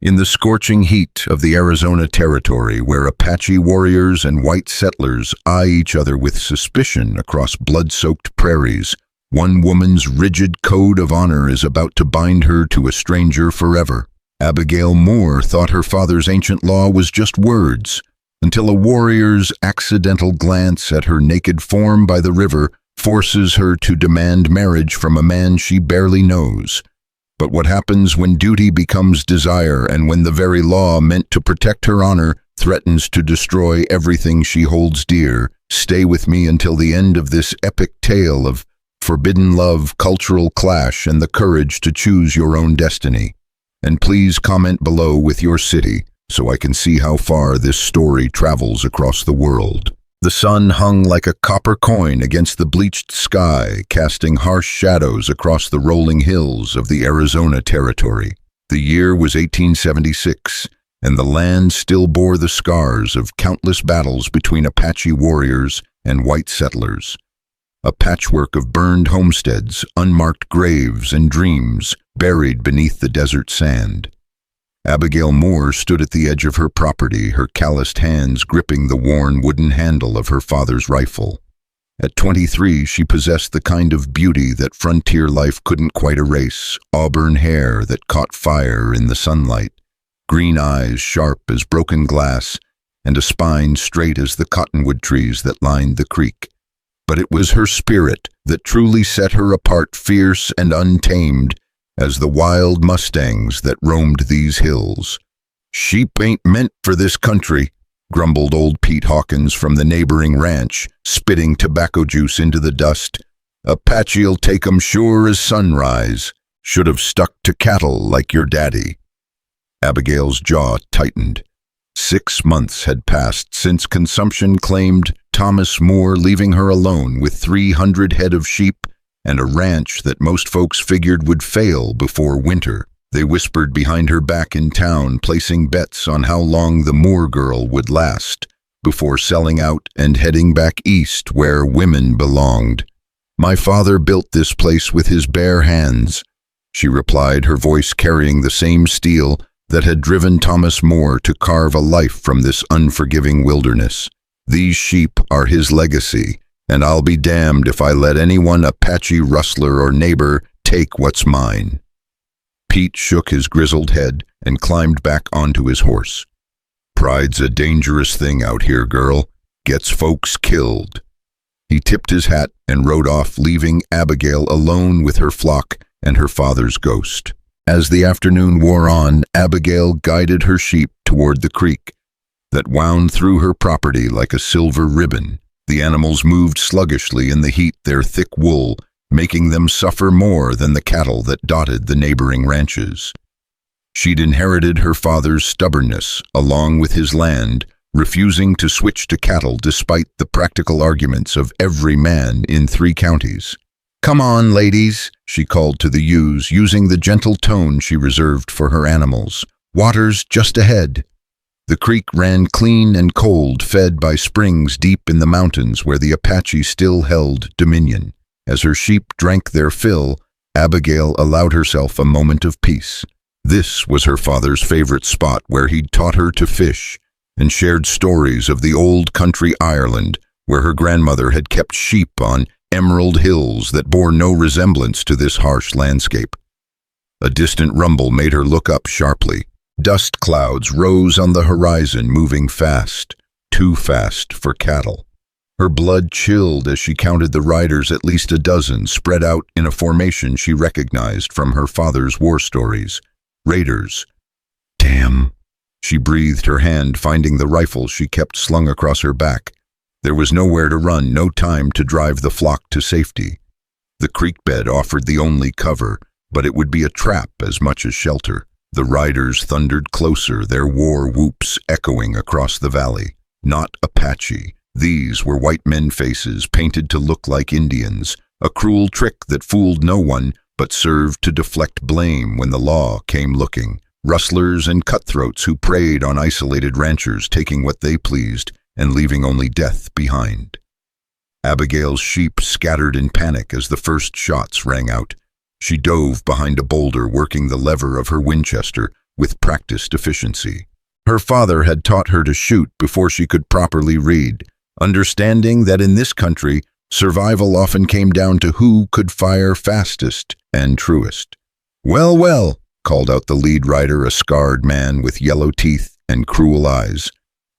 In the scorching heat of the Arizona Territory, where Apache warriors and white settlers eye each other with suspicion across blood-soaked prairies, one woman's rigid code of honor is about to bind her to a stranger forever. Abigail Moore thought her father's ancient law was just words, until a warrior's accidental glance at her naked form by the river forces her to demand marriage from a man she barely knows. But what happens when duty becomes desire, and when the very law meant to protect her honor threatens to destroy everything she holds dear? Stay with me until the end of this epic tale of forbidden love, cultural clash, and the courage to choose your own destiny. And please comment below with your city, so I can see how far this story travels across the world. The sun hung like a copper coin against the bleached sky, casting harsh shadows across the rolling hills of the Arizona Territory. The year was 1876, and the land still bore the scars of countless battles between Apache warriors and white settlers. A patchwork of burned homesteads, unmarked graves, and dreams buried beneath the desert sand. Abigail Moore stood at the edge of her property, her calloused hands gripping the worn wooden handle of her father's rifle. At 23, she possessed the kind of beauty that frontier life couldn't quite erase: auburn hair that caught fire in the sunlight, green eyes sharp as broken glass, and a spine straight as the cottonwood trees that lined the creek. But it was her spirit that truly set her apart, fierce and untamed as the wild mustangs that roamed these hills. "Sheep ain't meant for this country," grumbled old Pete Hawkins from the neighboring ranch, spitting tobacco juice into the dust. "Apache'll take 'em sure as sunrise. Should have stuck to cattle like your daddy." Abigail's jaw tightened. 6 months had passed since consumption claimed Thomas Moore, leaving her alone with 300 head of sheep and a ranch that most folks figured would fail before winter. They whispered behind her back in town, placing bets on how long the Moore girl would last, before selling out and heading back east where women belonged. "My father built this place with his bare hands," she replied, her voice carrying the same steel that had driven Thomas Moore to carve a life from this unforgiving wilderness. "These sheep are his legacy, and I'll be damned if I let anyone, Apache rustler or neighbor, take what's mine." Pete shook his grizzled head and climbed back onto his horse. "Pride's a dangerous thing out here, girl. Gets folks killed." He tipped his hat and rode off, leaving Abigail alone with her flock and her father's ghost. As the afternoon wore on, Abigail guided her sheep toward the creek that wound through her property like a silver ribbon. The animals moved sluggishly in the heat, their thick wool making them suffer more than the cattle that dotted the neighboring ranches. She'd inherited her father's stubbornness, along with his land, refusing to switch to cattle despite the practical arguments of every man in 3 counties. "Come on, ladies," she called to the ewes, using the gentle tone she reserved for her animals. "Water's just ahead." The creek ran clean and cold, fed by springs deep in the mountains where the Apache still held dominion. As her sheep drank their fill, Abigail allowed herself a moment of peace. This was her father's favorite spot, where he'd taught her to fish, and shared stories of the old country Ireland, where her grandmother had kept sheep on emerald hills that bore no resemblance to this harsh landscape. A distant rumble made her look up sharply. Dust clouds rose on the horizon, moving fast, too fast for cattle. Her blood chilled as she counted the riders, at least a dozen, spread out in a formation she recognized from her father's war stories. Raiders. "Damn," she breathed, her hand finding the rifle she kept slung across her back. There was nowhere to run, no time to drive the flock to safety. The creek bed offered the only cover, but it would be a trap as much as shelter. The riders thundered closer, their war whoops echoing across the valley. Not Apache. These were white men faces painted to look like Indians, a cruel trick that fooled no one but served to deflect blame when the law came looking. Rustlers and cutthroats who preyed on isolated ranchers, taking what they pleased and leaving only death behind. Abigail's sheep scattered in panic as the first shots rang out. She dove behind a boulder, working the lever of her Winchester, with practiced efficiency. Her father had taught her to shoot before she could properly read, understanding that in this country, survival often came down to who could fire fastest and truest. "Well, well," called out the lead rider, a scarred man with yellow teeth and cruel eyes.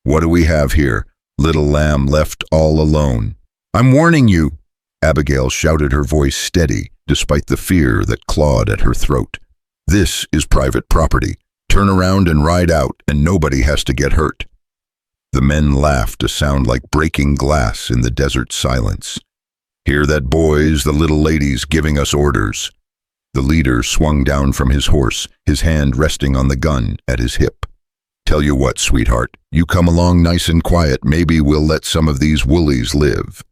"What do we have here? Little lamb left all alone." "I'm warning you," Abigail shouted, her voice steady, despite the fear that clawed at her throat. "This is private property. Turn around and ride out, and nobody has to get hurt." The men laughed, a sound like breaking glass in the desert silence. "Hear that, boys? The little lady's giving us orders." The leader swung down from his horse, his hand resting on the gun at his hip. "Tell you what, sweetheart, you come along nice and quiet, maybe we'll let some of these woolies live."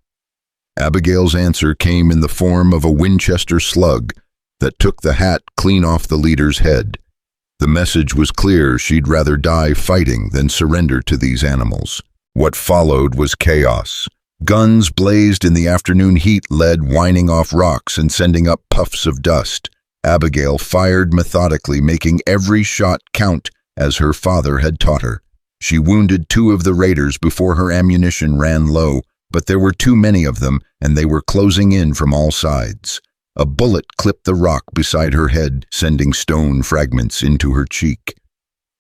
Abigail's answer came in the form of a Winchester slug that took the hat clean off the leader's head. The message was clear: she'd rather die fighting than surrender to these animals. What followed was chaos. Guns blazed in the afternoon heat, lead whining off rocks and sending up puffs of dust. Abigail fired methodically, making every shot count as her father had taught her. She wounded 2 of the raiders before her ammunition ran low, but there were too many of them, and they were closing in from all sides. A bullet clipped the rock beside her head, sending stone fragments into her cheek.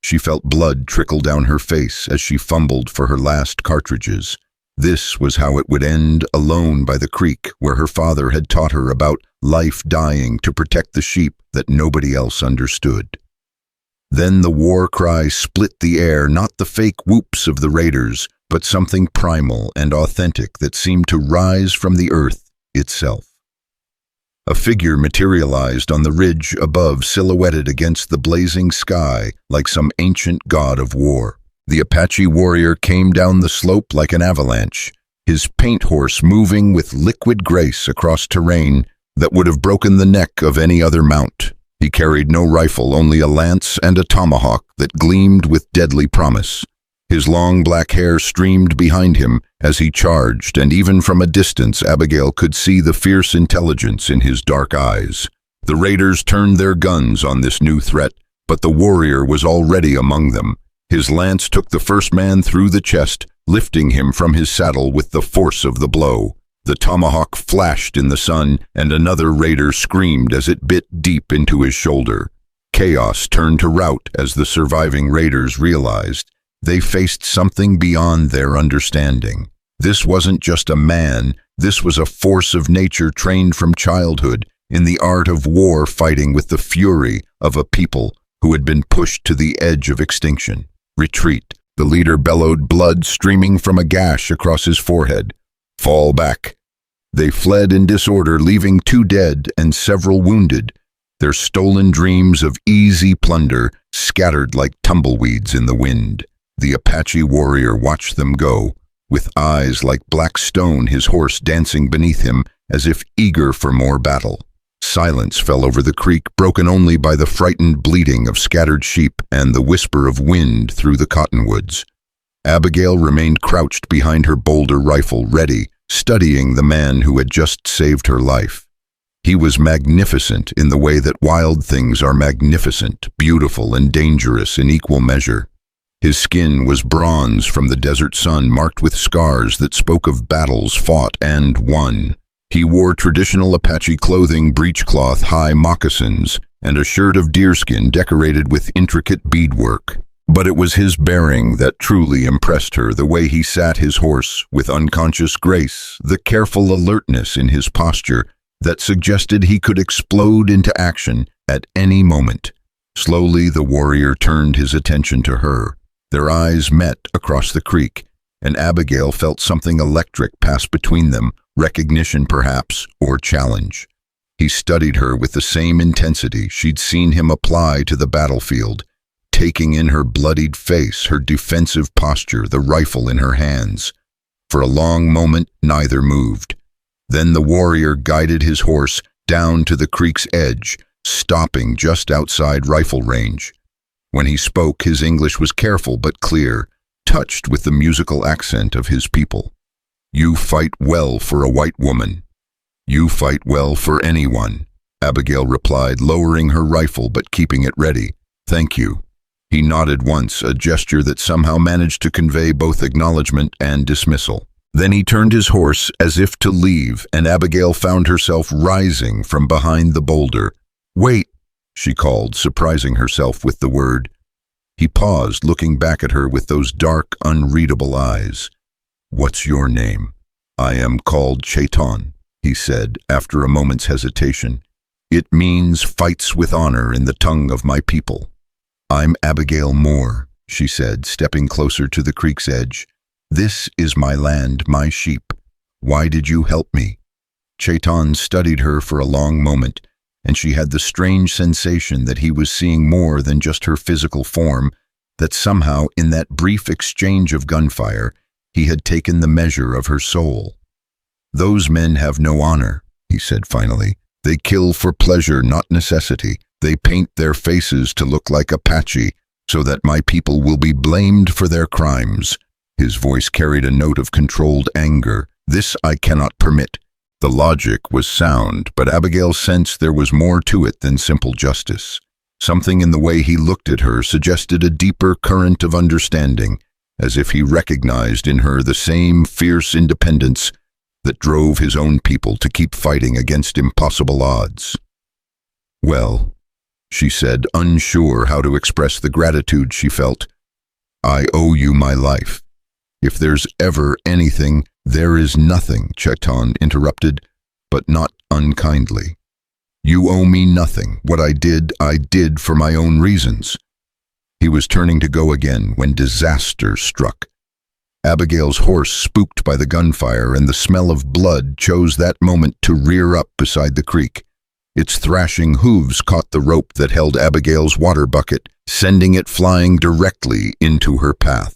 She felt blood trickle down her face as she fumbled for her last cartridges. This was how it would end, alone by the creek where her father had taught her about life dying to protect the sheep that nobody else understood. Then the war cry split the air, not the fake whoops of the raiders, but something primal and authentic that seemed to rise from the earth itself. A figure materialized on the ridge above, silhouetted against the blazing sky like some ancient god of war. The Apache warrior came down the slope like an avalanche, his paint horse moving with liquid grace across terrain that would have broken the neck of any other mount. He carried no rifle, only a lance and a tomahawk that gleamed with deadly promise. His long black hair streamed behind him as he charged, and even from a distance Abigail could see the fierce intelligence in his dark eyes. The raiders turned their guns on this new threat, but the warrior was already among them. His lance took the first man through the chest, lifting him from his saddle with the force of the blow. The tomahawk flashed in the sun, and another raider screamed as it bit deep into his shoulder. Chaos turned to rout as the surviving raiders realized they faced something beyond their understanding. This wasn't just a man, this was a force of nature trained from childhood in the art of war, fighting with the fury of a people who had been pushed to the edge of extinction. "Retreat," the leader bellowed, blood streaming from a gash across his forehead. "Fall back." They fled in disorder, leaving 2 dead and several wounded, their stolen dreams of easy plunder scattered like tumbleweeds in the wind. The Apache warrior watched them go, with eyes like black stone, his horse dancing beneath him as if eager for more battle. Silence fell over the creek, broken only by the frightened bleating of scattered sheep and the whisper of wind through the cottonwoods. Abigail remained crouched behind her boulder rifle, ready, studying the man who had just saved her life. He was magnificent in the way that wild things are magnificent, beautiful and dangerous in equal measure. His skin was bronze from the desert sun, marked with scars that spoke of battles fought and won. He wore traditional Apache clothing, breechcloth, high moccasins, and a shirt of deerskin decorated with intricate beadwork. But it was his bearing that truly impressed her, the way he sat his horse with unconscious grace, the careful alertness in his posture that suggested he could explode into action at any moment. Slowly, the warrior turned his attention to her. Their eyes met across the creek, and Abigail felt something electric pass between them, recognition perhaps, or challenge. He studied her with the same intensity she'd seen him apply to the battlefield, taking in her bloodied face, her defensive posture, the rifle in her hands. For a long moment, neither moved. Then the warrior guided his horse down to the creek's edge, stopping just outside rifle range. When he spoke, his English was careful but clear, touched with the musical accent of his people. "You fight well for a white woman. You fight well for anyone," Abigail replied, lowering her rifle but keeping it ready. "Thank you." He nodded once, a gesture that somehow managed to convey both acknowledgement and dismissal. Then he turned his horse as if to leave, and Abigail found herself rising from behind the boulder. "Wait," she called, surprising herself with the word. He paused, looking back at her with those dark, unreadable eyes. "What's your name?" "I am called Chaitton," he said, after a moment's hesitation. "It means fights with honor in the tongue of my people." "I'm Abigail Moore," she said, stepping closer to the creek's edge. "This is my land, my sheep. Why did you help me?" Chaitton studied her for a long moment, and she had the strange sensation that he was seeing more than just her physical form, that somehow, in that brief exchange of gunfire, he had taken the measure of her soul. "Those men have no honor," he said finally. "They kill for pleasure, not necessity. They paint their faces to look like Apache, so that my people will be blamed for their crimes." His voice carried a note of controlled anger. "This I cannot permit." The logic was sound, but Abigail sensed there was more to it than simple justice. Something in the way he looked at her suggested a deeper current of understanding, as if he recognized in her the same fierce independence that drove his own people to keep fighting against impossible odds. "Well," she said, unsure how to express the gratitude she felt, "I owe you my life. If there's ever anything—" "There is nothing," Chaitton interrupted, but not unkindly. "You owe me nothing. What I did for my own reasons." He was turning to go again when disaster struck. Abigail's horse, spooked by the gunfire and the smell of blood, chose that moment to rear up beside the creek. Its thrashing hooves caught the rope that held Abigail's water bucket, sending it flying directly into her path.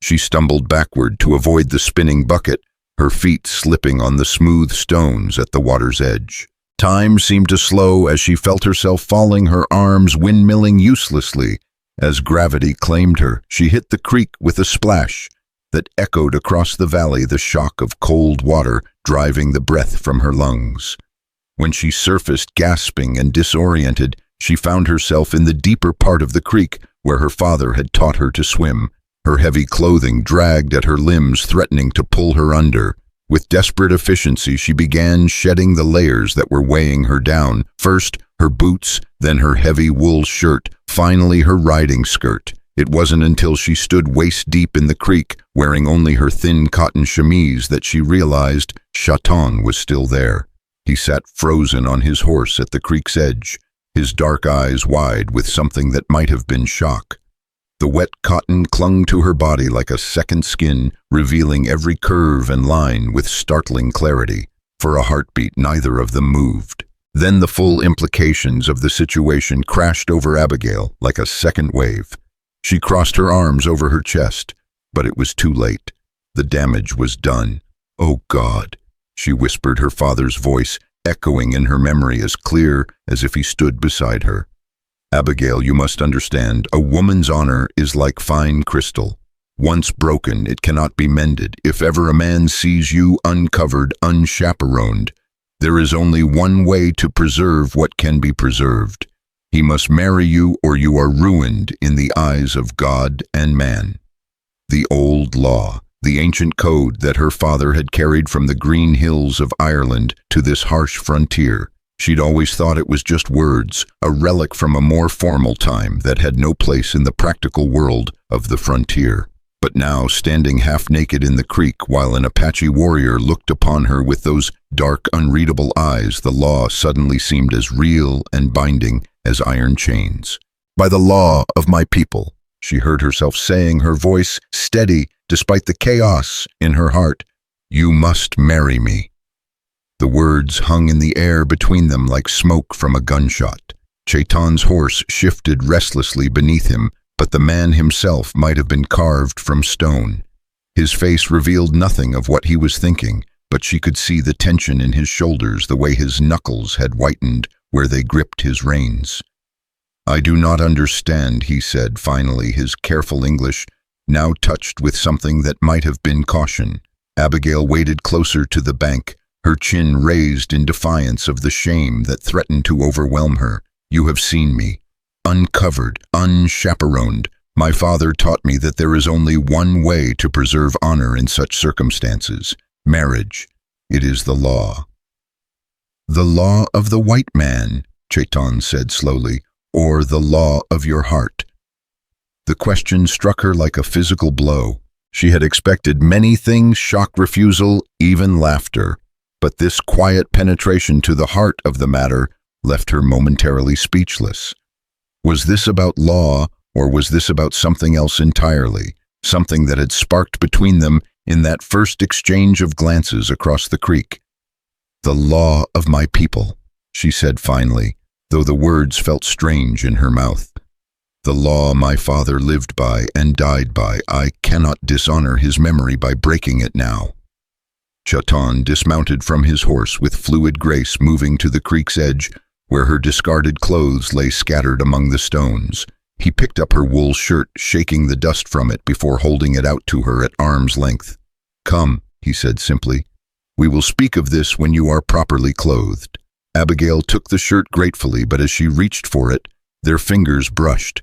She stumbled backward to avoid the spinning bucket, her feet slipping on the smooth stones at the water's edge. Time seemed to slow as she felt herself falling, her arms windmilling uselessly. As gravity claimed her, she hit the creek with a splash that echoed across the valley, the shock of cold water driving the breath from her lungs. When she surfaced, gasping and disoriented, she found herself in the deeper part of the creek where her father had taught her to swim. Her heavy clothing dragged at her limbs, threatening to pull her under. With desperate efficiency, she began shedding the layers that were weighing her down. First, her boots, then her heavy wool shirt, finally her riding skirt. It wasn't until she stood waist-deep in the creek, wearing only her thin cotton chemise, that she realized Chaitton was still there. He sat frozen on his horse at the creek's edge, his dark eyes wide with something that might have been shock. The wet cotton clung to her body like a second skin, revealing every curve and line with startling clarity. For a heartbeat, neither of them moved. Then the full implications of the situation crashed over Abigail like a second wave. She crossed her arms over her chest, but it was too late. The damage was done. "Oh God," she whispered, her father's voice echoing in her memory as clear as if he stood beside her. "Abigail, you must understand, a woman's honor is like fine crystal. Once broken, it cannot be mended. If ever a man sees you uncovered, unchaperoned, there is only one way to preserve what can be preserved. He must marry you, or you are ruined in the eyes of God and man." The old law, the ancient code that her father had carried from the green hills of Ireland to this harsh frontier. She'd always thought it was just words, a relic from a more formal time that had no place in the practical world of the frontier. But now, standing half-naked in the creek while an Apache warrior looked upon her with those dark, unreadable eyes, the law suddenly seemed as real and binding as iron chains. "By the law of my people," she heard herself saying, her voice steady despite the chaos in her heart, "you must marry me." The words hung in the air between them like smoke from a gunshot. Chaitton's horse shifted restlessly beneath him, but the man himself might have been carved from stone. His face revealed nothing of what he was thinking, but she could see the tension in his shoulders, the way his knuckles had whitened where they gripped his reins. "I do not understand," he said finally, his careful English now touched with something that might have been caution. Abigail waded closer to the bank, her chin raised in defiance of the shame that threatened to overwhelm her. "You have seen me. uncovered, unchaperoned. My father taught me that there is only one way to preserve honor in such circumstances: marriage. It is the law. The law of the white man, Chaitton said slowly, or the law of your heart? The question struck her like a physical blow. She had expected many things: shock, refusal, even laughter. But this quiet penetration to the heart of the matter left her momentarily speechless. Was this about law, or was this about something else entirely? Something that had sparked between them in that first exchange of glances across the creek. "The law of my people," she said finally, though the words felt strange in her mouth. "The law my father lived by and died by. I cannot dishonor his memory by breaking it now." Chaitton dismounted from his horse with fluid grace, moving to the creek's edge, where her discarded clothes lay scattered among the stones. He picked up her wool shirt, shaking the dust from it before holding it out to her at arm's length. "Come," he said simply. "We will speak of this when you are properly clothed." Abigail took the shirt gratefully, but as she reached for it, their fingers brushed.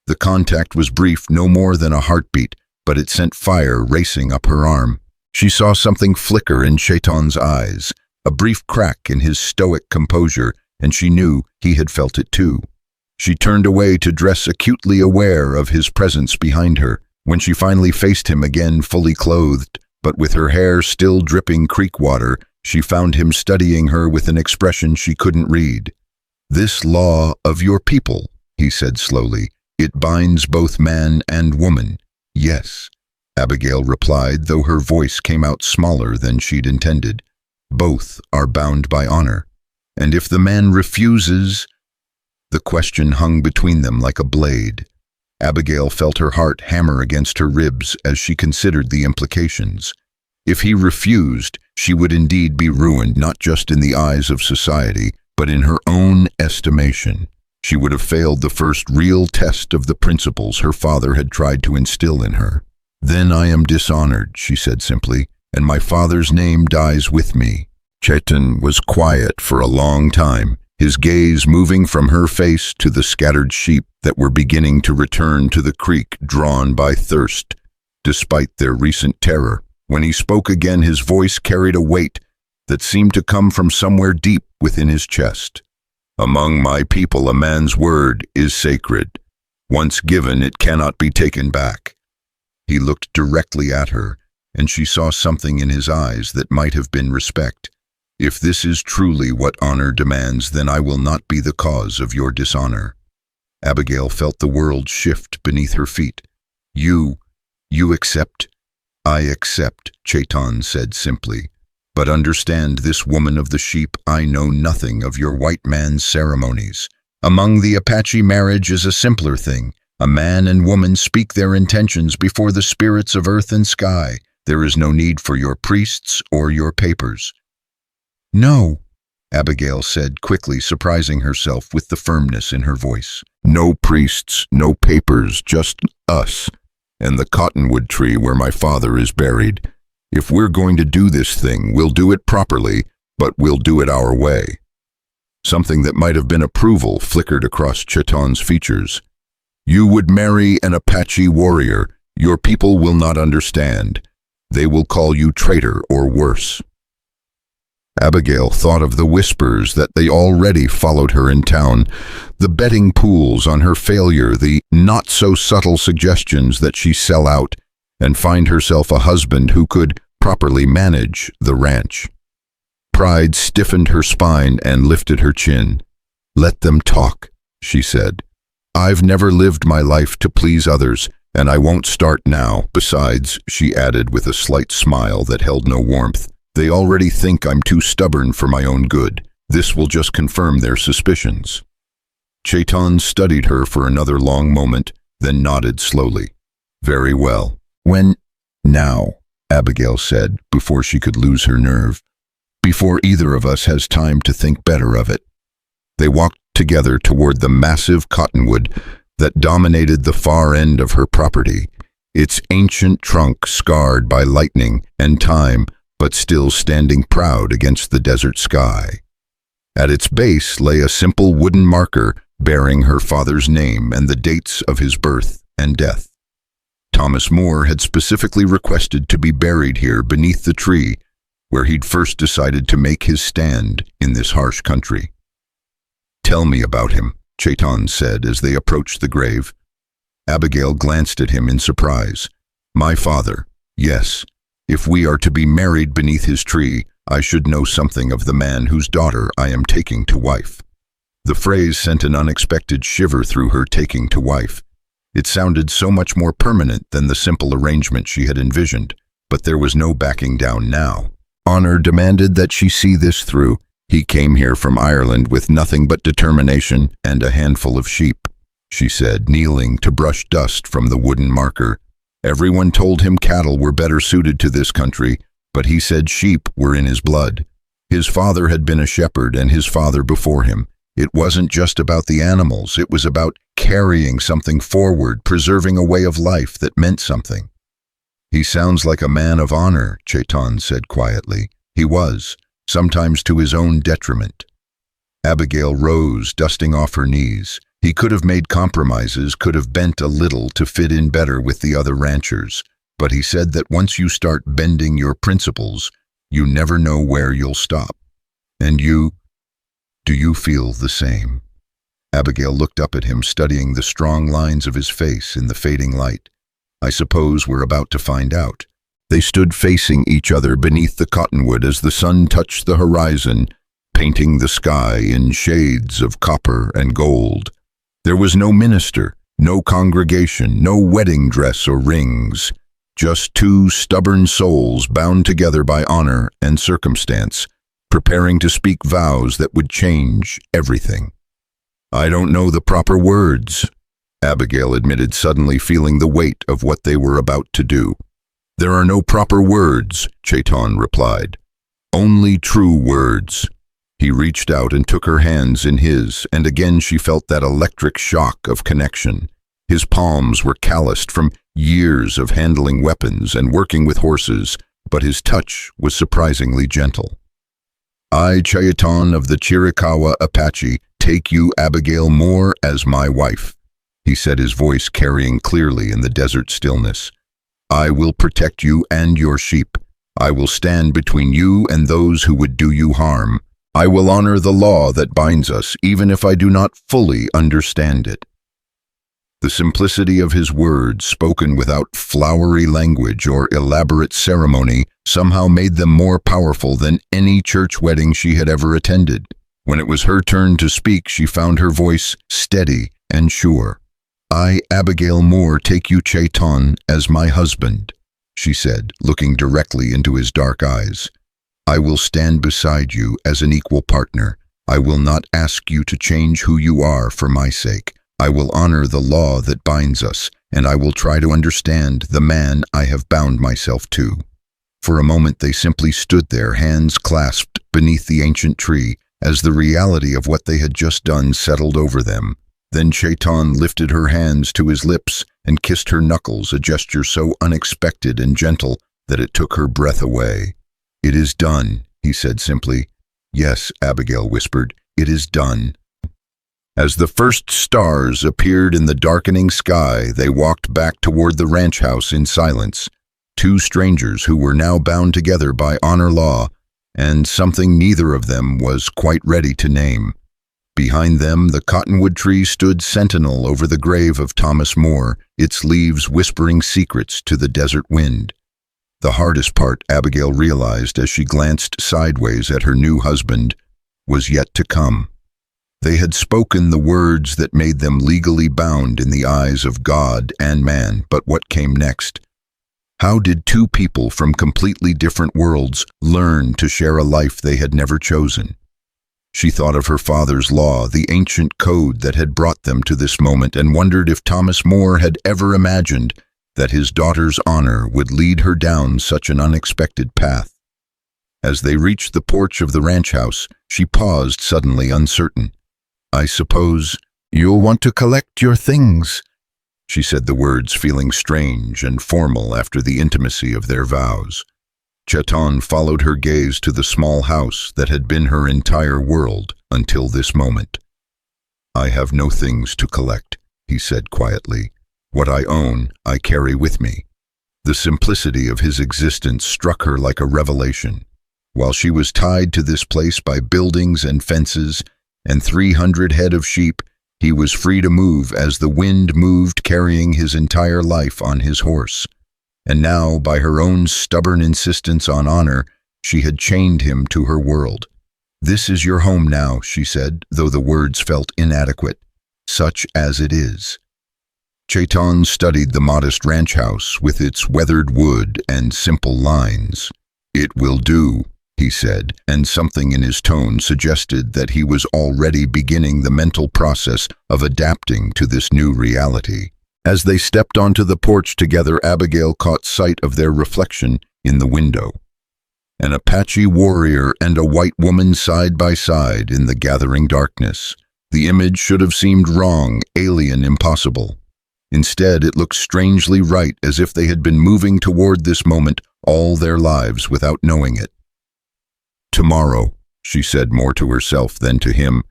The contact was brief, no more than a heartbeat, but it sent fire racing up her arm. She saw something flicker in Chaitton's eyes, a brief crack in his stoic composure, and she knew he had felt it too. She turned away to dress, acutely aware of his presence behind her. When she finally faced him again, fully clothed, but with her hair still dripping creek water, she found him studying her with an expression she couldn't read. "This law of your people," he said slowly, "it binds both man and woman." "Yes," Abigail replied, though her voice came out smaller than she'd intended. "Both are bound by honor. And if the man refuses—" The question hung between them like a blade. Abigail felt her heart hammer against her ribs as she considered the implications. If he refused, she would indeed be ruined, not just in the eyes of society, but in her own estimation. She would have failed the first real test of the principles her father had tried to instill in her. "Then I am dishonored," she said simply, "and my father's name dies with me." Chaitton was quiet for a long time, his gaze moving from her face to the scattered sheep that were beginning to return to the creek, drawn by thirst, despite their recent terror. When he spoke again, his voice carried a weight that seemed to come from somewhere deep within his chest. "Among my people, a man's word is sacred. Once given, it cannot be taken back." He looked directly at her, and she saw something in his eyes that might have been respect. "If this is truly what honor demands, then I will not be the cause of your dishonor." Abigail felt the world shift beneath her feet. You accept?" "I accept," Chaitton said simply. "But understand this, woman of the sheep, I know nothing of your white man's ceremonies. Among the Apache, marriage is a simpler thing. A man and woman speak their intentions before the spirits of earth and sky. There is no need for your priests or your papers." "No," Abigail said quickly, surprising herself with the firmness in her voice. "No priests, no papers, just us, and the cottonwood tree where my father is buried. If we're going to do this thing, we'll do it properly, but we'll do it our way." Something that might have been approval flickered across Chaitton's features. "You would marry an Apache warrior. Your people will not understand. They will call you traitor or worse." Abigail thought of the whispers that they already followed her in town, the betting pools on her failure, the not-so-subtle suggestions that she sell out and find herself a husband who could properly manage the ranch. Pride stiffened her spine and lifted her chin. "Let them talk," she said. "I've never lived my life to please others, and I won't start now. Besides," she added with a slight smile that held no warmth, "they already think I'm too stubborn for my own good. This will just confirm their suspicions." Chaitton studied her for another long moment, then nodded slowly. "Very well. When?" "Now," Abigail said, before she could lose her nerve. "Before either of us has time to think better of it." They walked together toward the massive cottonwood that dominated the far end of her property, its ancient trunk scarred by lightning and time, but still standing proud against the desert sky. At its base lay a simple wooden marker bearing her father's name and the dates of his birth and death. Thomas Moore had specifically requested to be buried here beneath the tree where he'd first decided to make his stand in this harsh country. "Tell me about him," Chaitton said as they approached the grave. Abigail glanced at him in surprise. "My father, yes. If we are to be married beneath his tree, I should know something of the man whose daughter I am taking to wife." The phrase sent an unexpected shiver through her. Taking to wife. It sounded so much more permanent than the simple arrangement she had envisioned, but there was no backing down now. Honor demanded that she see this through. "He came here from Ireland with nothing but determination and a handful of sheep," she said, kneeling to brush dust from the wooden marker. "Everyone told him cattle were better suited to this country, but he said sheep were in his blood. His father had been a shepherd and his father before him. It wasn't just about the animals, it was about carrying something forward, preserving a way of life that meant something." "He sounds like a man of honor," Chaitton said quietly. He was, sometimes to his own detriment. Abigail rose, dusting off her knees. He could have made compromises, could have bent a little to fit in better with the other ranchers, but he said that once you start bending your principles, you never know where you'll stop. "And you? Do you feel the same?" Abigail looked up at him, studying the strong lines of his face in the fading light. "I suppose we're about to find out." They stood facing each other beneath the cottonwood as the sun touched the horizon, painting the sky in shades of copper and gold. There was no minister, no congregation, no wedding dress or rings, just two stubborn souls bound together by honor and circumstance, preparing to speak vows that would change everything. "I don't know the proper words," Abigail admitted, suddenly feeling the weight of what they were about to do. "There are no proper words," Chaitton replied. "Only true words." He reached out and took her hands in his, and again she felt that electric shock of connection. His palms were calloused from years of handling weapons and working with horses, but his touch was surprisingly gentle. "I, Chaitton of the Chiricahua Apache, take you, Abigail Moore, as my wife," he said, his voice carrying clearly in the desert stillness. "I will protect you and your sheep. I will stand between you and those who would do you harm. I will honor the law that binds us, even if I do not fully understand it." The simplicity of his words, spoken without flowery language or elaborate ceremony, somehow made them more powerful than any church wedding she had ever attended. When it was her turn to speak, she found her voice steady and sure. "I, Abigail Moore, take you, Chaitton, as my husband," she said, looking directly into his dark eyes. "I will stand beside you as an equal partner. I will not ask you to change who you are for my sake. I will honor the law that binds us, and I will try to understand the man I have bound myself to." For a moment they simply stood there, hands clasped beneath the ancient tree, as the reality of what they had just done settled over them. Then Chaitton lifted her hands to his lips and kissed her knuckles, a gesture so unexpected and gentle that it took her breath away. "It is done," he said simply. "Yes," Abigail whispered, "it is done." As the first stars appeared in the darkening sky, they walked back toward the ranch house in silence, two strangers who were now bound together by honor law, and something neither of them was quite ready to name. Behind them, the cottonwood tree stood sentinel over the grave of Thomas Moore, its leaves whispering secrets to the desert wind. The hardest part, Abigail realized as she glanced sideways at her new husband, was yet to come. They had spoken the words that made them legally bound in the eyes of God and man, but what came next? How did two people from completely different worlds learn to share a life they had never chosen? She thought of her father's law, the ancient code that had brought them to this moment, and wondered if Thomas Moore had ever imagined that his daughter's honor would lead her down such an unexpected path. As they reached the porch of the ranch house, she paused, suddenly uncertain. "I suppose you'll want to collect your things," she said, the words feeling strange and formal after the intimacy of their vows. Chaitton followed her gaze to the small house that had been her entire world until this moment. "I have no things to collect," he said quietly. "What I own, I carry with me." The simplicity of his existence struck her like a revelation. While she was tied to this place by buildings and fences and 300 head of sheep, he was free to move as the wind moved, carrying his entire life on his horse. And now, by her own stubborn insistence on honor, she had chained him to her world. "This is your home now," she said, though the words felt inadequate. "Such as it is." Chaitton studied the modest ranch house with its weathered wood and simple lines. "It will do," he said, and something in his tone suggested that he was already beginning the mental process of adapting to this new reality. As they stepped onto the porch together, Abigail caught sight of their reflection in the window. An Apache warrior and a white woman side by side in the gathering darkness. The image should have seemed wrong, alien, impossible. Instead, it looked strangely right, as if they had been moving toward this moment all their lives without knowing it. "Tomorrow," she said more to herself than to him,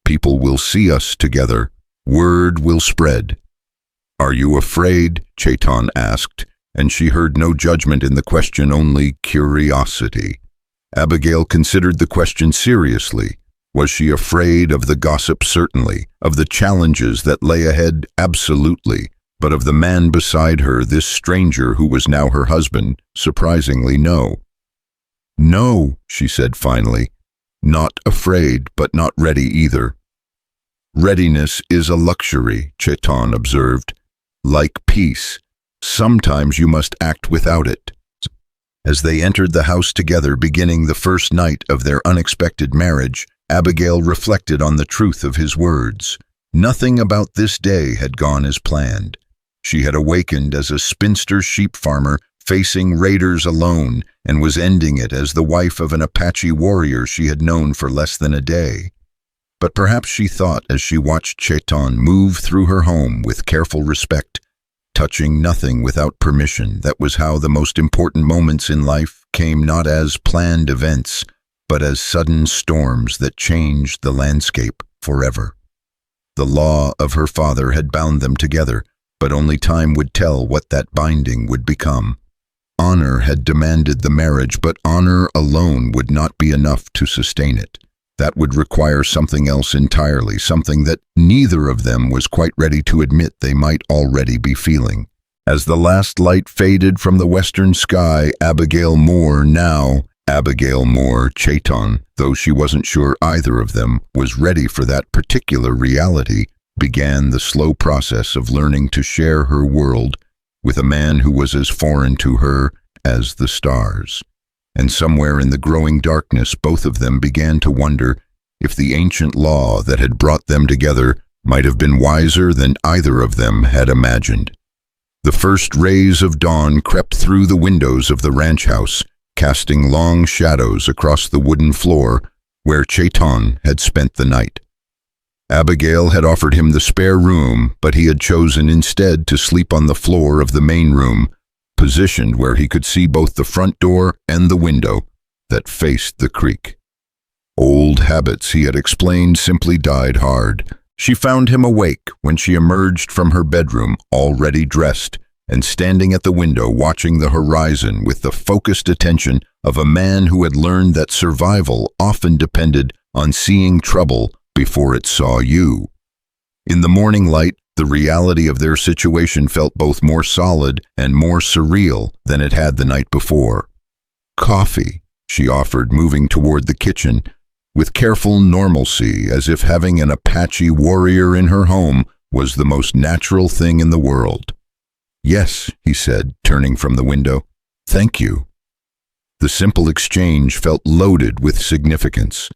"people will see us together. Word will spread." "Are you afraid?" Chaitton asked, and she heard no judgment in the question, only curiosity. Abigail considered the question seriously. Was she afraid of the gossip? Certainly. Of the challenges that lay ahead? Absolutely. But of the man beside her, this stranger who was now her husband? Surprisingly, no. "No," she said finally. "Not afraid, but not ready either." "Readiness is a luxury," Chaitton observed. "Like peace. Sometimes you must act without it." As they entered the house together, beginning the first night of their unexpected marriage, Abigail reflected on the truth of his words. Nothing about this day had gone as planned. She had awakened as a spinster sheep farmer facing raiders alone, and was ending it as the wife of an Apache warrior she had known for less than a day. But perhaps she thought, as she watched Chaitton move through her home with careful respect, touching nothing without permission, that was how the most important moments in life came, not as planned events, but as sudden storms that changed the landscape forever. The law of her father had bound them together, but only time would tell what that binding would become. Honor had demanded the marriage, but honor alone would not be enough to sustain it. That would require something else entirely, something that neither of them was quite ready to admit they might already be feeling. As the last light faded from the western sky, Abigail Moore, Chaitton, though she wasn't sure either of them was ready for that particular reality, began the slow process of learning to share her world with a man who was as foreign to her as the stars. And somewhere in the growing darkness, both of them began to wonder if the ancient law that had brought them together might have been wiser than either of them had imagined. The first rays of dawn crept through the windows of the ranch house, casting long shadows across the wooden floor where Chaitton had spent the night. Abigail had offered him the spare room, but he had chosen instead to sleep on the floor of the main room, positioned where he could see both the front door and the window that faced the creek. Old habits, he had explained, simply died hard. She found him awake when she emerged from her bedroom, already dressed, and standing at the window watching the horizon with the focused attention of a man who had learned that survival often depended on seeing trouble before it saw you. In the morning light, the reality of their situation felt both more solid and more surreal than it had the night before. "Coffee," she offered, moving toward the kitchen with careful normalcy, as if having an Apache warrior in her home was the most natural thing in the world. "Yes," he said, turning from the window. "Thank you." The simple exchange felt loaded with significance.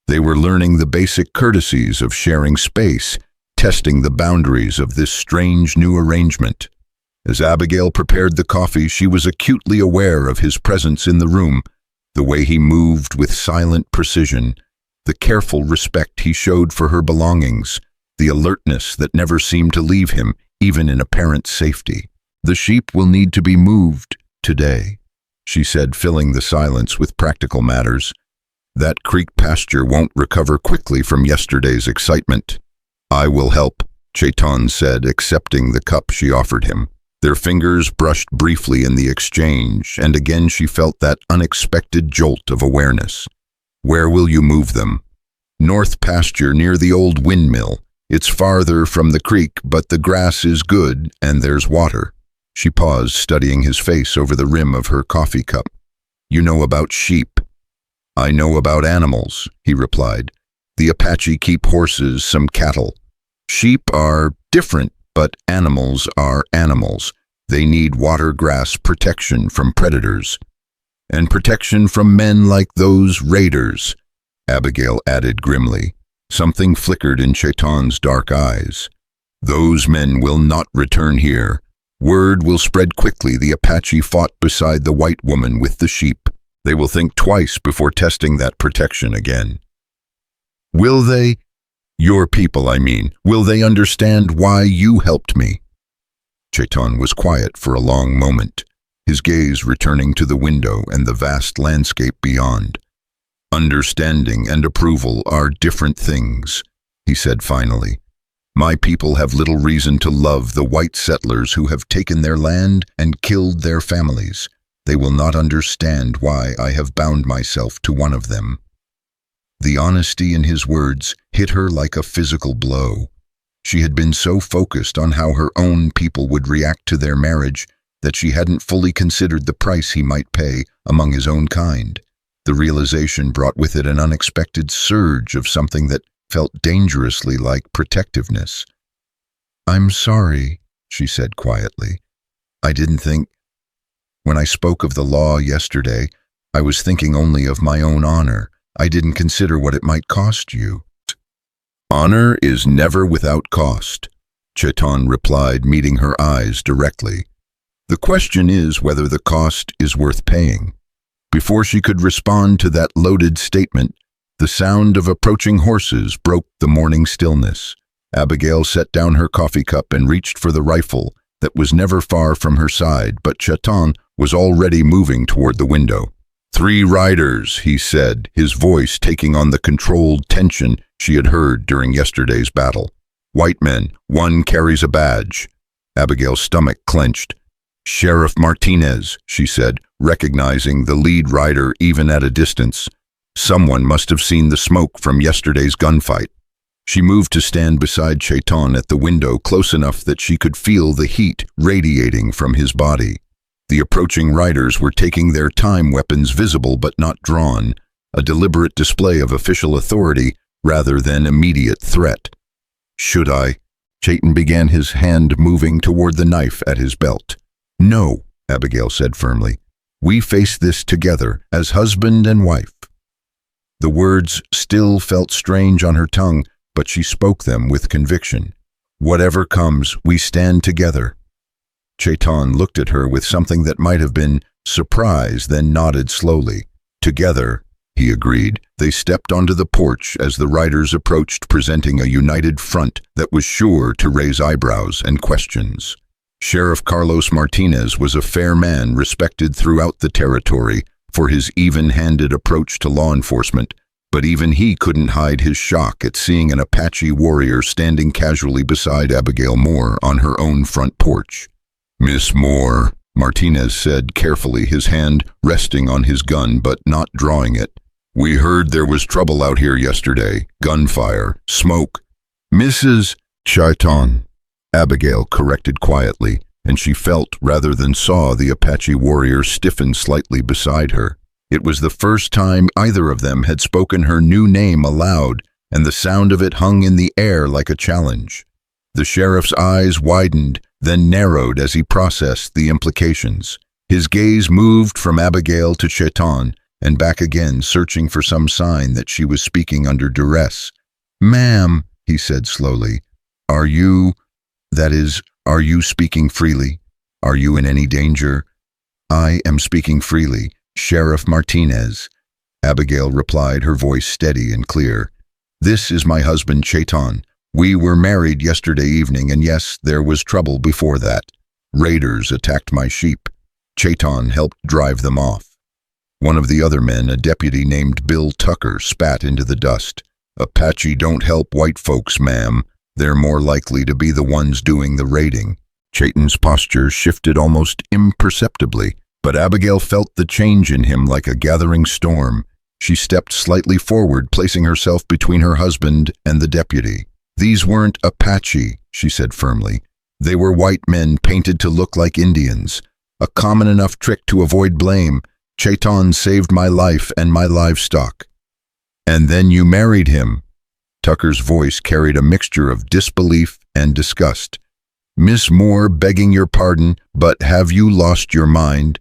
They were learning the basic courtesies of sharing space, testing the boundaries of this strange new arrangement. As Abigail prepared the coffee, she was acutely aware of his presence in the room, the way he moved with silent precision, the careful respect he showed for her belongings, the alertness that never seemed to leave him, even in apparent safety. "The sheep will need to be moved today," she said, filling the silence with practical matters. "That creek pasture won't recover quickly from yesterday's excitement." I will help, Chaitton said, accepting the cup she offered him. Their fingers brushed briefly in the exchange, and again she felt that unexpected jolt of awareness. Where will you move them? North pasture near the old windmill. It's farther from the creek, but the grass is good and there's water. She paused, studying his face over the rim of her coffee cup. You know about sheep. I know about animals, he replied. The Apache keep horses, some cattle. Sheep are different, but animals are animals. They need water grass protection from predators. And protection from men like those raiders, Abigail added grimly. Something flickered in Chaitton's dark eyes. Those men will not return here. Word will spread quickly the Apache fought beside the white woman with the sheep. They will think twice before testing that protection again. Will they? Your people, I mean. Will they understand why you helped me? Chaitton was quiet for a long moment, his gaze returning to the window and the vast landscape beyond. Understanding and approval are different things, he said finally. My people have little reason to love the white settlers who have taken their land and killed their families. They will not understand why I have bound myself to one of them. The honesty in his words hit her like a physical blow. She had been so focused on how her own people would react to their marriage that she hadn't fully considered the price he might pay among his own kind. The realization brought with it an unexpected surge of something that felt dangerously like protectiveness. I'm sorry, she said quietly. I didn't think. When I spoke of the law yesterday, I was thinking only of my own honor. I didn't consider what it might cost you. Honor is never without cost, Chaitton replied, meeting her eyes directly. The question is whether the cost is worth paying. Before she could respond to that loaded statement, the sound of approaching horses broke the morning stillness. Abigail set down her coffee cup and reached for the rifle that was never far from her side, but Chaitton was already moving toward the window. 3 riders, he said, his voice taking on the controlled tension she had heard during yesterday's battle. White men, 1 carries a badge. Abigail's stomach clenched. Sheriff Martinez, she said, recognizing the lead rider even at a distance. Someone must have seen the smoke from yesterday's gunfight. She moved to stand beside Chaitton at the window, close enough that she could feel the heat radiating from his body. The approaching riders were taking their time, weapons visible but not drawn, a deliberate display of official authority rather than immediate threat. Should I? Chaitton began, his hand moving toward the knife at his belt. No, Abigail said firmly. We face this together as husband and wife. The words still felt strange on her tongue, but she spoke them with conviction. Whatever comes, we stand together. Chaitton looked at her with something that might have been surprise, then nodded slowly. Together, he agreed. They stepped onto the porch as the riders approached, presenting a united front that was sure to raise eyebrows and questions. Sheriff Carlos Martinez was a fair man respected throughout the territory for his even-handed approach to law enforcement, but even he couldn't hide his shock at seeing an Apache warrior standing casually beside Abigail Moore on her own front porch. Miss Moore, Martinez said carefully, his hand resting on his gun but not drawing it. We heard there was trouble out here yesterday. Gunfire, smoke. Mrs. Chaitton, Abigail corrected quietly, and she felt rather than saw the Apache warrior stiffen slightly beside her. It was the first time either of them had spoken her new name aloud, and the sound of it hung in the air like a challenge. The sheriff's eyes widened, then narrowed as he processed the implications. His gaze moved from Abigail to Chaitton, and back again, searching for some sign that she was speaking under duress. Ma'am, he said slowly, are you speaking freely? Are you in any danger? I am speaking freely, Sheriff Martinez, Abigail replied, her voice steady and clear. This is my husband Chaitton. We were married yesterday evening, and yes, there was trouble before that. Raiders attacked my sheep. Chaitton helped drive them off. One of the other men, a deputy named Bill Tucker, spat into the dust. Apache don't help white folks, ma'am. They're more likely to be the ones doing the raiding. Chaitton's posture shifted almost imperceptibly, but Abigail felt the change in him like a gathering storm. She stepped slightly forward, placing herself between her husband and the deputy. "These weren't Apache," she said firmly. "They were white men painted to look like Indians. A common enough trick to avoid blame. Chaitton saved my life and my livestock." "And then you married him." Tucker's voice carried a mixture of disbelief and disgust. "Miss Moore, begging your pardon, but have you lost your mind?"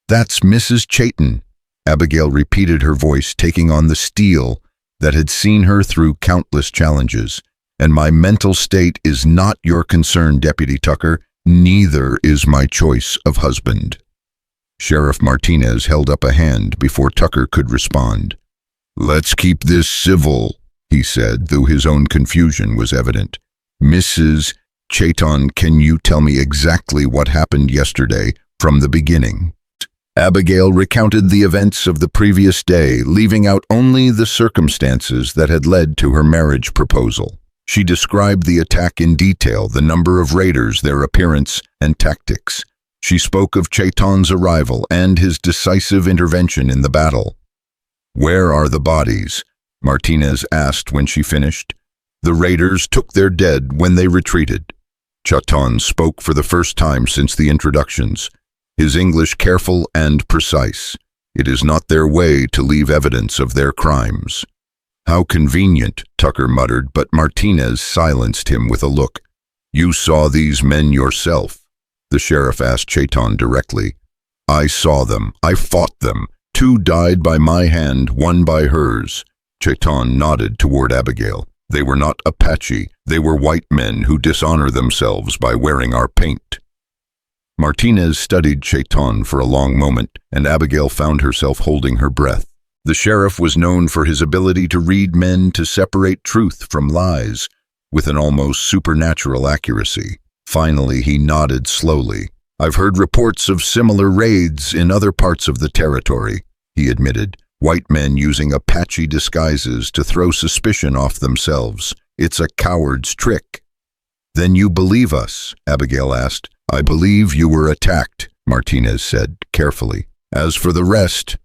"That's Mrs. Chaitton," Abigail repeated, her voice taking on the steel that had seen her through countless challenges. "And my mental state is not your concern, Deputy Tucker. Neither is my choice of husband." Sheriff Martinez held up a hand before Tucker could respond. "Let's keep this civil," he said, though his own confusion was evident. "Mrs. Chaitton, can you tell me exactly what happened yesterday from the beginning?" Abigail recounted the events of the previous day, leaving out only the circumstances that had led to her marriage proposal. She described the attack in detail, the number of raiders, their appearance, and tactics. She spoke of Chaitton's arrival and his decisive intervention in the battle. "Where are the bodies?" Martinez asked when she finished. "The raiders took their dead when they retreated." Chaitton spoke for the first time since the introductions, his English careful and precise. "It is not their way to leave evidence of their crimes." "How convenient," Tucker muttered, but Martinez silenced him with a look. "You saw these men yourself?" the sheriff asked Chaitton directly. "I saw them. I fought them. 2 died by my hand, 1 by hers." Chaitton nodded toward Abigail. "They were not Apache. They were white men who dishonor themselves by wearing our paint." Martinez studied Chaitton for a long moment, and Abigail found herself holding her breath. The sheriff was known for his ability to read men, to separate truth from lies, with an almost supernatural accuracy. Finally, he nodded slowly. "I've heard reports of similar raids in other parts of the territory," he admitted. "White men using Apache disguises to throw suspicion off themselves. It's a coward's trick." "Then you believe us?" Abigail asked. "I believe you were attacked," Martinez said carefully. "As for the rest,"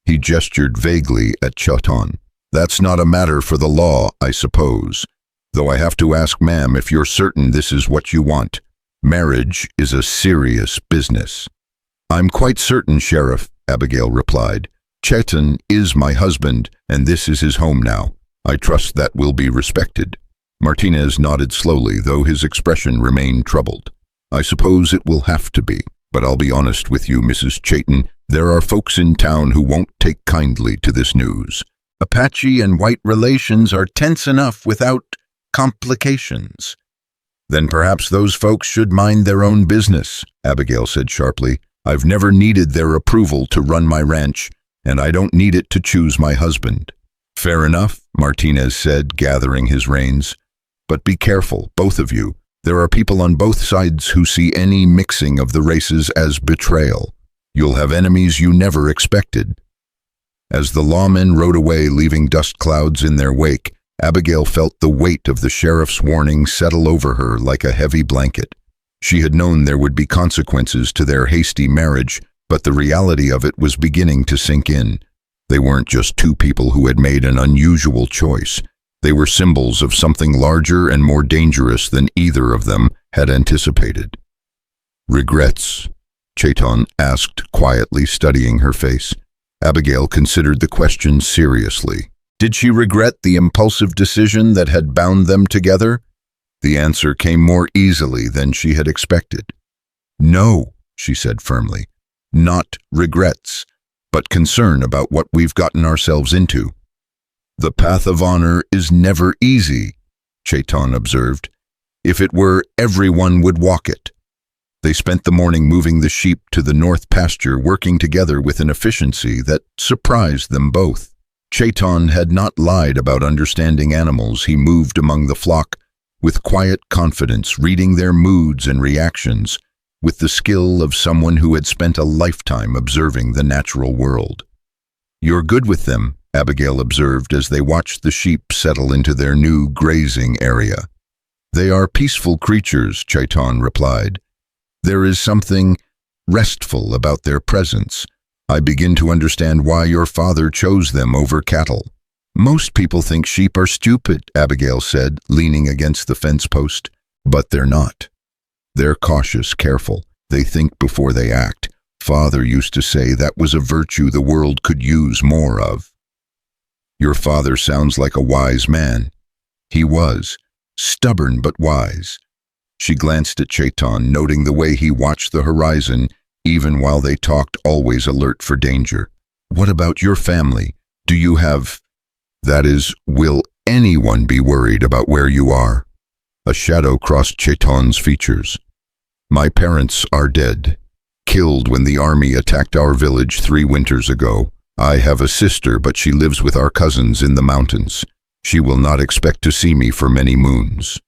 he gestured vaguely at Chaitton, "that's not a matter for the law, I suppose. Though I have to ask, ma'am, if you're certain this is what you want. Marriage is a serious business." "I'm quite certain, Sheriff," Abigail replied. "Chaitton is my husband, and this is his home now. I trust that will be respected." Martinez nodded slowly, though his expression remained troubled. "I suppose it will have to be, but I'll be honest with you, Mrs. Chaitton. There are folks in town who won't take kindly to this news. Apache and white relations are tense enough without complications." "Then perhaps those folks should mind their own business," Abigail said sharply. "I've never needed their approval to run my ranch, and I don't need it to choose my husband." "Fair enough," Martinez said, gathering his reins. "But be careful, both of you. There are people on both sides who see any mixing of the races as betrayal. You'll have enemies you never expected." As the lawmen rode away, leaving dust clouds in their wake, Abigail felt the weight of the sheriff's warning settle over her like a heavy blanket. She had known there would be consequences to their hasty marriage, but the reality of it was beginning to sink in. They weren't just 2 people who had made an unusual choice. They were symbols of something larger and more dangerous than either of them had anticipated. "Regrets?" Chaitton asked quietly, studying her face. Abigail considered the question seriously. Did she regret the impulsive decision that had bound them together? The answer came more easily than she had expected. "No," she said firmly. "Not regrets, but concern about what we've gotten ourselves into." "The path of honor is never easy," Chaitton observed. "If it were, everyone would walk it." They spent the morning moving the sheep to the north pasture, working together with an efficiency that surprised them both. Chaitton had not lied about understanding animals. He moved among the flock with quiet confidence, reading their moods and reactions with the skill of someone who had spent a lifetime observing the natural world. "You're good with them," Abigail observed as they watched the sheep settle into their new grazing area. They are peaceful creatures, Chaitton replied. There is something restful about their presence. I begin to understand why your father chose them over cattle. Most people think sheep are stupid, Abigail said, leaning against the fence post. But they're not. They're cautious, careful. They think before they act. Father used to say that was a virtue the world could use more of. Your father sounds like a wise man. He was. Stubborn but wise. She glanced at Chaitton, noting the way he watched the horizon, even while they talked, always alert for danger. What about your family? Do you have... That is, will anyone be worried about where you are? A shadow crossed Chaitton's features. My parents are dead, killed when the army attacked our village 3 winters ago. I have a sister, but she lives with our cousins in the mountains. She will not expect to see me for many moons.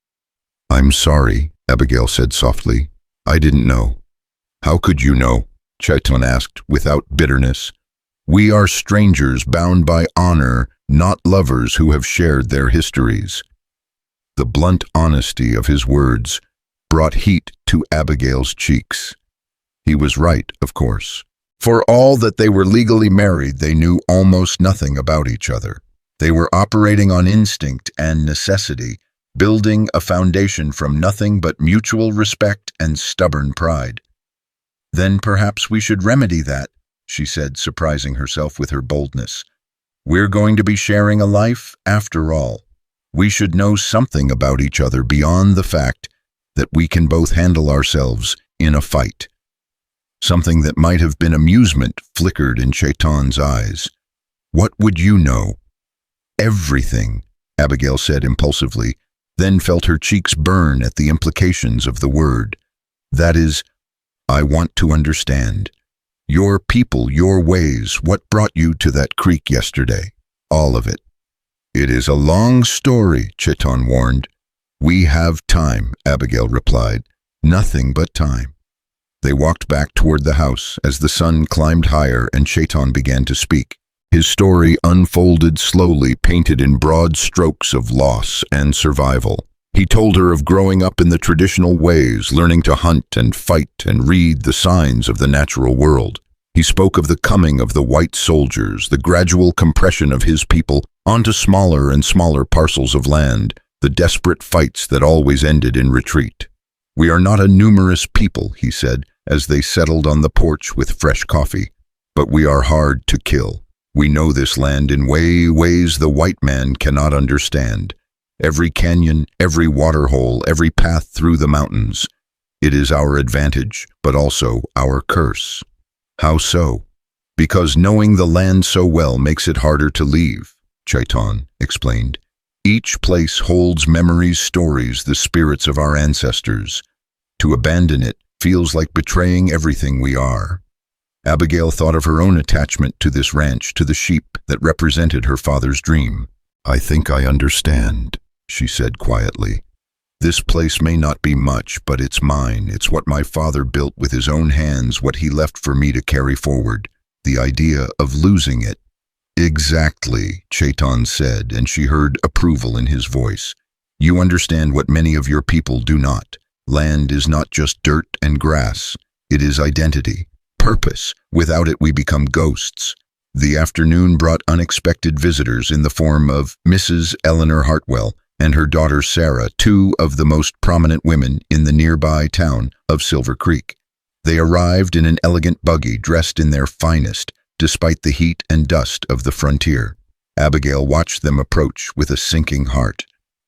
I'm sorry, Abigail said softly. I didn't know. How could you know? Chaitton asked, without bitterness. We are strangers bound by honor, not lovers who have shared their histories. The blunt honesty of his words brought heat to Abigail's cheeks. He was right, of course. For all that they were legally married, they knew almost nothing about each other. They were operating on instinct and necessity, building a foundation from nothing but mutual respect and stubborn pride. Then perhaps we should remedy that, she said, surprising herself with her boldness. We're going to be sharing a life, after all. We should know something about each other beyond the fact that we can both handle ourselves in a fight. Something that might have been amusement flickered in Chaitton's eyes. What would you know? Everything, Abigail said impulsively, then felt her cheeks burn at the implications of the word. That is, I want to understand. Your people, your ways, what brought you to that creek yesterday? All of it. It is a long story, Chaitton warned. We have time, Abigail replied. Nothing but time. They walked back toward the house as the sun climbed higher and Chaitton began to speak. His story unfolded slowly, painted in broad strokes of loss and survival. He told her of growing up in the traditional ways, learning to hunt and fight and read the signs of the natural world. He spoke of the coming of the white soldiers, the gradual compression of his people onto smaller and smaller parcels of land, the desperate fights that always ended in retreat. We are not a numerous people, he said, as they settled on the porch with fresh coffee, but we are hard to kill. We know this land in ways the white man cannot understand. Every canyon, every waterhole, every path through the mountains. It is our advantage, but also our curse. How so? Because knowing the land so well makes it harder to leave, Chaitton explained. Each place holds memories, stories, the spirits of our ancestors. To abandon it feels like betraying everything we are. Abigail thought of her own attachment to this ranch, to the sheep that represented her father's dream. I think I understand, she said quietly. This place may not be much, but it's mine. It's what my father built with his own hands, what he left for me to carry forward. The idea of losing it. Exactly, Chaitton said, and she heard approval in his voice. You understand what many of your people do not. Land is not just dirt and grass. It is identity, purpose. Without it, we become ghosts. The afternoon brought unexpected visitors in the form of Mrs. Eleanor Hartwell and her daughter Sarah, 2 of the most prominent women in the nearby town of Silver Creek. They arrived in an elegant buggy, dressed in their finest, despite the heat and dust of the frontier. Abigail watched them approach with a sinking heart.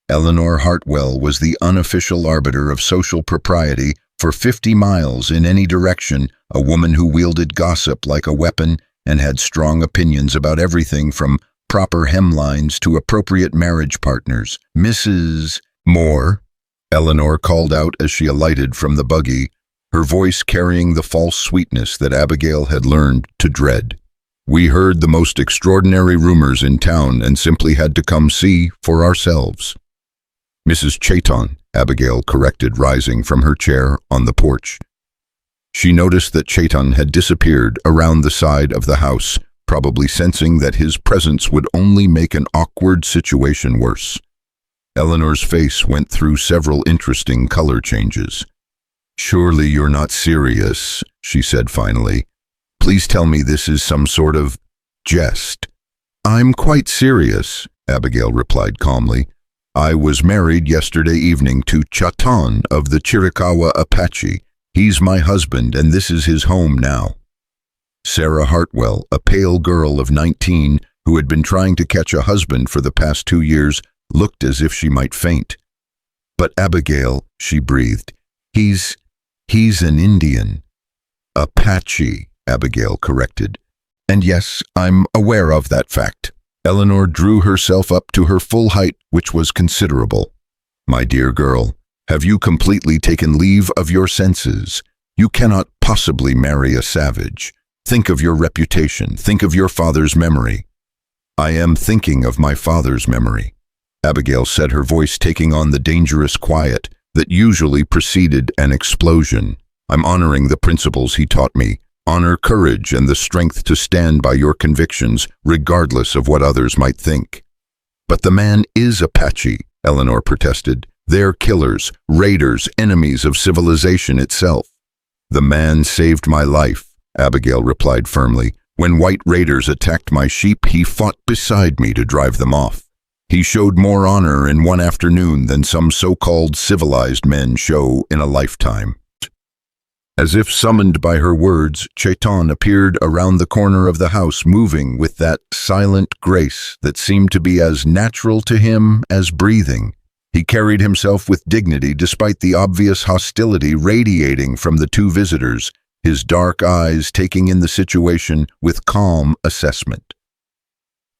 Eleanor Hartwell was the unofficial arbiter of social propriety for 50 miles in any direction, a woman who wielded gossip like a weapon and had strong opinions about everything from proper hemlines to appropriate marriage partners. Mrs. Moore, Eleanor called out as she alighted from the buggy, her voice carrying the false sweetness that Abigail had learned to dread. We heard the most extraordinary rumors in town and simply had to come see for ourselves. Mrs. Chaitton, Abigail corrected, rising from her chair on the porch. She noticed that Chaitton had disappeared around the side of the house, probably sensing that his presence would only make an awkward situation worse. Eleanor's face went through several interesting color changes. "Surely you're not serious," she said finally. "Please tell me this is some sort of jest." "I'm quite serious," Abigail replied calmly. "I was married yesterday evening to Chaitton of the Chiricahua Apache. He's my husband, and this is his home now." Sarah Hartwell, a pale girl of 19 who had been trying to catch a husband for the past 2 years, looked as if she might faint. "But Abigail," she breathed, he's an Indian." "Apache," Abigail corrected. "And yes, I'm aware of that fact." Eleanor drew herself up to her full height, which was considerable. "My dear girl, have you completely taken leave of your senses? You cannot possibly marry a savage. Think of your reputation. Think of your father's memory." "I am thinking of my father's memory," Abigail said, her voice taking on the dangerous quiet that usually preceded an explosion. "I'm honoring the principles he taught me. Honor courage and the strength to stand by your convictions, regardless of what others might think." "But the man is Apache," Eleanor protested. "They're killers, raiders, enemies of civilization itself." "The man saved my life," Abigail replied firmly. "When white raiders attacked my sheep, he fought beside me to drive them off. He showed more honor in one afternoon than some so-called civilized men show in a lifetime." As if summoned by her words, Chaitton appeared around the corner of the house, moving with that silent grace that seemed to be as natural to him as breathing. He carried himself with dignity despite the obvious hostility radiating from the two visitors, his dark eyes taking in the situation with calm assessment.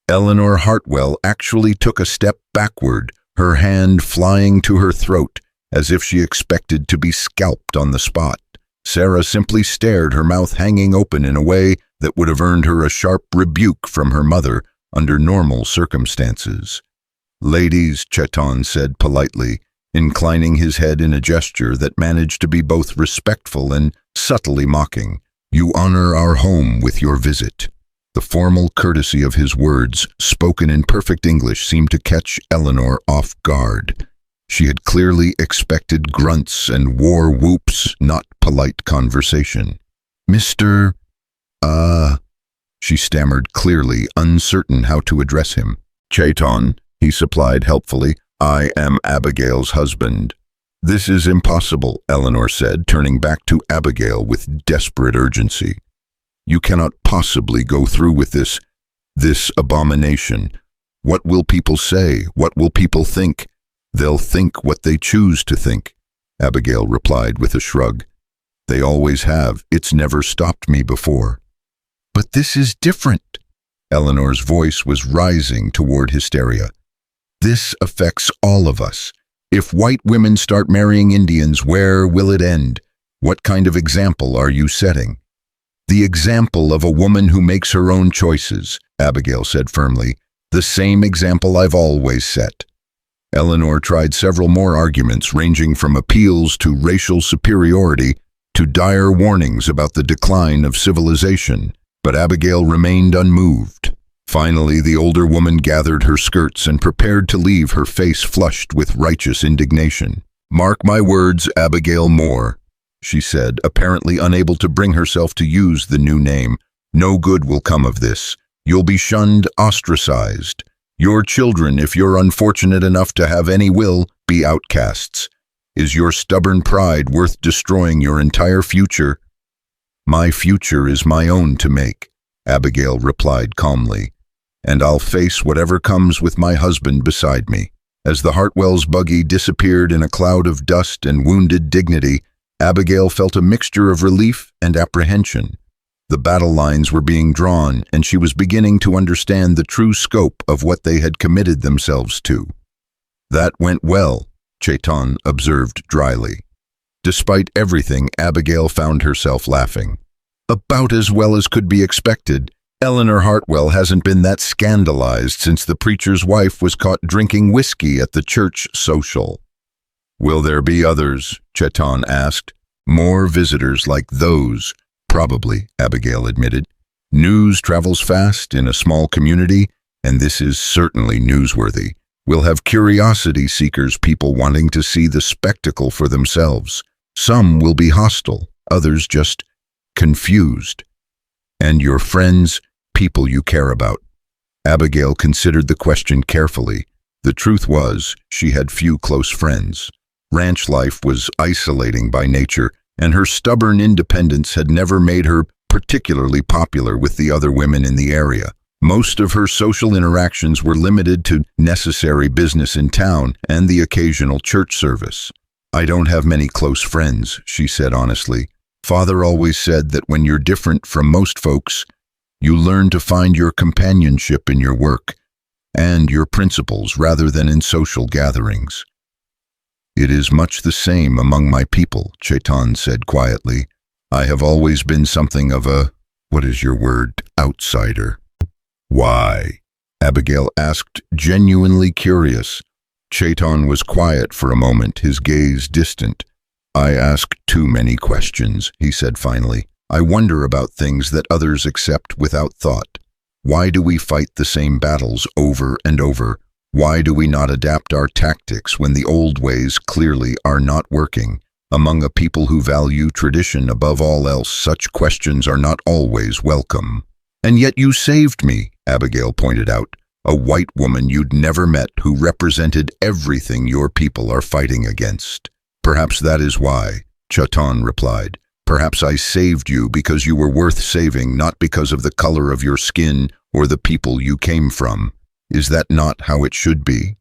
Eleanor Hartwell actually took a step backward, her hand flying to her throat, as if she expected to be scalped on the spot. Sarah simply stared, her mouth hanging open in a way that would have earned her a sharp rebuke from her mother under normal circumstances. "Ladies," Chaitton said politely, inclining his head in a gesture that managed to be both respectful and subtly mocking, "you honor our home with your visit." The formal courtesy of his words, spoken in perfect English, seemed to catch Eleanor off guard. She had clearly expected grunts and war whoops, not polite conversation. "Mr. She stammered clearly, uncertain how to address him. "Chaitton," he supplied helpfully. "I am Abigail's husband." "This is impossible," Eleanor said, turning back to Abigail with desperate urgency. "You cannot possibly go through with this abomination. What will people say? What will people think?" "They'll think what they choose to think," Abigail replied with a shrug. "They always have. It's never stopped me before." "But this is different." Eleanor's voice was rising toward hysteria. "This affects all of us. If white women start marrying Indians, where will it end? What kind of example are you setting?" "The example of a woman who makes her own choices," Abigail said firmly. "The same example I've always set." Eleanor tried several more arguments, ranging from appeals to racial superiority to dire warnings about the decline of civilization, but Abigail remained unmoved. Finally, the older woman gathered her skirts and prepared to leave, her face flushed with righteous indignation. "Mark my words, Abigail Moore," she said, apparently unable to bring herself to use the new name. "No good will come of this. You'll be shunned, ostracized. Your children, if you're unfortunate enough to have any, will be outcasts. Is your stubborn pride worth destroying your entire future?" "My future is my own to make," Abigail replied calmly, "and I'll face whatever comes with my husband beside me." As the Hartwell's buggy disappeared in a cloud of dust and wounded dignity, Abigail felt a mixture of relief and apprehension. The battle lines were being drawn, and she was beginning to understand the true scope of what they had committed themselves to. "That went well," Chaitton observed dryly. Despite everything, Abigail found herself laughing. "About as well as could be expected. Eleanor Hartwell hasn't been that scandalized since the preacher's wife was caught drinking whiskey at the church social." "Will there be others?" Chaitton asked. "More visitors like those?" "Probably," Abigail admitted. "News travels fast in a small community, and this is certainly newsworthy. We'll have curiosity seekers, people wanting to see the spectacle for themselves. Some will be hostile, others just confused. And your friends, people you care about. Abigail considered the question carefully. The truth was, she had few close friends. Ranch life was isolating by nature, and her stubborn independence had never made her particularly popular with the other women in the area. Most of her social interactions were limited to necessary business in town and the occasional church service. "I don't have many close friends," she said honestly. "Father always said that when you're different from most folks, you learn to find your companionship in your work and your principles rather than in social gatherings." "It is much the same among my people," Chaitton said quietly. "I have always been something of a, what is your word, outsider." "Why?" Abigail asked, genuinely curious. Chaitton was quiet for a moment, his gaze distant. "I ask too many questions," he said finally. "I wonder about things that others accept without thought. Why do we fight the same battles over and over? Why do we not adapt our tactics when the old ways clearly are not working? Among a people who value tradition above all else, such questions are not always welcome." "And yet you saved me," Abigail pointed out. "A white woman you'd never met who represented everything your people are fighting against." "Perhaps that is why," Chaitton replied. "Perhaps I saved you because you were worth saving, not because of the color of your skin or the people you came from. Is that not how it should be?"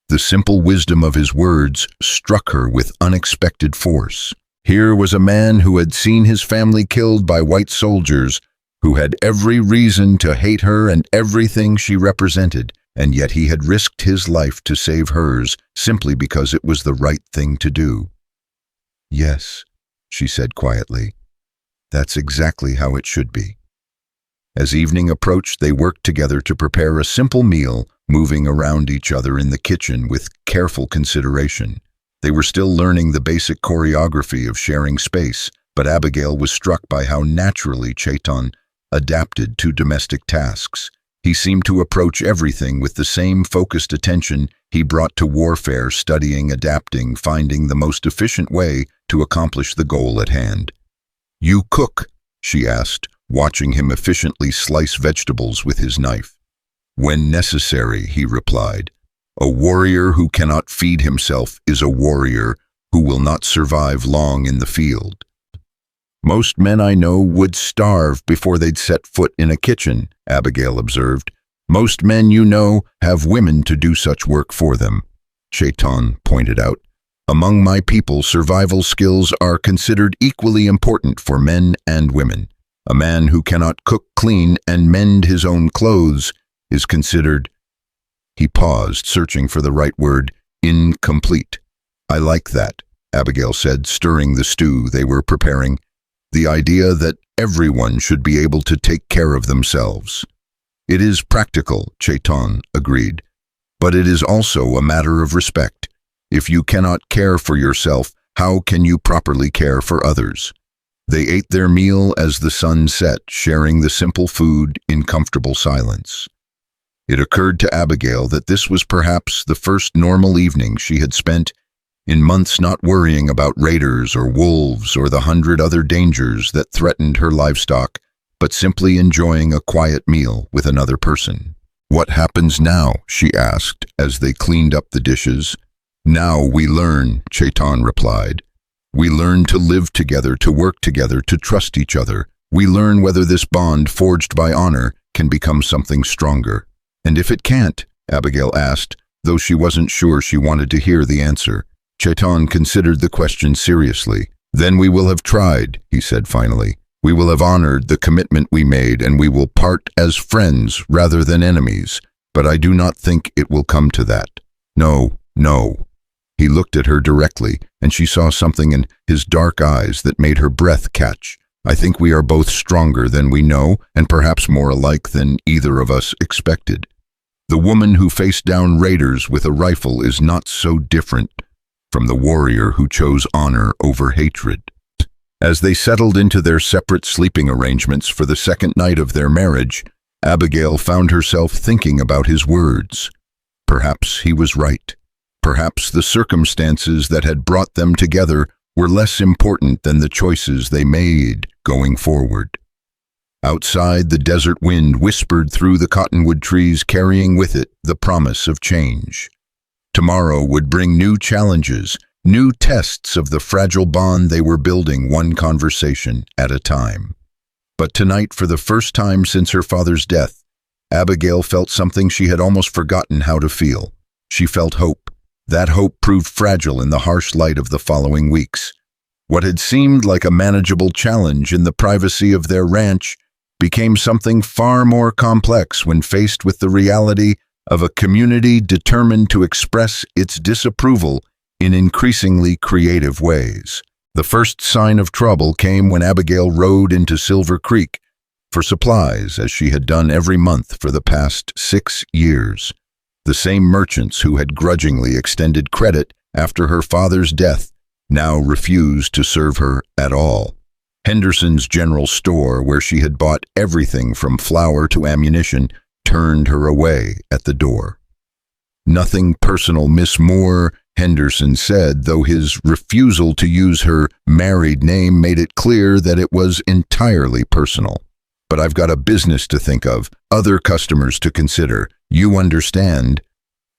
The simple wisdom of his words struck her with unexpected force. Here was a man who had seen his family killed by white soldiers, who had every reason to hate her and everything she represented, and yet he had risked his life to save hers simply because it was the right thing to do. "Yes," she said quietly. "That's exactly how it should be." As evening approached, they worked together to prepare a simple meal, moving around each other in the kitchen with careful consideration. They were still learning the basic choreography of sharing space, but Abigail was struck by how naturally Chaitton adapted to domestic tasks. He seemed to approach everything with the same focused attention he brought to warfare, studying, adapting, finding the most efficient way to accomplish the goal at hand. "You cook?" she asked, watching him efficiently slice vegetables with his knife. "When necessary," he replied. "A warrior who cannot feed himself is a warrior who will not survive long in the field." "Most men I know would starve before they'd set foot in a kitchen," Abigail observed. "Most men you know have women to do such work for them," Chaitton pointed out. "Among my people, survival skills are considered equally important for men and women. A man who cannot cook, clean, and mend his own clothes is considered—" He paused, searching for the right word, "incomplete." "I like that," Abigail said, stirring the stew they were preparing. "The idea that everyone should be able to take care of themselves." "It is practical," Chaitton agreed, "but it is also a matter of respect. If you cannot care for yourself, how can you properly care for others?" They ate their meal as the sun set, sharing the simple food in comfortable silence. It occurred to Abigail that this was perhaps the first normal evening she had spent in months, not worrying about raiders or wolves or the 100 other dangers that threatened her livestock, but simply enjoying a quiet meal with another person. "What happens now?" she asked as they cleaned up the dishes. "Now we learn," Chaitton replied. "We learn to live together, to work together, to trust each other. We learn whether this bond forged by honor can become something stronger." "And if it can't?" Abigail asked, though she wasn't sure she wanted to hear the answer. Chaitton considered the question seriously. "Then we will have tried," he said finally. "We will have honored the commitment we made, and we will part as friends rather than enemies. But I do not think it will come to that. No, no." He looked at her directly, and she saw something in his dark eyes that made her breath catch. "I think we are both stronger than we know, and perhaps more alike than either of us expected. The woman who faced down raiders with a rifle is not so different from the warrior who chose honor over hatred." As they settled into their separate sleeping arrangements for the second night of their marriage, Abigail found herself thinking about his words. Perhaps he was right. Perhaps the circumstances that had brought them together were less important than the choices they made going forward. Outside, the desert wind whispered through the cottonwood trees, carrying with it the promise of change. Tomorrow would bring new challenges, new tests of the fragile bond they were building, one conversation at a time. But tonight, for the first time since her father's death, Abigail felt something she had almost forgotten how to feel. She felt hope. That hope proved fragile in the harsh light of the following weeks. What had seemed like a manageable challenge in the privacy of their ranch became something far more complex when faced with the reality of a community determined to express its disapproval in increasingly creative ways. The first sign of trouble came when Abigail rode into Silver Creek for supplies, as she had done every month for the past 6 years. The same merchants who had grudgingly extended credit after her father's death now refused to serve her at all. Henderson's general store, where she had bought everything from flour to ammunition, turned her away at the door. "Nothing personal, Miss Moore," Henderson said, though his refusal to use her married name made it clear that it was entirely personal. "But I've got a business to think of, other customers to consider. You understand?"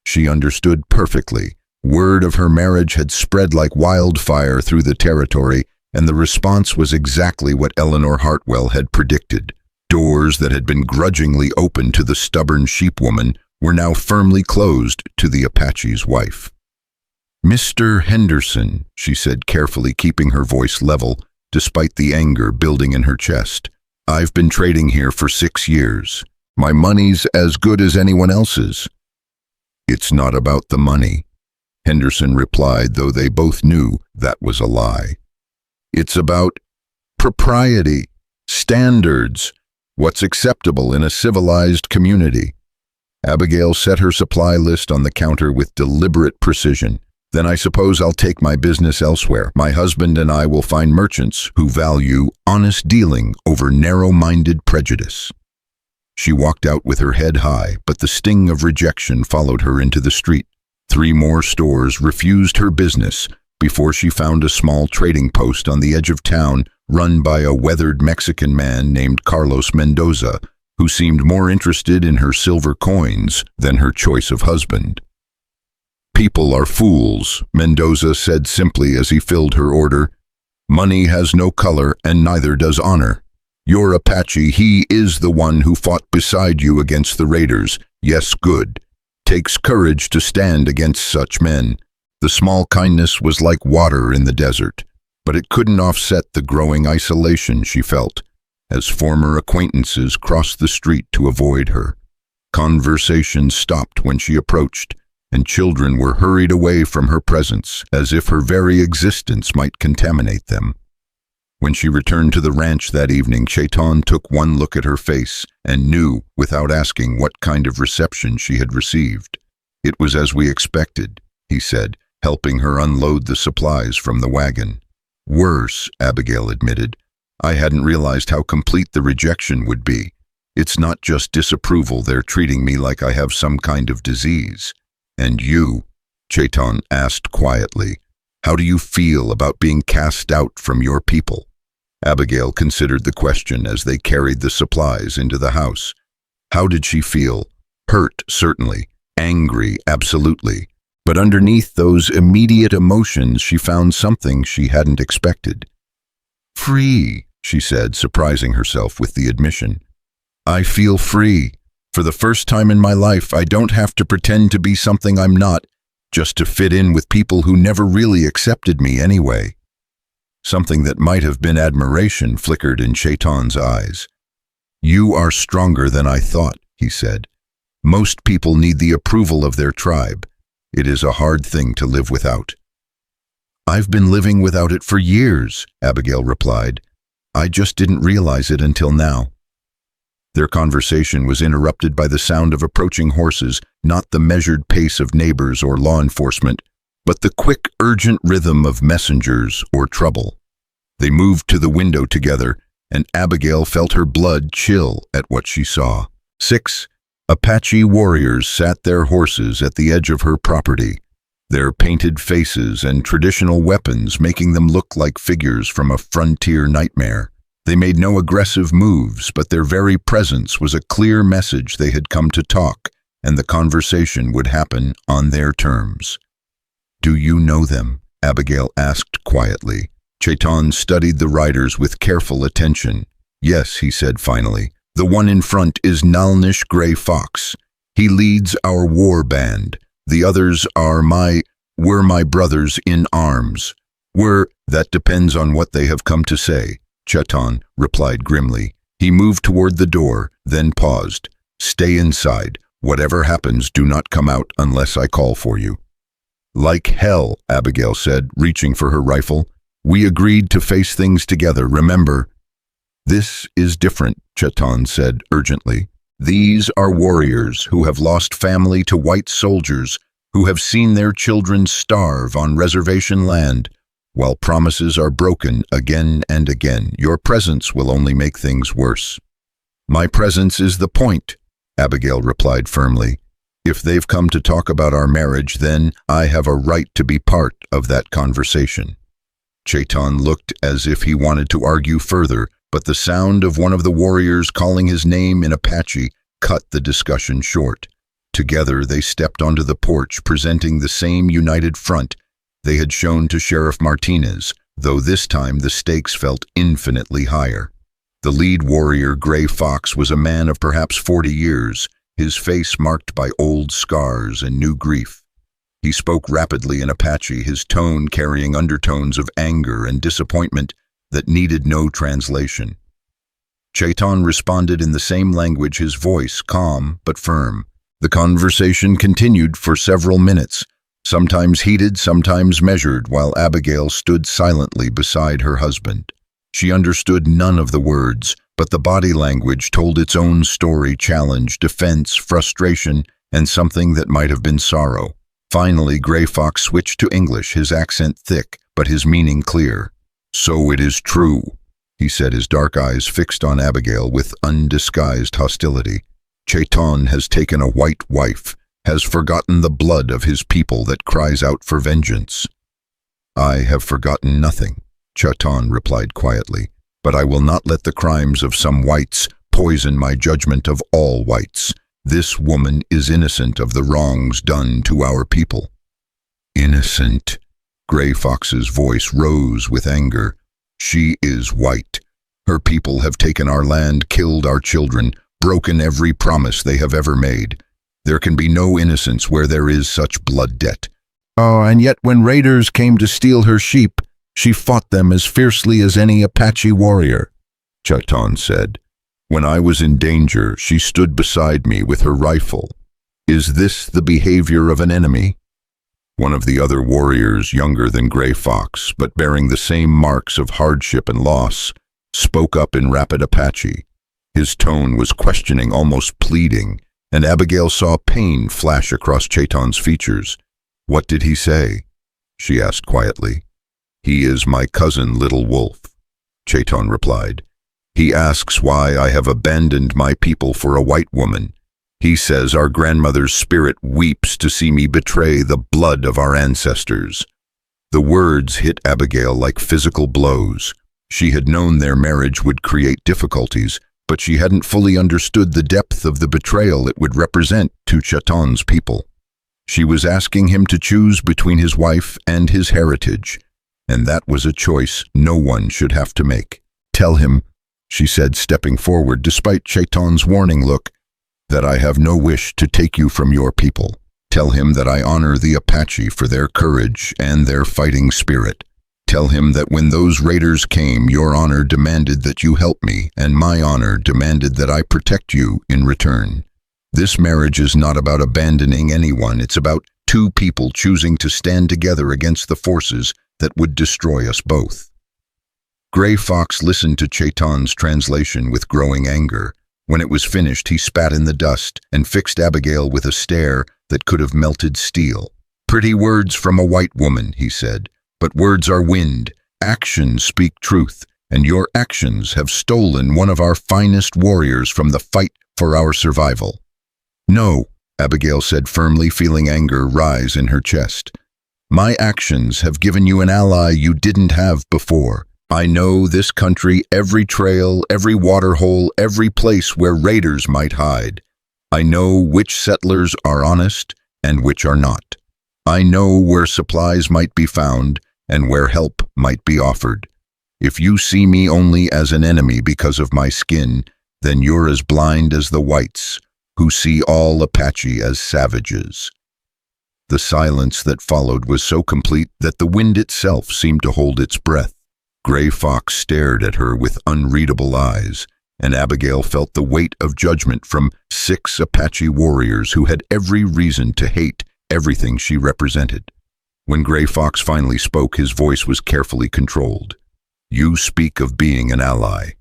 She understood perfectly. Word of her marriage had spread like wildfire through the territory, and the response was exactly what Eleanor Hartwell had predicted. Doors that had been grudgingly open to the stubborn sheepwoman were now firmly closed to the Apache's wife. "Mr. Henderson," she said, carefully keeping her voice level despite the anger building in her chest, "I've been trading here for 6 years. My money's as good as anyone else's." "It's not about the money," Henderson replied, though they both knew that was a lie. "It's about propriety, standards, what's acceptable in a civilized community." Abigail set her supply list on the counter with deliberate precision. "Then I suppose I'll take my business elsewhere. My husband and I will find merchants who value honest dealing over narrow-minded prejudice." She walked out with her head high, but the sting of rejection followed her into the street. 3 more stores refused her business before she found a small trading post on the edge of town run by a weathered Mexican man named Carlos Mendoza, who seemed more interested in her silver coins than her choice of husband. "People are fools," Mendoza said simply as he filled her order. "Money has no color and neither does honor. Your Apache, he is the one who fought beside you against the raiders. Yes, good. Takes courage to stand against such men." The small kindness was like water in the desert, but it couldn't offset the growing isolation she felt as former acquaintances crossed the street to avoid her. Conversation stopped when she approached, and children were hurried away from her presence as if her very existence might contaminate them. When she returned to the ranch that evening, Chaitton took one look at her face and knew, without asking, what kind of reception she had received. "It was as we expected," he said, helping her unload the supplies from the wagon. "Worse," Abigail admitted. "I hadn't realized how complete the rejection would be. It's not just disapproval, they're treating me like I have some kind of disease." "And you?" Chaitton asked quietly. "How do you feel about being cast out from your people?" Abigail considered the question as they carried the supplies into the house. How did she feel? Hurt, certainly. Angry, absolutely. But underneath those immediate emotions, she found something she hadn't expected. "Free," she said, surprising herself with the admission. "I feel free. For the first time in my life, I don't have to pretend to be something I'm not, just to fit in with people who never really accepted me anyway." Something that might have been admiration flickered in Chaitton's eyes. "You are stronger than I thought," he said. "Most people need the approval of their tribe. It is a hard thing to live without." "I've been living without it for years," Abigail replied. "I just didn't realize it until now." Their conversation was interrupted by the sound of approaching horses, not the measured pace of neighbors or law enforcement, but the quick, urgent rhythm of messengers or trouble. They moved to the window together, and Abigail felt her blood chill at what she saw. 6 Apache warriors sat their horses at the edge of her property, their painted faces and traditional weapons making them look like figures from a frontier nightmare. They made no aggressive moves, but their very presence was a clear message they had come to talk, and the conversation would happen on their terms. "Do you know them?" Abigail asked quietly. Chaitton studied the riders with careful attention. "Yes," he said finally. "The one in front is Nalnish Gray Fox. He leads our war band. The others are were my brothers in arms. That depends on what they have come to say," Chaitton replied grimly. He moved toward the door, then paused. "Stay inside. Whatever happens, do not come out unless I call for you." "Like hell," Abigail said, reaching for her rifle. "We agreed to face things together, remember?" "This is different," Chaitton said urgently. "These are warriors who have lost family to white soldiers, who have seen their children starve on reservation land, while promises are broken again and again. Your presence will only make things worse." "My presence is the point," Abigail replied firmly. "If they've come to talk about our marriage, then I have a right to be part of that conversation." Chaitton looked as if he wanted to argue further, but the sound of one of the warriors calling his name in Apache cut the discussion short. Together they stepped onto the porch, presenting the same united front they had shown to Sheriff Martinez, though this time the stakes felt infinitely higher. The lead warrior, Gray Fox, was a man of perhaps 40 years, his face marked by old scars and new grief. He spoke rapidly in Apache, his tone carrying undertones of anger and disappointment that needed no translation. Chaitton responded in the same language, his voice calm but firm. The conversation continued for several minutes, sometimes heated, sometimes measured, while Abigail stood silently beside her husband. She understood none of the words, but the body language told its own story: challenge, defense, frustration, and something that might have been sorrow. Finally, Gray Fox switched to English, his accent thick, but his meaning clear. "So it is true," he said, his dark eyes fixed on Abigail with undisguised hostility. "Chaitton has taken a white wife, has forgotten the blood of his people that cries out for vengeance." "I have forgotten nothing," Chaitton replied quietly, "but I will not let the crimes of some whites poison my judgment of all whites. This woman is innocent of the wrongs done to our people." "Innocent?" Gray Fox's voice rose with anger. "She is white. Her people have taken our land, killed our children, broken every promise they have ever made. There can be no innocence where there is such blood debt." "Oh, and yet when raiders came to steal her sheep, she fought them as fiercely as any Apache warrior," Chaitton said. "When I was in danger, she stood beside me with her rifle. Is this the behavior of an enemy?" One of the other warriors, younger than Gray Fox, but bearing the same marks of hardship and loss, spoke up in rapid Apache. His tone was questioning, almost pleading, and Abigail saw pain flash across Chaitton's features. "What did he say?" she asked quietly. "He is my cousin, Little Wolf," Chaitton replied. "He asks why I have abandoned my people for a white woman. He says our grandmother's spirit weeps to see me betray the blood of our ancestors." The words hit Abigail like physical blows. She had known their marriage would create difficulties, but she hadn't fully understood the depth of the betrayal it would represent to Chaitton's people. She was asking him to choose between his wife and his heritage, and that was a choice no one should have to make. "Tell him," she said, stepping forward despite Chaitton's warning look, "that I have no wish to take you from your people. Tell him that I honor the Apache for their courage and their fighting spirit. Tell him that when those raiders came, your honor demanded that you help me, and my honor demanded that I protect you in return. This marriage is not about abandoning anyone. It's about two people choosing to stand together against the forces that would destroy us both." Gray Fox listened to Chaitton's translation with growing anger. When it was finished, he spat in the dust and fixed Abigail with a stare that could have melted steel. "Pretty words from a white woman," he said, "but words are wind. Actions speak truth, and your actions have stolen one of our finest warriors from the fight for our survival." No, Abigail said firmly, feeling anger rise in her chest. My actions have given you an ally you didn't have before. I know this country, every trail, every waterhole, every place where raiders might hide. I know which settlers are honest and which are not. I know where supplies might be found and where help might be offered. If you see me only as an enemy because of my skin, then you're as blind as the whites, who see all Apache as savages. The silence that followed was so complete that the wind itself seemed to hold its breath. Gray Fox stared at her with unreadable eyes, and Abigail felt the weight of judgment from 6 Apache warriors who had every reason to hate everything she represented. When Gray Fox finally spoke, his voice was carefully controlled. You speak of being an ally.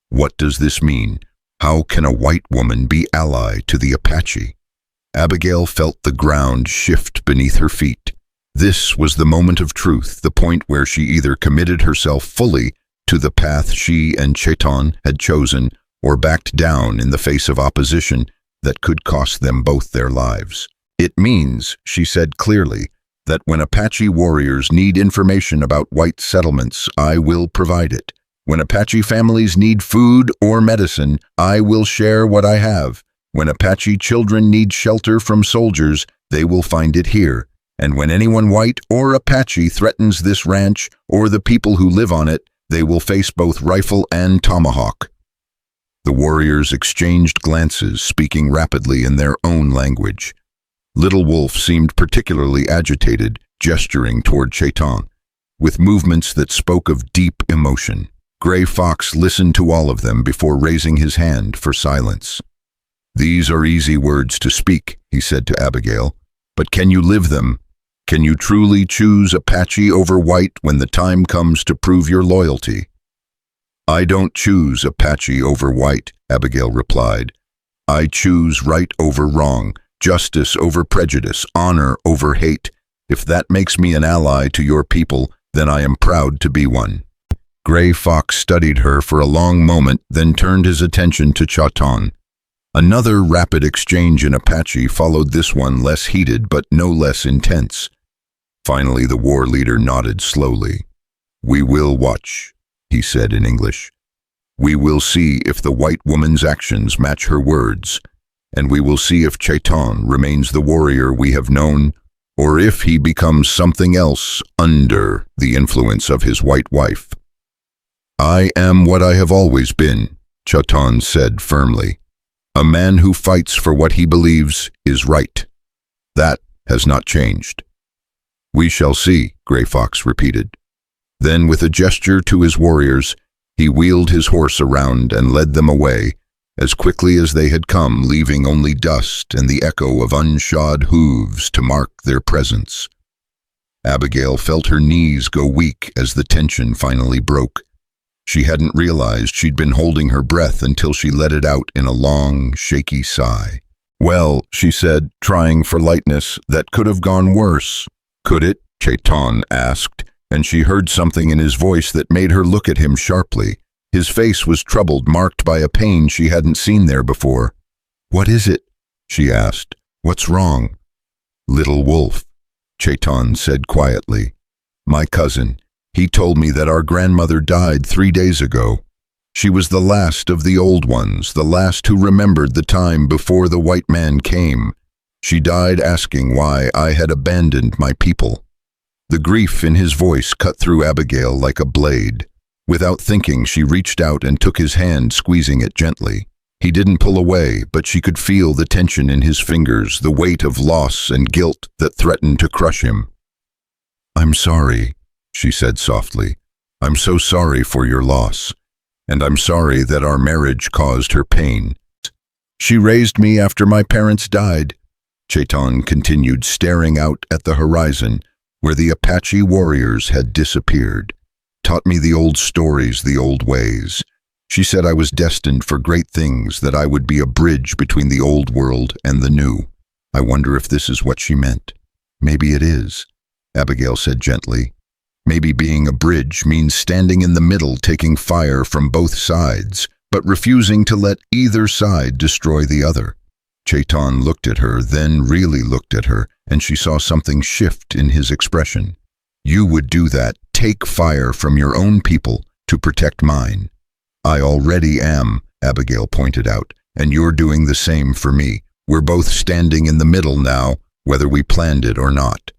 What does this mean? How can a white woman be ally to the Apache? Abigail felt the ground shift beneath her feet. This was the moment of truth, the point where she either committed herself fully to the path she and Chaitton had chosen, or backed down in the face of opposition that could cost them both their lives. It means, she said clearly, that when Apache warriors need information about white settlements, I will provide it. When Apache families need food or medicine, I will share what I have. When Apache children need shelter from soldiers, they will find it here. And when anyone white or Apache threatens this ranch or the people who live on it, they will face both rifle and tomahawk. The warriors exchanged glances, speaking rapidly in their own language. Little Wolf seemed particularly agitated, gesturing toward Chaitton, with movements that spoke of deep emotion. Gray Fox listened to all of them before raising his hand for silence. These are easy words to speak, he said to Abigail, but can you live them? Can you truly choose Apache over white when the time comes to prove your loyalty? I don't choose Apache over white, Abigail replied. I choose right over wrong, justice over prejudice, honor over hate. If that makes me an ally to your people, then I am proud to be one. Gray Fox studied her for a long moment, then turned his attention to Chaitton. Another rapid exchange in Apache followed this one, less heated but no less intense. Finally, the war leader nodded slowly. We will watch, he said in English. We will see if the white woman's actions match her words, and we will see if Chaitton remains the warrior we have known, or if he becomes something else under the influence of his white wife. I am what I have always been, Chaitton said firmly. A man who fights for what he believes is right. That has not changed. We shall see, Gray Fox repeated. Then, with a gesture to his warriors, he wheeled his horse around and led them away, as quickly as they had come, leaving only dust and the echo of unshod hooves to mark their presence. Abigail felt her knees go weak as the tension finally broke. She hadn't realized she'd been holding her breath until she let it out in a long, shaky sigh. Well, she said, trying for lightness, that could have gone worse. Could it? Chaitton asked, and she heard something in his voice that made her look at him sharply. His face was troubled, marked by a pain she hadn't seen there before. What is it? She asked. What's wrong? Little Wolf, Chaitton said quietly. My cousin. He told me that our grandmother died 3 days ago. She was the last of the old ones, the last who remembered the time before the white man came. She died asking why I had abandoned my people. The grief in his voice cut through Abigail like a blade. Without thinking, she reached out and took his hand, squeezing it gently. He didn't pull away, but she could feel the tension in his fingers, the weight of loss and guilt that threatened to crush him. I'm sorry, she said softly. I'm so sorry for your loss, and I'm sorry that our marriage caused her pain. She raised me after my parents died, Chaitton continued, staring out at the horizon where the Apache warriors had disappeared. Taught me the old stories, the old ways. She said I was destined for great things, that I would be a bridge between the old world and the new. I wonder if this is what she meant. Maybe it is, Abigail said gently. Maybe being a bridge means standing in the middle, taking fire from both sides, but refusing to let either side destroy the other. Chaitton looked at her, then really looked at her, and she saw something shift in his expression. You would do that, take fire from your own people to protect mine. I already am, Abigail pointed out, and you're doing the same for me. We're both standing in the middle now, whether we planned it or not.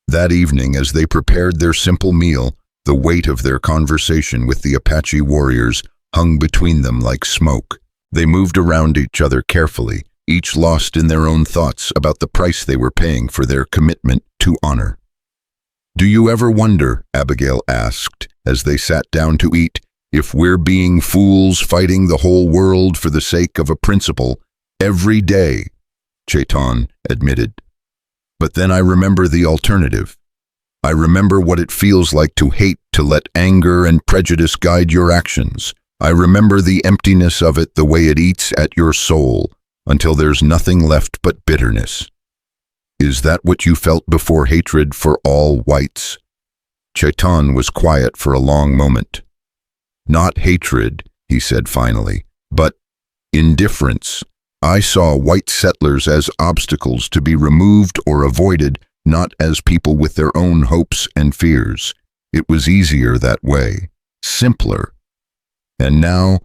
That evening, as they prepared their simple meal, the weight of their conversation with the Apache warriors hung between them like smoke. They moved around each other carefully, each lost in their own thoughts about the price they were paying for their commitment to honor. Do you ever wonder, Abigail asked, as they sat down to eat, if we're being fools fighting the whole world for the sake of a principle every day? Chaitton admitted. But then I remember the alternative. I remember what it feels like to hate, to let anger and prejudice guide your actions. I remember the emptiness of it, the way it eats at your soul, until there's nothing left but bitterness. Is that what you felt before hatred for all whites? Chaitton was quiet for a long moment. Not hatred, he said finally, but indifference. I saw white settlers as obstacles to be removed or avoided, not as people with their own hopes and fears. It was easier that way, simpler. And now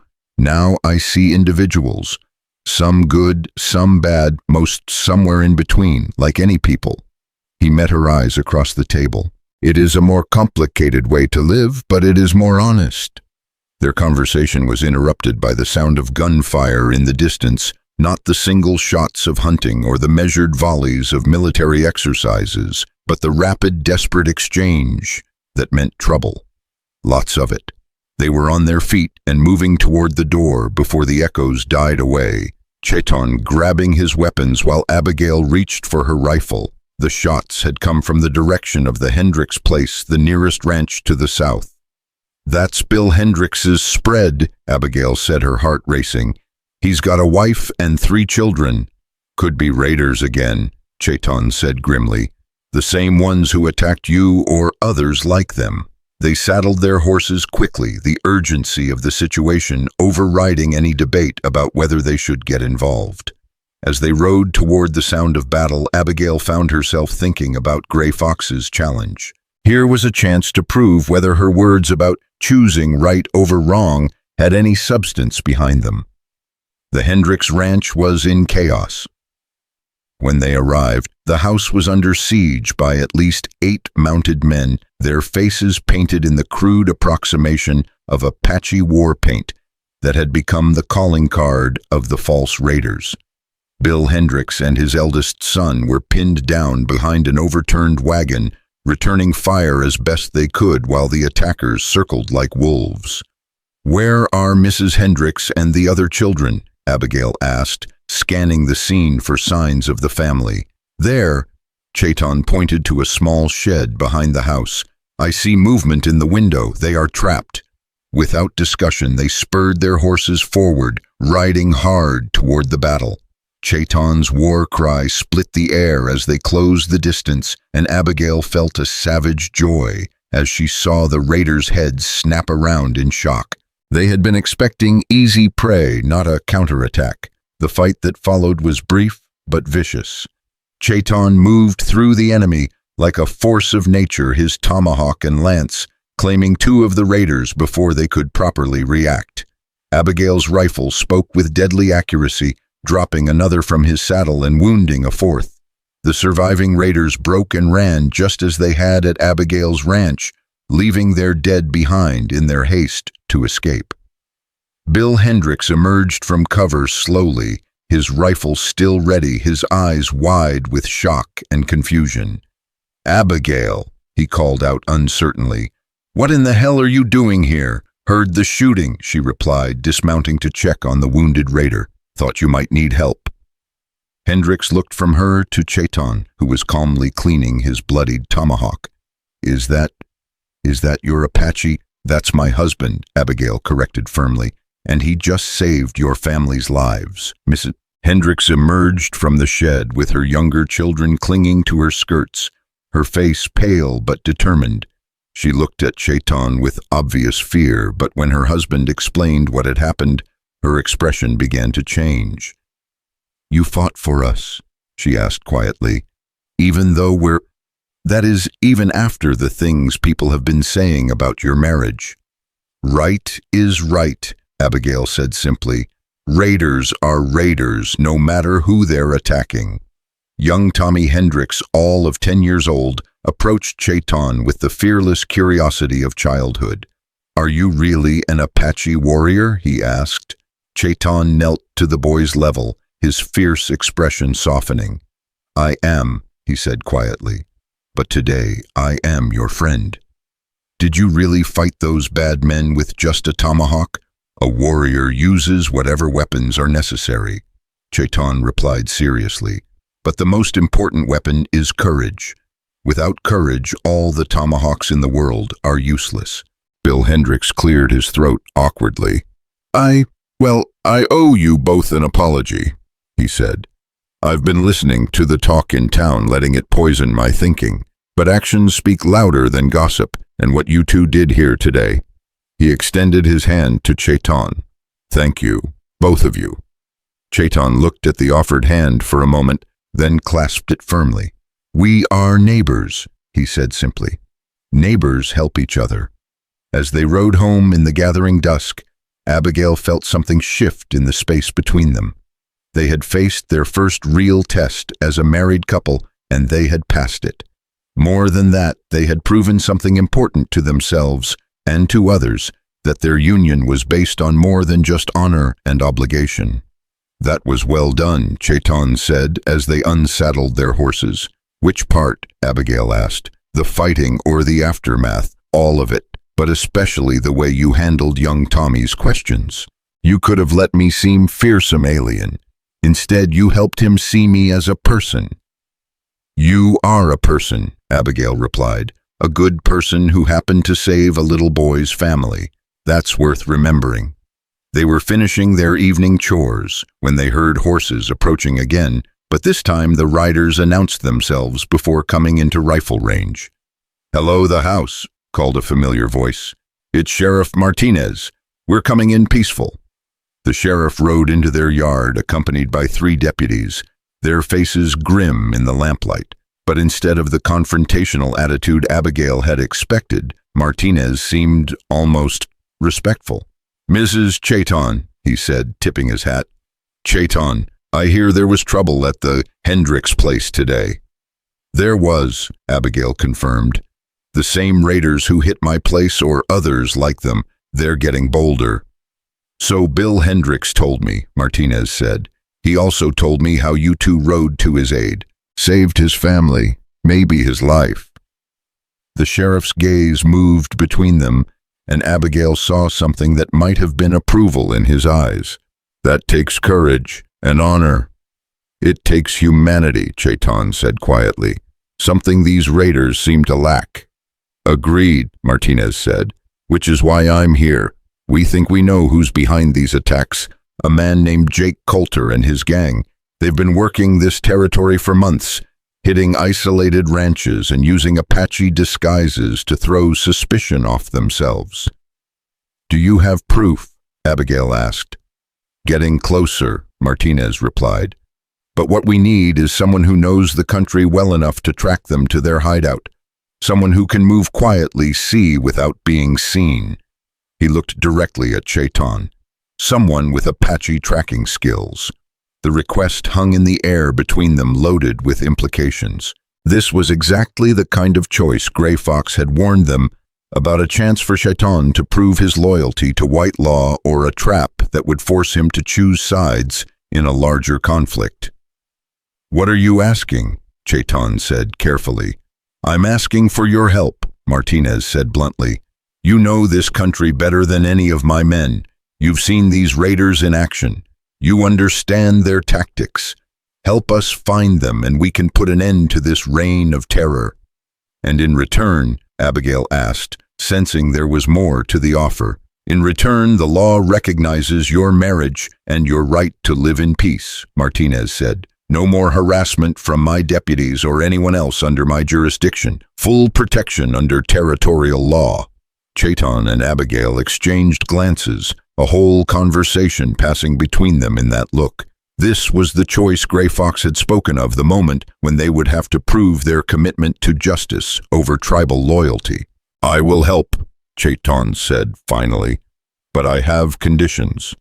I see individuals, some good, some bad, most somewhere in between, like any people. He met her eyes across the table. It is a more complicated way to live, but it is more honest. Their conversation was interrupted by the sound of gunfire in the distance, not the single shots of hunting or the measured volleys of military exercises, but the rapid, desperate exchange that meant trouble. Lots of it. They were on their feet and moving toward the door before the echoes died away, Chaitton grabbing his weapons while Abigail reached for her rifle. The shots had come from the direction of the Hendricks place, the nearest ranch to the south. That's Bill Hendricks's spread, Abigail said, her heart racing. He's got a wife and 3 children. Could be raiders again, Chaitton said grimly. The same ones who attacked you or others like them. They saddled their horses quickly, the urgency of the situation overriding any debate about whether they should get involved. As they rode toward the sound of battle, Abigail found herself thinking about Gray Fox's challenge. Here was a chance to prove whether her words about choosing right over wrong had any substance behind them. The Hendricks ranch was in chaos. When they arrived, the house was under siege by at least 8 mounted men, their faces painted in the crude approximation of Apache war paint that had become the calling card of the false raiders. Bill Hendricks and his eldest son were pinned down behind an overturned wagon, returning fire as best they could while the attackers circled like wolves. "Where are Mrs. Hendricks and the other children?" Abigail asked, scanning the scene for signs of the family. "There," Chaitton pointed to a small shed behind the house. "I see movement in the window. They are trapped." Without discussion, they spurred their horses forward, riding hard toward the battle. Chaitton's war cry split the air as they closed the distance, and Abigail felt a savage joy as she saw the raiders' heads snap around in shock. They had been expecting easy prey, not a counterattack. The fight that followed was brief but vicious. Chaitton moved through the enemy like a force of nature, his tomahawk and lance claiming 2 of the raiders before they could properly react. Abigail's rifle spoke with deadly accuracy, dropping another from his saddle and wounding a 4th. The surviving raiders broke and ran just as they had at Abigail's ranch, leaving their dead behind in their haste to escape. Bill Hendricks emerged from cover slowly, his rifle still ready, his eyes wide with shock and confusion. "Abigail," he called out uncertainly. "What in the hell are you doing here?" "Heard the shooting," she replied, dismounting to check on the wounded raider. "Thought you might need help." Hendricks looked from her to Chaitton, who was calmly cleaning his bloodied tomahawk. Is that your Apache?" "That's my husband," Abigail corrected firmly, "and he just saved your family's lives." Mrs. Hendricks emerged from the shed with her younger children clinging to her skirts, her face pale but determined. She looked at Chaitton with obvious fear, but when her husband explained what had happened, her expression began to change. You fought for us, she asked quietly, even though that is, even after the things people have been saying about your marriage. Right is right, Abigail said simply. Raiders are raiders, no matter who they're attacking. Young Tommy Hendricks, all of 10 years old, approached Chaitton with the fearless curiosity of childhood. Are you really an Apache warrior? He asked. Chaitton knelt to the boy's level, his fierce expression softening. I am, he said quietly, but today I am your friend. Did you really fight those bad men with just a tomahawk? A warrior uses whatever weapons are necessary, Chaitton replied seriously. But the most important weapon is courage. Without courage, all the tomahawks in the world are useless. Bill Hendricks cleared his throat awkwardly. I owe you both an apology, he said. I've been listening to the talk in town, letting it poison my thinking. But actions speak louder than gossip, and what you two did here today. He extended his hand to Chaitton. Thank you, both of you. Chaitton looked at the offered hand for a moment, then clasped it firmly. We are neighbors, he said simply. Neighbors help each other. As they rode home in the gathering dusk, Abigail felt something shift in the space between them. They had faced their first real test as a married couple, and they had passed it. More than that, they had proven something important to themselves and to others, that their union was based on more than just honor and obligation. That was well done, Chaitton said as they unsaddled their horses. Which part? Abigail asked. The fighting or the aftermath? All of it, but especially the way you handled young Tommy's questions. You could have let me seem fearsome alien. Instead, you helped him see me as a person. You are a person, Abigail replied. A good person who happened to save a little boy's family. That's worth remembering. They were finishing their evening chores when they heard horses approaching again, but this time the riders announced themselves before coming into rifle range. Hello, the house, called a familiar voice. It's Sheriff Martinez. We're coming in peaceful. The sheriff rode into their yard accompanied by 3 deputies, their faces grim in the lamplight. But instead of the confrontational attitude Abigail had expected, Martinez seemed almost respectful. Mrs. Chaitton, he said, tipping his hat. Chaitton, I hear there was trouble at the Hendricks place today. There was, Abigail confirmed. The same raiders who hit my place or others like them, they're getting bolder. So Bill Hendricks told me, Martinez said. He also told me how you two rode to his aid, saved his family, maybe his life. The sheriff's gaze moved between them, and Abigail saw something that might have been approval in his eyes. That takes courage and honor. It takes humanity, Chaitton said quietly, something these raiders seem to lack. Agreed, Martinez said, which is why I'm here. We think we know who's behind these attacks, a man named Jake Coulter and his gang. They've been working this territory for months, hitting isolated ranches and using Apache disguises to throw suspicion off themselves. Do you have proof? Abigail asked. Getting closer, Martinez replied. But what we need is someone who knows the country well enough to track them to their hideout. Someone who can move quietly, see without being seen. He looked directly at Chaitton. Someone with Apache tracking skills. The request hung in the air between them, loaded with implications. This was exactly the kind of choice Gray Fox had warned them about, a chance for Chaitton to prove his loyalty to white law or a trap that would force him to choose sides in a larger conflict. What are you asking? Chaitton said carefully. I'm asking for your help, Martinez said bluntly. You know this country better than any of my men. You've seen these raiders in action. You understand their tactics. Help us find them and we can put an end to this reign of terror. And in return, Abigail asked, sensing there was more to the offer. In return, the law recognizes your marriage and your right to live in peace, Martinez said. No more harassment from my deputies or anyone else under my jurisdiction. Full protection under territorial law. Chaitton and Abigail exchanged glances, a whole conversation passing between them in that look. This was the choice Gray Fox had spoken of, the moment when they would have to prove their commitment to justice over tribal loyalty. "I will help," Chaitton said finally, "but I have conditions."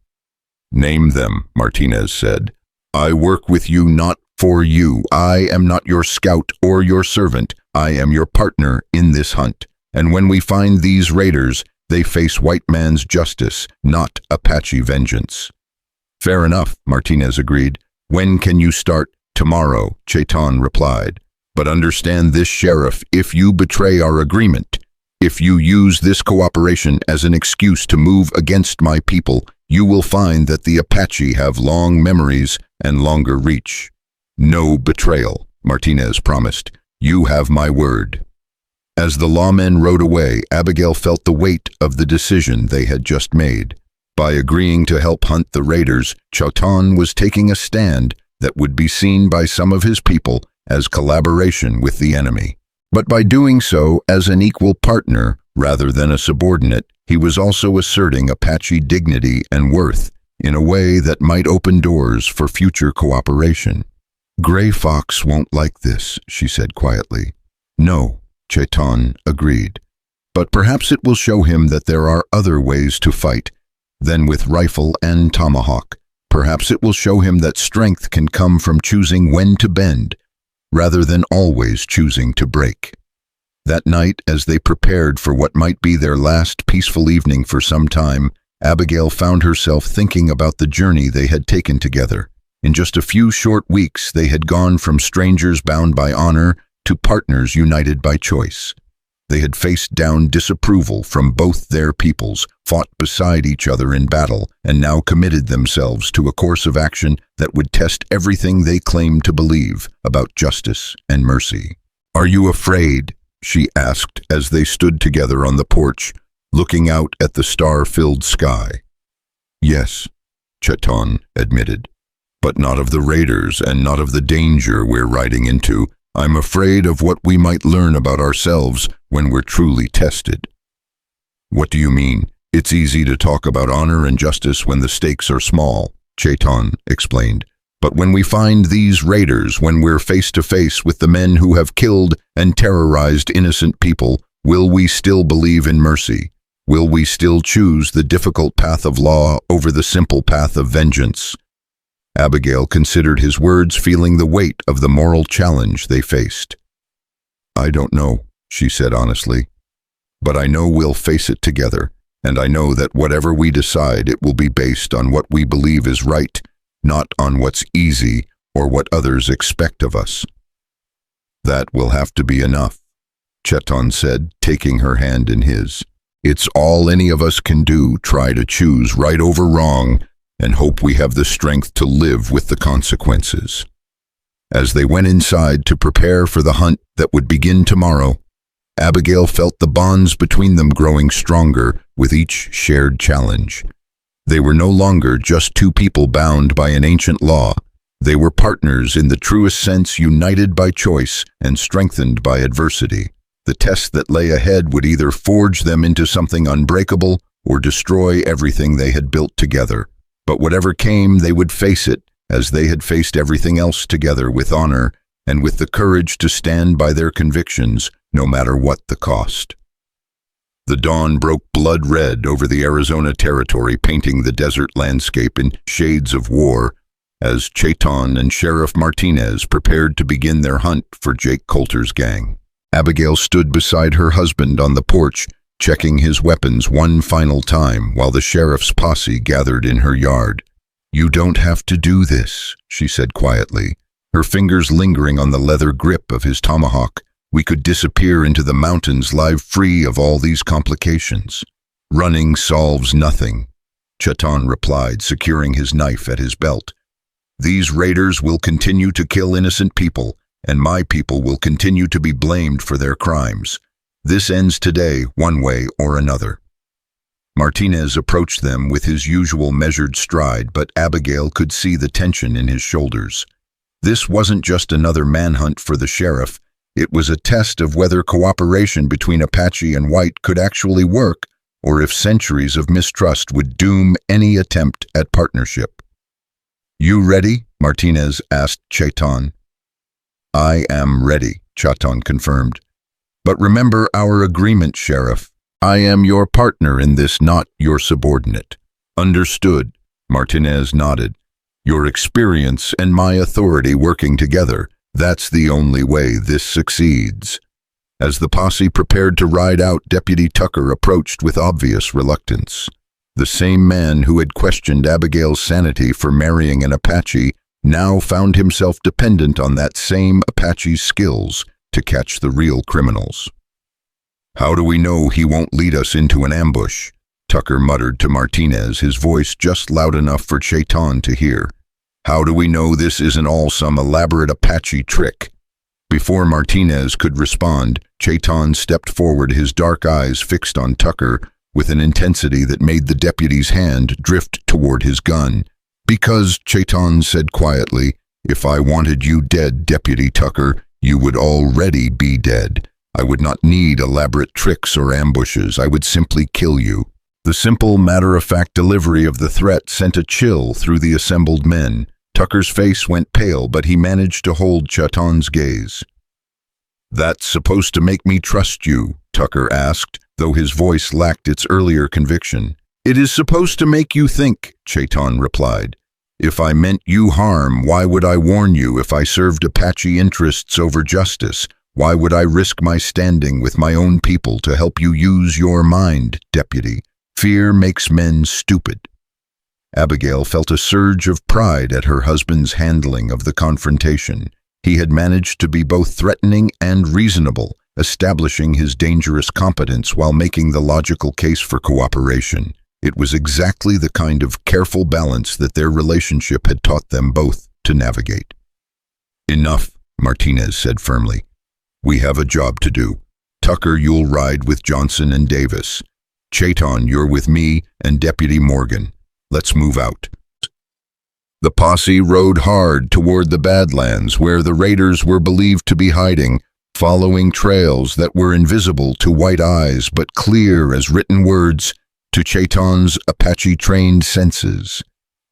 "Name them," Martinez said. "I work with you, not for you. I am not your scout or your servant. I am your partner in this hunt. And when we find these raiders, they face white man's justice, not Apache vengeance." "Fair enough," Martinez agreed. "When can you start?" "Tomorrow," Chaitton replied. "But understand this, Sheriff, if you betray our agreement, if you use this cooperation as an excuse to move against my people, you will find that the Apache have long memories and longer reach." "No betrayal," Martinez promised. "You have my word." As the lawmen rode away, Abigail felt the weight of the decision they had just made. By agreeing to help hunt the raiders, Chaitton was taking a stand that would be seen by some of his people as collaboration with the enemy. But by doing so as an equal partner rather than a subordinate, he was also asserting Apache dignity and worth in a way that might open doors for future cooperation. "Gray Fox won't like this," she said quietly. "No," Chaitton agreed. "But perhaps it will show him that there are other ways to fight than with rifle and tomahawk. Perhaps it will show him that strength can come from choosing when to bend, rather than always choosing to break." That night, as they prepared for what might be their last peaceful evening for some time, Abigail found herself thinking about the journey they had taken together. In just a few short weeks, they had gone from strangers bound by honor to partners united by choice. They had faced down disapproval from both their peoples, fought beside each other in battle, and now committed themselves to a course of action that would test everything they claimed to believe about justice and mercy. "Are you afraid?" she asked as they stood together on the porch, looking out at the star-filled sky. "Yes," Chaitton admitted, "but not of the raiders and not of the danger we're riding into. I'm afraid of what we might learn about ourselves when we're truly tested." "What do you mean?" "It's easy to talk about honor and justice when the stakes are small," Chaitton explained. "But when we find these raiders, when we're face to face with the men who have killed and terrorized innocent people, will we still believe in mercy? Will we still choose the difficult path of law over the simple path of vengeance?" Abigail considered his words, feeling the weight of the moral challenge they faced. "I don't know," she said honestly, "but I know we'll face it together, and I know that whatever we decide, it will be based on what we believe is right, not on what's easy or what others expect of us." "That will have to be enough," Chaitton said, taking her hand in his. "It's all any of us can do, try to choose right over wrong, and hope we have the strength to live with the consequences." As they went inside to prepare for the hunt that would begin tomorrow, Abigail felt the bonds between them growing stronger with each shared challenge. They were no longer just two people bound by an ancient law. They were partners in the truest sense, united by choice and strengthened by adversity. The test that lay ahead would either forge them into something unbreakable or destroy everything they had built together. But whatever came, they would face it, as they had faced everything else together, with honor and with the courage to stand by their convictions, no matter what the cost. The dawn broke blood red over the Arizona territory, painting the desert landscape in shades of war, as Chaitton and Sheriff Martinez prepared to begin their hunt for Jake Coulter's gang. Abigail stood beside her husband on the porch, checking his weapons one final time while the sheriff's posse gathered in her yard. "You don't have to do this," she said quietly, her fingers lingering on the leather grip of his tomahawk. "We could disappear into the mountains, live free of all these complications." "Running solves nothing," Chaitton replied, securing his knife at his belt. "These raiders will continue to kill innocent people, and my people will continue to be blamed for their crimes. This ends today, one way or another." Martinez approached them with his usual measured stride, but Abigail could see the tension in his shoulders. This wasn't just another manhunt for the sheriff. It was a test of whether cooperation between Apache and white could actually work, or if centuries of mistrust would doom any attempt at partnership. "You ready?" Martinez asked Chaitton. "I am ready," Chaitton confirmed. "But remember our agreement, Sheriff. I am your partner in this, not your subordinate." "Understood," Martinez nodded. "Your experience and my authority working together, that's the only way this succeeds." As the posse prepared to ride out, Deputy Tucker approached with obvious reluctance. The same man who had questioned Abigail's sanity for marrying an Apache now found himself dependent on that same Apache's skills to catch the real criminals. "How do we know he won't lead us into an ambush?" Tucker muttered to Martinez, his voice just loud enough for Chaitton to hear. "How do we know this isn't all some elaborate Apache trick?" Before Martinez could respond, Chaitton stepped forward, his dark eyes fixed on Tucker with an intensity that made the deputy's hand drift toward his gun. "Because," Chaitton said quietly, "if I wanted you dead, Deputy Tucker, you would already be dead. I would not need elaborate tricks or ambushes. I would simply kill you." The simple, matter-of-fact delivery of the threat sent a chill through the assembled men. Tucker's face went pale, but he managed to hold Chaitton's gaze. "That's supposed to make me trust you?" Tucker asked, though his voice lacked its earlier conviction. "It is supposed to make you think," Chaitton replied. "If I meant you harm, why would I warn you? If I served Apache interests over justice, why would I risk my standing with my own people to help you use your mind, Deputy? Fear makes men stupid." Abigail felt a surge of pride at her husband's handling of the confrontation. He had managed to be both threatening and reasonable, establishing his dangerous competence while making the logical case for cooperation. It was exactly the kind of careful balance that their relationship had taught them both to navigate. "Enough," Martinez said firmly. "We have a job to do. Tucker, you'll ride with Johnson and Davis. Chaitton, you're with me and Deputy Morgan. Let's move out." The posse rode hard toward the Badlands, where the raiders were believed to be hiding, following trails that were invisible to white eyes but clear as written words to Chaitton's Apache-trained senses.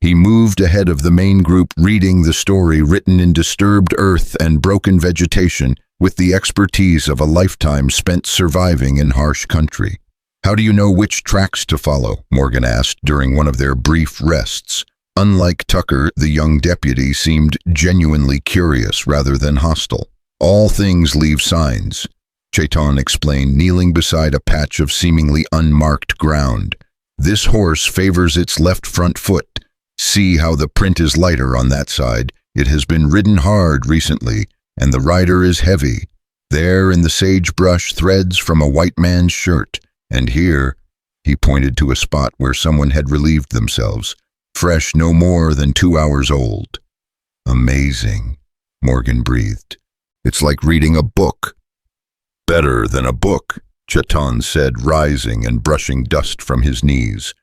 He moved ahead of the main group, reading the story written in disturbed earth and broken vegetation with the expertise of a lifetime spent surviving in harsh country. "How do you know which tracks to follow?" Morgan asked during one of their brief rests. Unlike Tucker, the young deputy seemed genuinely curious rather than hostile. "All things leave signs," Chaitton explained, kneeling beside a patch of seemingly unmarked ground. "This horse favors its left front foot. See how the print is lighter on that side. It has been ridden hard recently, and the rider is heavy. There in the sagebrush, threads from a white man's shirt. And here," he pointed to a spot where someone had relieved themselves, "fresh no more than 2 hours old." "Amazing," Morgan breathed. "It's like reading a book." "Better than a book," Chaitton said, rising and brushing dust from his knees.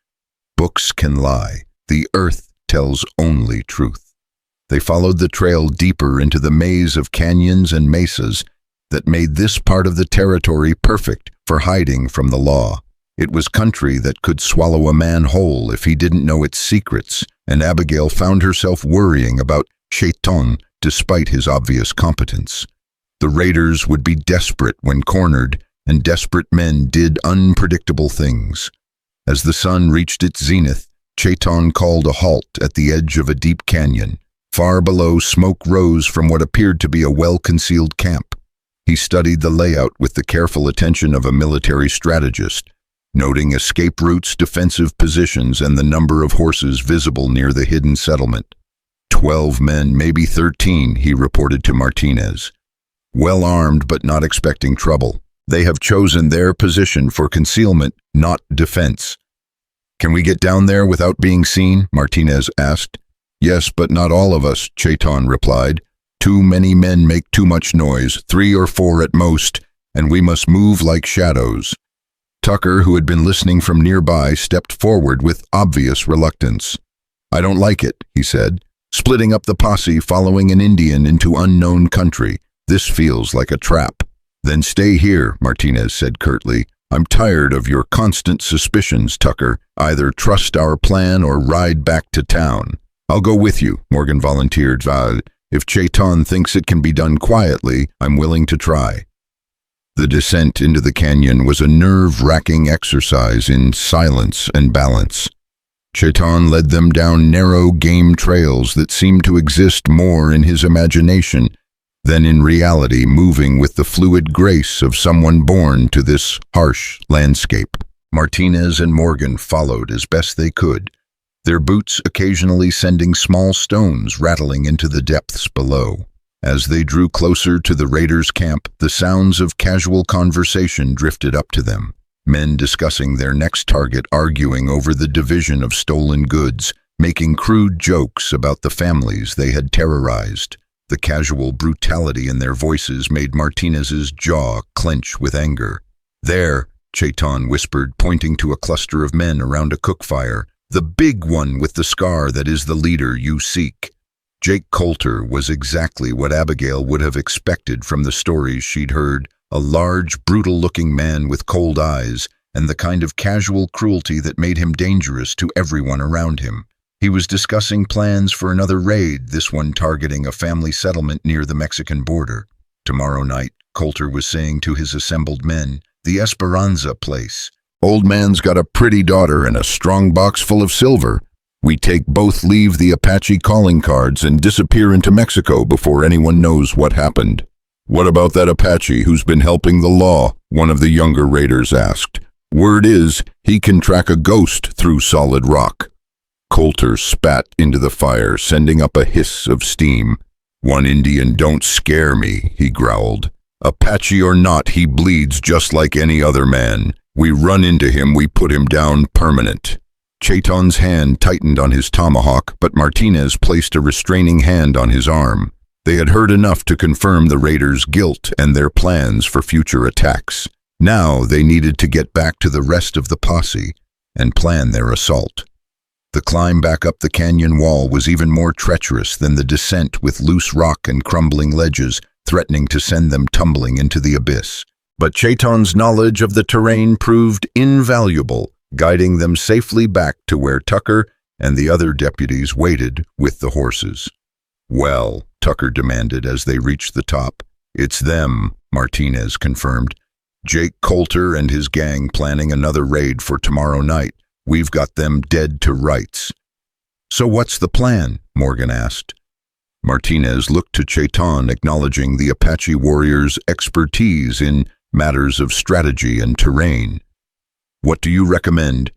"Books can lie. The earth tells only truth." They followed the trail deeper into the maze of canyons and mesas that made this part of the territory perfect for hiding from the law. It was country that could swallow a man whole if he didn't know its secrets, and Abigail found herself worrying about Chaitton despite his obvious competence. The raiders would be desperate when cornered, and desperate men did unpredictable things. As the sun reached its zenith, Chaitton called a halt at the edge of a deep canyon. Far below, smoke rose from what appeared to be a well-concealed camp. He studied the layout with the careful attention of a military strategist, noting escape routes, defensive positions, and the number of horses visible near the hidden settlement. 12 men, maybe 13, he reported to Martinez. Well armed but not expecting trouble. They have chosen their position for concealment, not defense. "Can we get down there without being seen?" Martinez asked. "Yes, but not all of us," Chaitton replied. "Too many men make too much noise, 3 or 4 at most, and we must move like shadows." Tucker, who had been listening from nearby, stepped forward with obvious reluctance. "I don't like it," he said. "Splitting up the posse, following an Indian into unknown country. This feels like a trap." "Then stay here," Martinez said curtly. "I'm tired of your constant suspicions, Tucker. Either trust our plan or ride back to town." I'll go with you, Morgan volunteered. If Chaitton thinks it can be done quietly, I'm willing to try. The descent into the canyon was a nerve-wracking exercise in silence and balance. Chaitton led them down narrow game trails that seemed to exist more in his imagination than in reality, moving with the fluid grace of someone born to this harsh landscape. Martinez and Morgan followed as best they could, their boots occasionally sending small stones rattling into the depths below. As they drew closer to the raiders' camp, the sounds of casual conversation drifted up to them. Men discussing their next target, arguing over the division of stolen goods, making crude jokes about the families they had terrorized. The casual brutality in their voices made Martinez's jaw clench with anger. "There," Chaitton whispered, pointing to a cluster of men around a cook fire. "The big one with the scar that is the leader you seek." Jake Coulter was exactly what Abigail would have expected from the stories she'd heard, a large, brutal-looking man with cold eyes, and the kind of casual cruelty that made him dangerous to everyone around him. He was discussing plans for another raid, this one targeting a family settlement near the Mexican border. Tomorrow night, Coulter was saying to his assembled men, "The Esperanza place. Old man's got a pretty daughter and a strong box full of silver. We take both leave the Apache calling cards and disappear into Mexico before anyone knows what happened." "What about that Apache who's been helping the law?" one of the younger raiders asked. "Word is, he can track a ghost through solid rock." Coulter spat into the fire, sending up a hiss of steam. "One Indian don't scare me," he growled. "Apache or not, he bleeds just like any other man. We run into him, we put him down permanent." Chaitton's hand tightened on his tomahawk, but Martinez placed a restraining hand on his arm. They had heard enough to confirm the raiders' guilt and their plans for future attacks. Now they needed to get back to the rest of the posse and plan their assault. The climb back up the canyon wall was even more treacherous than the descent, with loose rock and crumbling ledges threatening to send them tumbling into the abyss. But Chaitton's knowledge of the terrain proved invaluable, guiding them safely back to where Tucker and the other deputies waited with the horses. "Well," Tucker demanded as they reached the top. "It's them," Martinez confirmed. "Jake Coulter and his gang planning another raid for tomorrow night. We've got them dead to rights." "So what's the plan?" Morgan asked. Martinez looked to Chaitton, acknowledging the Apache warrior's expertise in matters of strategy and terrain. "What do you recommend?"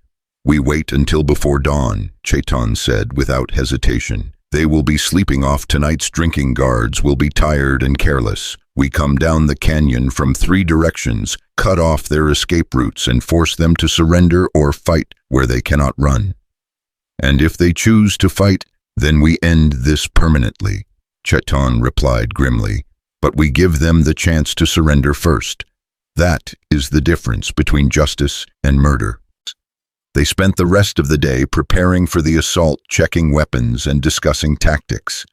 "We wait until before dawn," Chaitton said without hesitation. "They will be sleeping off tonight's drinking guards, will be tired and careless. We come down the canyon from 3 directions, cut off their escape routes, and force them to surrender or fight where they cannot run. And if they choose to fight, then we end this permanently," Chaitton replied grimly. "But we give them the chance to surrender first. That is the difference between justice and murder." They spent the rest of the day preparing for the assault, checking weapons and discussing tactics.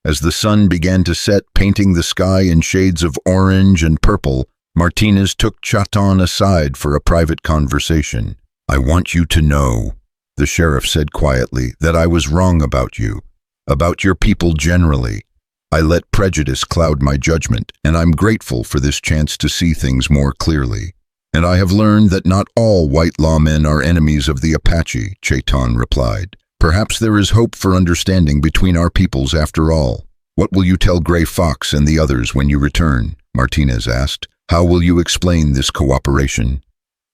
As the sun began to set, painting the sky in shades of orange and purple, Martinez took Chaitton aside for a private conversation. "I want you to know," the sheriff said quietly, "that I was wrong about you, about your people generally. I let prejudice cloud my judgment, and I'm grateful for this chance to see things more clearly. And I have learned that not all white lawmen are enemies of the Apache," Chaitton replied. "Perhaps there is hope for understanding between our peoples after all." "What will you tell Gray Fox and the others when you return?" Martinez asked. "How will you explain this cooperation?"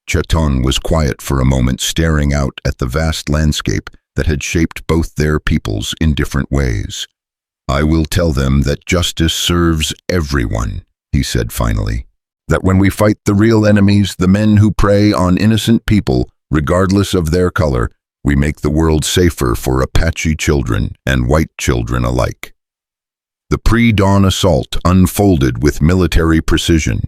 Chaitton was quiet for a moment, staring out at the vast landscape that had shaped both their peoples in different ways. "I will tell them that justice serves everyone," he said finally. "That when we fight the real enemies, the men who prey on innocent people, regardless of their color, we make the world safer for Apache children and white children alike." The pre-dawn assault unfolded with military precision.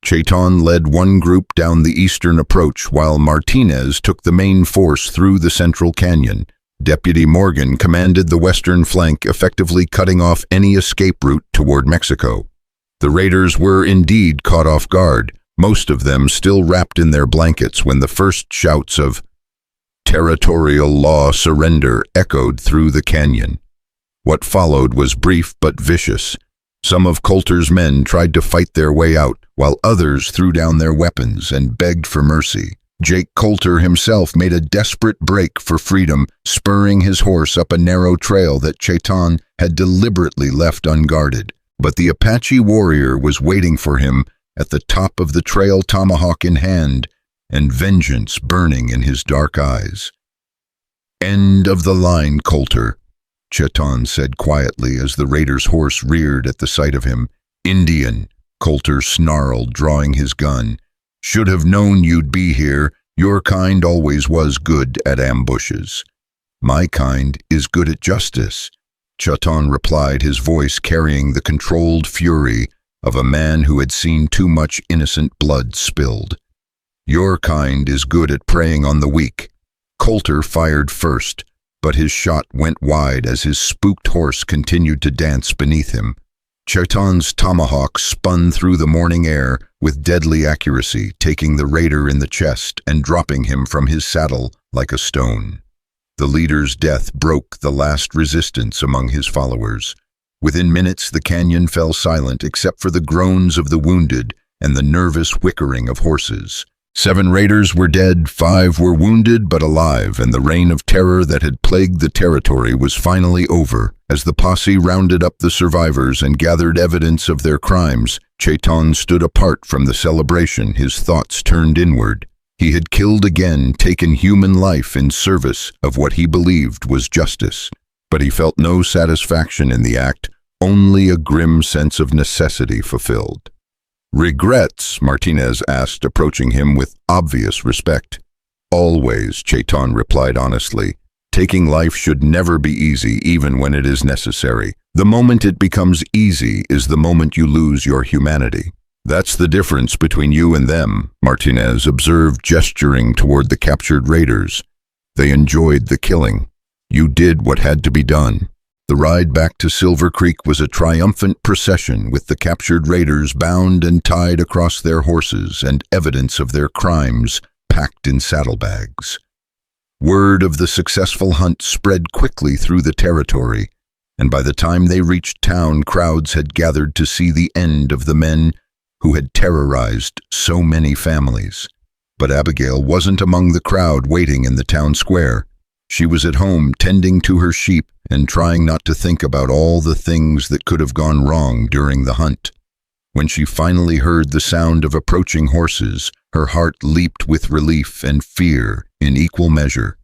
Chaitton led one group down the eastern approach, while Martinez took the main force through the central canyon. Deputy Morgan commanded the western flank, effectively cutting off any escape route toward Mexico. The raiders were indeed caught off guard, most of them still wrapped in their blankets when the first shouts of Territorial law surrender echoed through the canyon. What followed was brief but vicious. Some of Coulter's men tried to fight their way out, while others threw down their weapons and begged for mercy. Jake Coulter himself made a desperate break for freedom, spurring his horse up a narrow trail that Chaitton had deliberately left unguarded. But the Apache warrior was waiting for him at the top of the trail, tomahawk in hand, and vengeance burning in his dark eyes. "End of the line, Coulter," Chaitton said quietly as the raider's horse reared at the sight of him. "Indian," Coulter snarled, drawing his gun. "Should have known you'd be here. Your kind always was good at ambushes." "My kind is good at justice," Chaitton replied, his voice carrying the controlled fury of a man who had seen too much innocent blood spilled. "Your kind is good at preying on the weak." Coulter fired first, but his shot went wide as his spooked horse continued to dance beneath him. Chaitton's tomahawk spun through the morning air with deadly accuracy, taking the raider in the chest and dropping him from his saddle like a stone. The leader's death broke the last resistance among his followers. Within minutes, the canyon fell silent except for the groans of the wounded and the nervous whickering of horses. 7 raiders were dead, 5 were wounded but alive, and the reign of terror that had plagued the territory was finally over. As the posse rounded up the survivors and gathered evidence of their crimes, Chaitton stood apart from the celebration, his thoughts turned inward. He had killed again, taken human life in service of what he believed was justice. But he felt no satisfaction in the act, only a grim sense of necessity fulfilled. "Regrets?" Martinez asked, approaching him with obvious respect. "Always," Chaitton replied honestly. "Taking life should never be easy, even when it is necessary. The moment it becomes easy is the moment you lose your humanity." "That's the difference between you and them," Martinez observed, gesturing toward the captured raiders. "They enjoyed the killing. You did what had to be done." The ride back to Silver Creek was a triumphant procession, with the captured raiders bound and tied across their horses and evidence of their crimes packed in saddlebags. Word of the successful hunt spread quickly through the territory, and by the time they reached town, crowds had gathered to see the end of the men who had terrorized so many families. But Abigail wasn't among the crowd waiting in the town square. She was at home tending to her sheep and trying not to think about all the things that could have gone wrong during the hunt. When she finally heard the sound of approaching horses, her heart leaped with relief and fear in equal measure.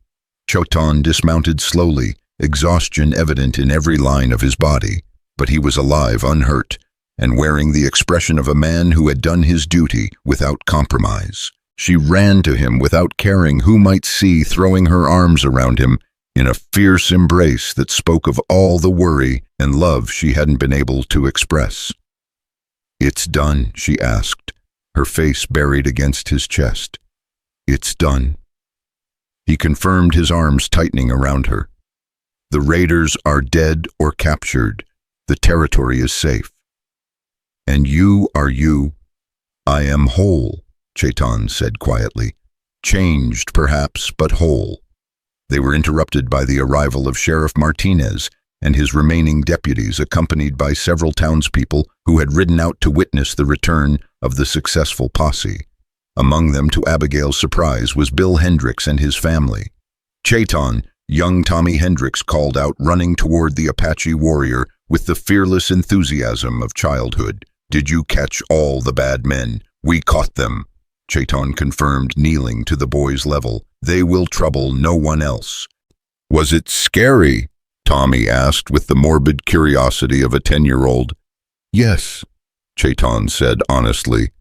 Chaitton dismounted slowly, exhaustion evident in every line of his body, but he was alive, unhurt, and wearing the expression of a man who had done his duty without compromise. She ran to him without caring who might see, throwing her arms around him in a fierce embrace that spoke of all the worry and love she hadn't been able to express. "It's done," she asked, her face buried against his chest. "It's done." He confirmed, his arms tightening around her. "The raiders are dead or captured. The territory is safe. And you are you. I am whole," Chaitton said quietly. "Changed, perhaps, but whole." They were interrupted by the arrival of Sheriff Martinez and his remaining deputies, accompanied by several townspeople who had ridden out to witness the return of the successful posse. Among them, to Abigail's surprise, was Bill Hendricks and his family. Chaitton, young Tommy Hendricks, called out, running toward the Apache warrior with the fearless enthusiasm of childhood. "Did you catch all the bad men? We caught them," Chaitton confirmed, kneeling to the boy's level. "They will trouble no one else." "Was it scary?" Tommy asked with the morbid curiosity of a 10-year-old. "Yes," Chaitton said honestly.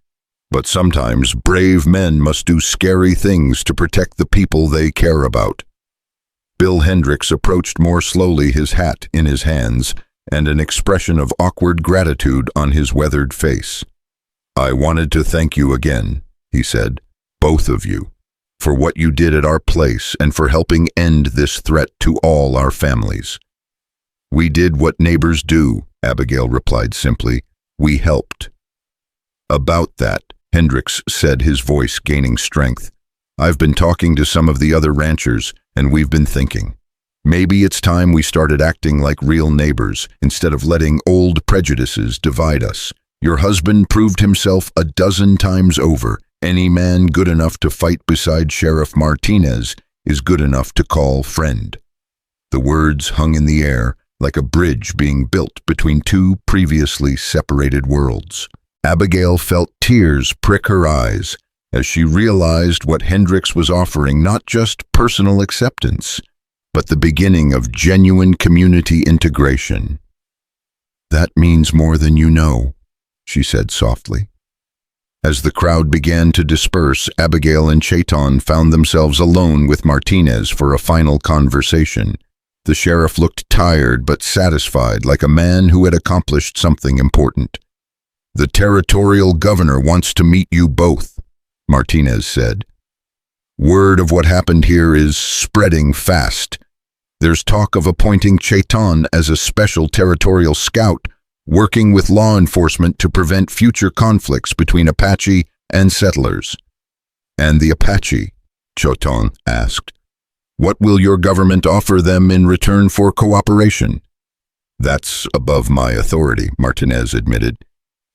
"But sometimes brave men must do scary things to protect the people they care about." Bill Hendricks approached more slowly, his hat in his hands and an expression of awkward gratitude on his weathered face. "I wanted to thank you again," he said, "both of you, for what you did at our place and for helping end this threat to all our families." "We did what neighbors do," Abigail replied simply. "We helped." "About that," Hendricks said, his voice gaining strength. I've been talking to some of the other ranchers, and we've been thinking. Maybe it's time we started acting like real neighbors instead of letting old prejudices divide us. Your husband proved himself a dozen times over. Any man good enough to fight beside Sheriff Martinez is good enough to call friend. The words hung in the air like a bridge being built between two previously separated worlds. Abigail felt tears prick her eyes as she realized what Hendricks was offering, not just personal acceptance, but the beginning of genuine community integration. "That means more than you know," she said softly. As the crowd began to disperse, Abigail and Chaitton found themselves alone with Martinez for a final conversation. The sheriff looked tired but satisfied, like a man who had accomplished something important. "The territorial governor wants to meet you both," Martinez said. "Word of what happened here is spreading fast. There's talk of appointing Chaitton as a special territorial scout, working with law enforcement to prevent future conflicts between Apache and settlers." "And the Apache?" Chaitton asked. "What will your government offer them in return for cooperation?" "That's above my authority," Martinez admitted.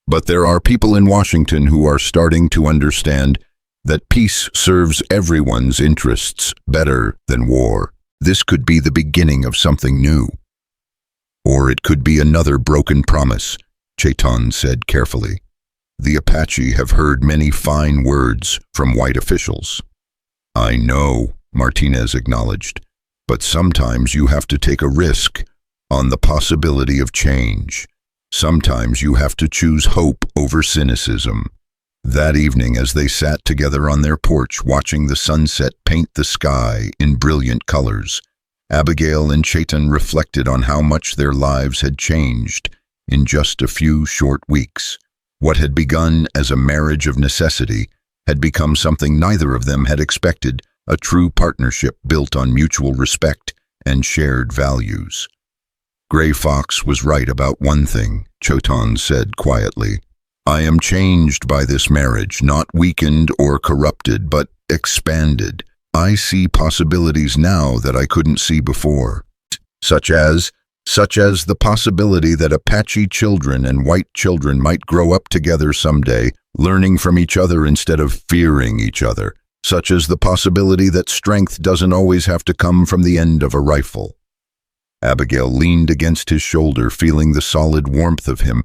"But there are people in Washington who are starting to understand that peace serves everyone's interests better than war. This could be the beginning of something new. Or it could be another broken promise," Chaitton said carefully. "The Apache have heard many fine words from white officials." "I know," Martinez acknowledged, "but sometimes you have to take a risk on the possibility of change. Sometimes you have to choose hope over cynicism." That evening, as they sat together on their porch watching the sunset paint the sky in brilliant colors, Abigail and Chaitton reflected on how much their lives had changed in just a few short weeks. What had begun as a marriage of necessity had become something neither of them had expected, a true partnership built on mutual respect and shared values. "Gray Fox was right about one thing," Chaitton said quietly. "I am changed by this marriage, not weakened or corrupted, but expanded. I see possibilities now that I couldn't see before, such as the possibility that Apache children and white children might grow up together someday, learning from each other instead of fearing each other, such as the possibility that strength doesn't always have to come from the end of a rifle." Abigail leaned against his shoulder, feeling the solid warmth of him,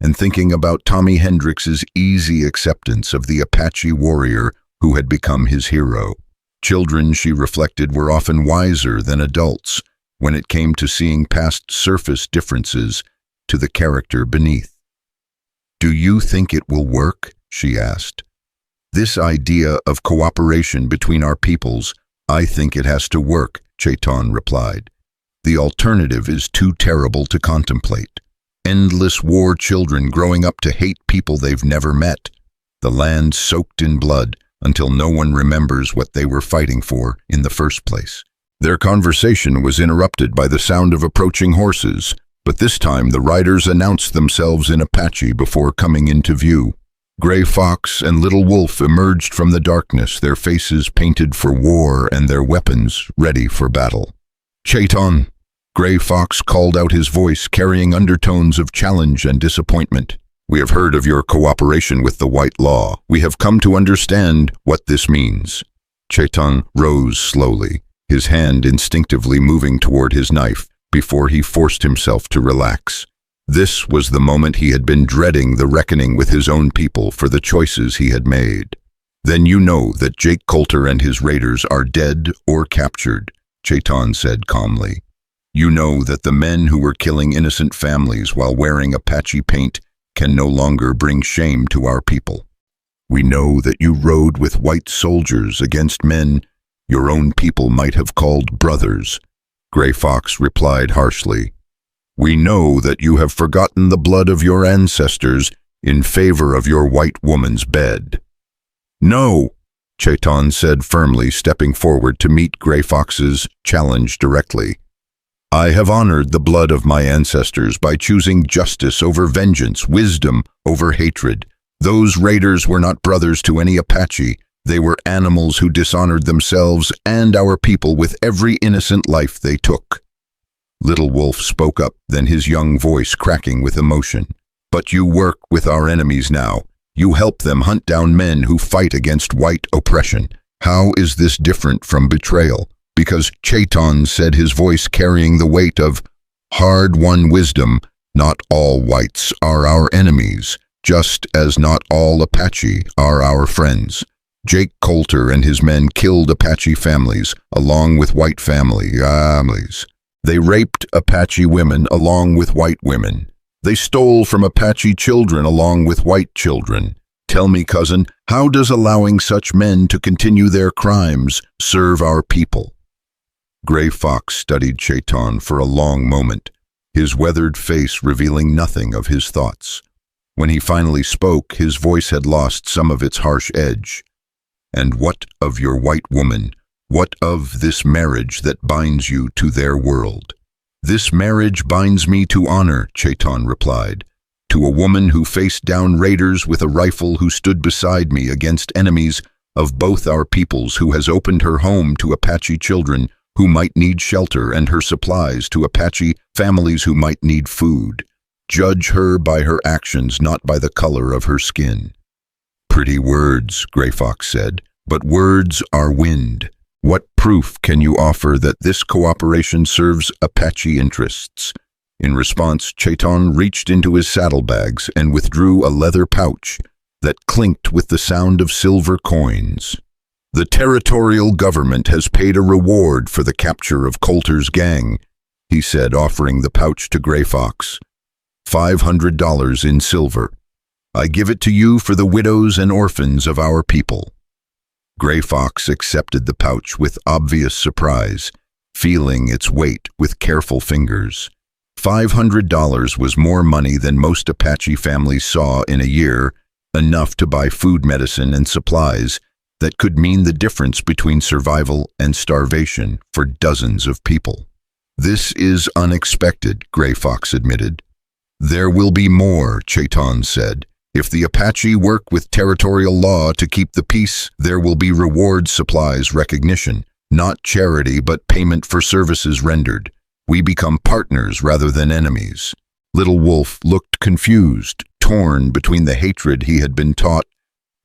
and thinking about Tommy Hendricks's easy acceptance of the Apache warrior who had become his hero. Children, she reflected, were often wiser than adults when it came to seeing past surface differences to the character beneath. "Do you think it will work?" she asked. "This idea of cooperation between our peoples, I think it has to work," Chaitton replied. "The alternative is too terrible to contemplate. Endless war, children growing up to hate people they've never met, the land soaked in blood until no one remembers what they were fighting for in the first place." Their conversation was interrupted by the sound of approaching horses, but this time the riders announced themselves in Apache before coming into view. Gray Fox and Little Wolf emerged from the darkness, their faces painted for war and their weapons ready for battle. "Chaitton!" Gray Fox called out, his voice carrying undertones of challenge and disappointment. "We have heard of your cooperation with the white law. We have come to understand what this means." Chaitton rose slowly, his hand instinctively moving toward his knife before he forced himself to relax. This was the moment he had been dreading, the reckoning with his own people for the choices he had made. "Then you know that Jake Coulter and his raiders are dead or captured," Chaitton said calmly. "You know that the men who were killing innocent families while wearing Apache paint can no longer bring shame to our people. We know that you rode with white soldiers against men your own people might have called brothers," Gray Fox replied harshly. "We know that you have forgotten the blood of your ancestors in favor of your white woman's bed." "No," Chaitton said firmly, stepping forward to meet Gray Fox's challenge directly. "I have honored the blood of my ancestors by choosing justice over vengeance, wisdom over hatred. Those raiders were not brothers to any Apache. They were animals who dishonored themselves and our people with every innocent life they took. Little Wolf spoke up, then his young voice cracking with emotion. But you work with our enemies now. You help them hunt down men who fight against white oppression. How is this different from betrayal? Because Chaitton said, his voice carrying the weight of hard-won wisdom, not all whites are our enemies, just as not all Apache are our friends. Jake Coulter and his men killed Apache families, along with white families. They raped Apache women along with white women. They stole from Apache children along with white children. Tell me, cousin, how does allowing such men to continue their crimes serve our people? Gray Fox studied Chaitton for a long moment, his weathered face revealing nothing of his thoughts. When he finally spoke, his voice had lost some of its harsh edge. And what of your white woman? What of this marriage that binds you to their world? This marriage binds me to honor, Chaitton replied, to a woman who faced down raiders with a rifle, who stood beside me against enemies of both our peoples, who has opened her home to Apache children who might need shelter and her supplies to Apache families who might need food. Judge her by her actions, not by the color of her skin. Pretty words, Gray Fox said, but words are wind. What proof can you offer that this cooperation serves Apache interests? In response, Chaitton reached into his saddlebags and withdrew a leather pouch that clinked with the sound of silver coins. The territorial government has paid a reward for the capture of Coulter's gang, he said, offering the pouch to Gray Fox. $500 in silver. I give it to you for the widows and orphans of our people. Gray Fox accepted the pouch with obvious surprise, feeling its weight with careful fingers. $500 was more money than most Apache families saw in a year, enough to buy food, medicine, and supplies that could mean the difference between survival and starvation for dozens of people. This is unexpected, Gray Fox admitted. There will be more, Chaitton said. If the Apache work with territorial law to keep the peace, there will be reward, supplies, recognition, not charity but payment for services rendered. We become partners rather than enemies. Little Wolf looked confused, torn between the hatred he had been taught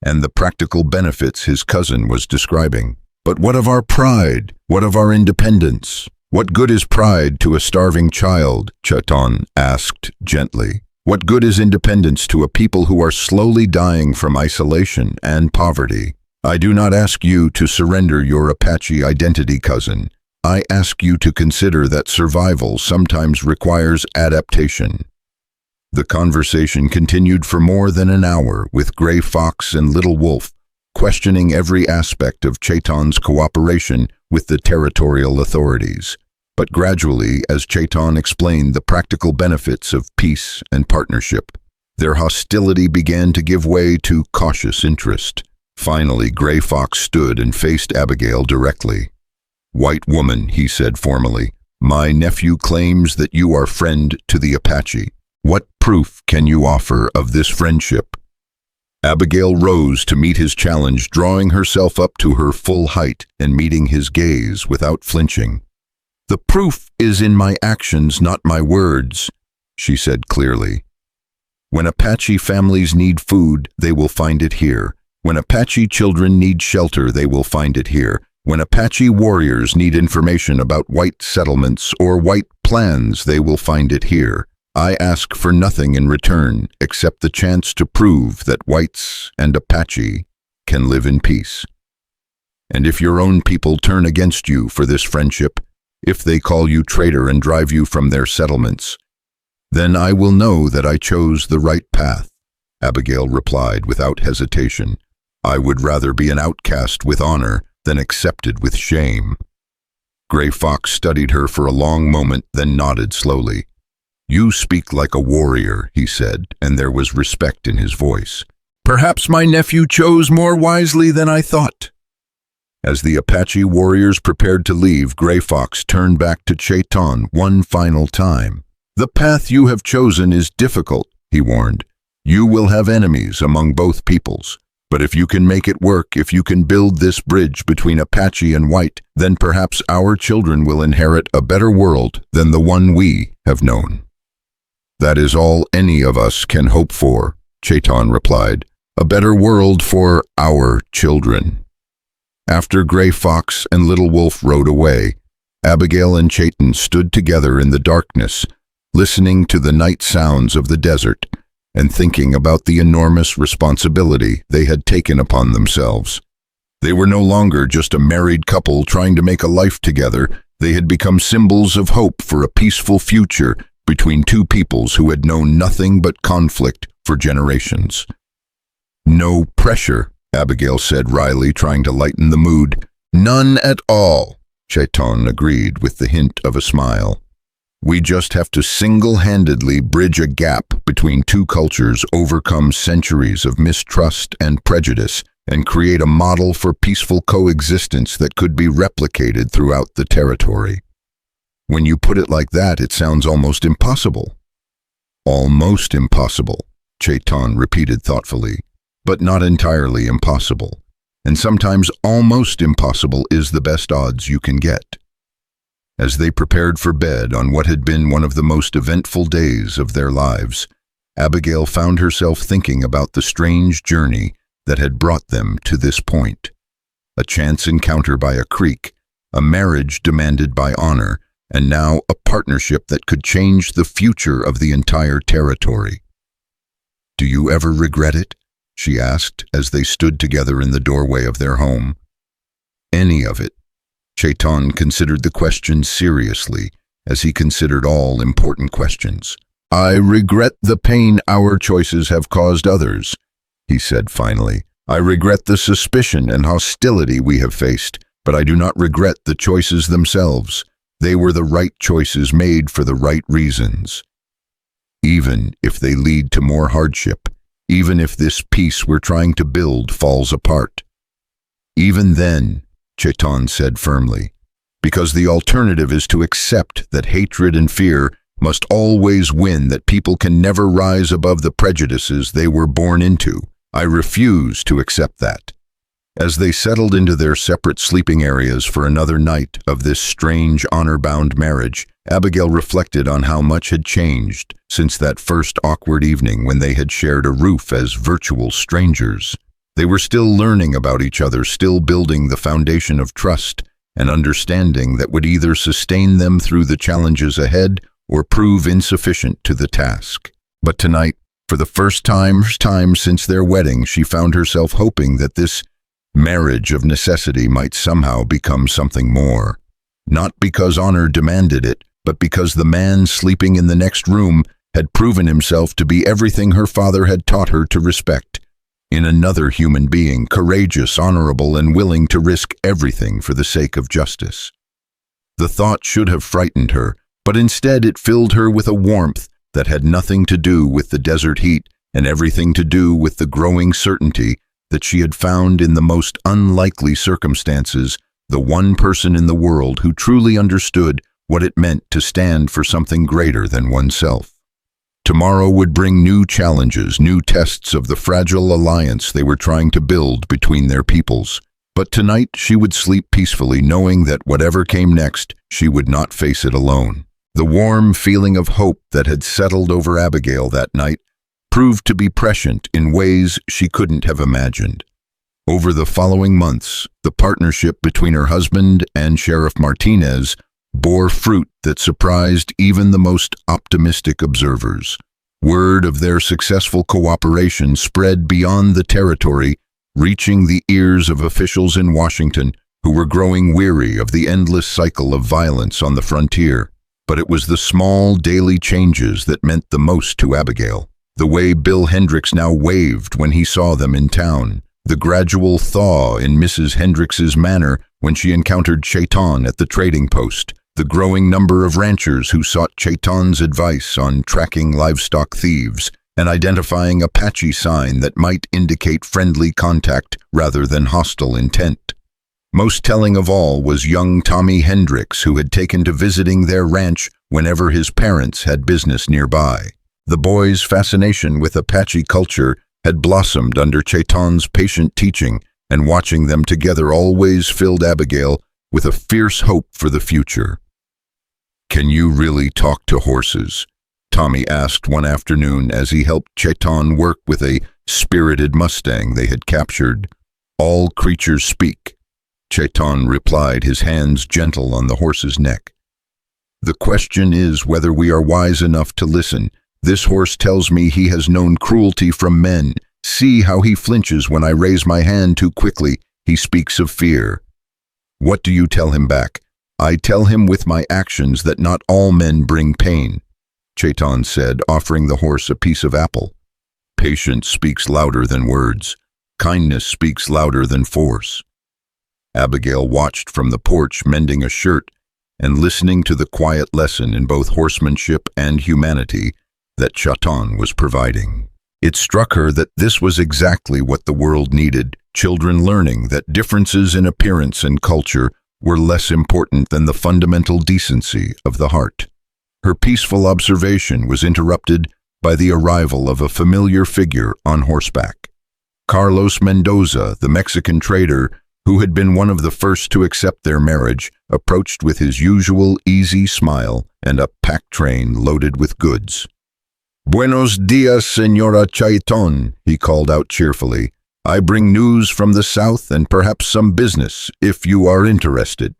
and the practical benefits his cousin was describing. But what of our pride? What of our independence? What good is pride to a starving child? Chaitton asked gently. What good is independence to a people who are slowly dying from isolation and poverty? I do not ask you to surrender your Apache identity, cousin. I ask you to consider that survival sometimes requires adaptation. The conversation continued for more than an hour, with Gray Fox and Little Wolf questioning every aspect of Chaitton's cooperation with the territorial authorities. But gradually, as Chaitton explained the practical benefits of peace and partnership, their hostility began to give way to cautious interest. Finally, Gray Fox stood and faced Abigail directly. White woman, he said formally, my nephew claims that you are friend to the Apache. What proof can you offer of this friendship? Abigail rose to meet his challenge, drawing herself up to her full height and meeting his gaze without flinching. The proof is in my actions, not my words, she said clearly. When Apache families need food, they will find it here. When Apache children need shelter, they will find it here. When Apache warriors need information about white settlements or white plans, they will find it here. I ask for nothing in return except the chance to prove that whites and Apache can live in peace. And if your own people turn against you for this friendship, if they call you traitor and drive you from their settlements, then I will know that I chose the right path, Abigail replied without hesitation. I would rather be an outcast with honor than accepted with shame. Gray Fox studied her for a long moment, then nodded slowly. You speak like a warrior, he said, and there was respect in his voice. Perhaps my nephew chose more wisely than I thought. As the Apache warriors prepared to leave, Gray Fox turned back to Chaitton one final time. The path you have chosen is difficult, he warned. You will have enemies among both peoples. But if you can make it work, if you can build this bridge between Apache and white, then perhaps our children will inherit a better world than the one we have known." "That is all any of us can hope for," Chaitton replied. "A better world for our children." After Gray Fox and Little Wolf rode away, Abigail and Chaitton stood together in the darkness, listening to the night sounds of the desert and thinking about the enormous responsibility they had taken upon themselves. They were no longer just a married couple trying to make a life together. They had become symbols of hope for a peaceful future between two peoples who had known nothing but conflict for generations. "No pressure," Abigail said wryly, trying to lighten the mood. "None at all," Chaitton agreed with the hint of a smile. "We just have to single-handedly bridge a gap between two cultures, overcome centuries of mistrust and prejudice, and create a model for peaceful coexistence that could be replicated throughout the territory." "When you put it like that, it sounds almost impossible." "Almost impossible," Chaitton repeated thoughtfully, "but not entirely impossible. And sometimes almost impossible is the best odds you can get." As they prepared for bed on what had been one of the most eventful days of their lives, Abigail found herself thinking about the strange journey that had brought them to this point. A chance encounter by a creek, a marriage demanded by honor, and now a partnership that could change the future of the entire territory. "Do you ever regret it?" she asked as they stood together in the doorway of their home. "Any of it." Chaitton considered the question seriously, as he considered all important questions. "I regret the pain our choices have caused others," he said finally. "I regret the suspicion and hostility we have faced, but I do not regret the choices themselves. They were the right choices made for the right reasons. Even if they lead to more hardship, even if this peace we're trying to build falls apart. Even then," Chaitton said firmly, "because the alternative is to accept that hatred and fear must always win, that people can never rise above the prejudices they were born into. I refuse to accept that." As they settled into their separate sleeping areas for another night of this strange honor-bound marriage, Abigail reflected on how much had changed since that first awkward evening when they had shared a roof as virtual strangers. They were still learning about each other, still building the foundation of trust and understanding that would either sustain them through the challenges ahead or prove insufficient to the task. But tonight, for the first time since their wedding, she found herself hoping that this marriage of necessity might somehow become something more. Not because honor demanded it, but because the man sleeping in the next room had proven himself to be everything her father had taught her to respect. In another human being, courageous, honorable, and willing to risk everything for the sake of justice. The thought should have frightened her, but instead it filled her with a warmth that had nothing to do with the desert heat and everything to do with the growing certainty that she had found in the most unlikely circumstances the one person in the world who truly understood what it meant to stand for something greater than oneself. Tomorrow would bring new challenges, new tests of the fragile alliance they were trying to build between their peoples. But tonight she would sleep peacefully, knowing that whatever came next, she would not face it alone. The warm feeling of hope that had settled over Abigail that night proved to be prescient in ways she couldn't have imagined. Over the following months, the partnership between her husband and Sheriff Martinez bore fruit that surprised even the most optimistic observers. Word of their successful cooperation spread beyond the territory, reaching the ears of officials in Washington who were growing weary of the endless cycle of violence on the frontier. But it was the small daily changes that meant the most to Abigail. The way Bill Hendricks now waved when he saw them in town, the gradual thaw in Mrs. Hendricks's manner when she encountered Chaitton at the trading post, the growing number of ranchers who sought Chaitton's advice on tracking livestock thieves and identifying Apache sign that might indicate friendly contact rather than hostile intent. Most telling of all was young Tommy Hendricks, who had taken to visiting their ranch whenever his parents had business nearby. The boy's fascination with Apache culture had blossomed under Chaitton's patient teaching, and watching them together always filled Abigail with a fierce hope for the future. "Can you really talk to horses?" Tommy asked one afternoon as he helped Chaitton work with a spirited Mustang they had captured. "All creatures speak," Chaitton replied, his hands gentle on the horse's neck. "The question is whether we are wise enough to listen. This horse tells me he has known cruelty from men. See how he flinches when I raise my hand too quickly. He speaks of fear." "What do you tell him back?" "I tell him with my actions that not all men bring pain," Chaitton said, offering the horse a piece of apple. "Patience speaks louder than words. Kindness speaks louder than force." Abigail watched from the porch, mending a shirt and listening to the quiet lesson in both horsemanship and humanity that Chaitton was providing. It struck her that this was exactly what the world needed, children learning that differences in appearance and culture were less important than the fundamental decency of the heart. Her peaceful observation was interrupted by the arrival of a familiar figure on horseback. Carlos Mendoza, the Mexican trader, who had been one of the first to accept their marriage, approached with his usual easy smile and a pack train loaded with goods. "Buenos dias, Señora Chaitton," he called out cheerfully. "I bring news from the south and perhaps some business, if you are interested."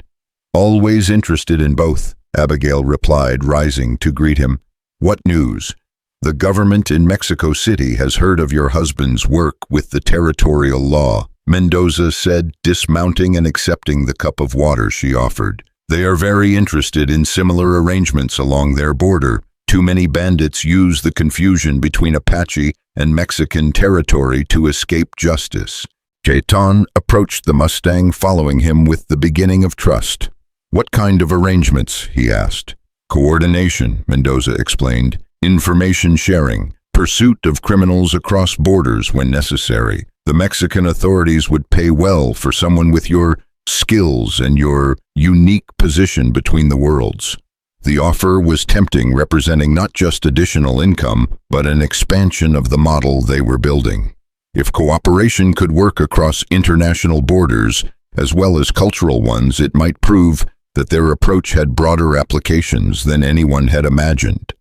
"Always interested in both," Abigail replied, rising to greet him. "What news?" "The government in Mexico City has heard of your husband's work with the territorial law," Mendoza said, dismounting and accepting the cup of water she offered. "They are very interested in similar arrangements along their border. Too many bandits use the confusion between Apache and Mexican territory to escape justice." Chaitton approached the Mustang, following him with the beginning of trust. "What kind of arrangements?" he asked. "Coordination," Mendoza explained. "Information sharing. Pursuit of criminals across borders when necessary. The Mexican authorities would pay well for someone with your skills and your unique position between the worlds." The offer was tempting, representing not just additional income, but an expansion of the model they were building. If cooperation could work across international borders, as well as cultural ones, it might prove that their approach had broader applications than anyone had imagined.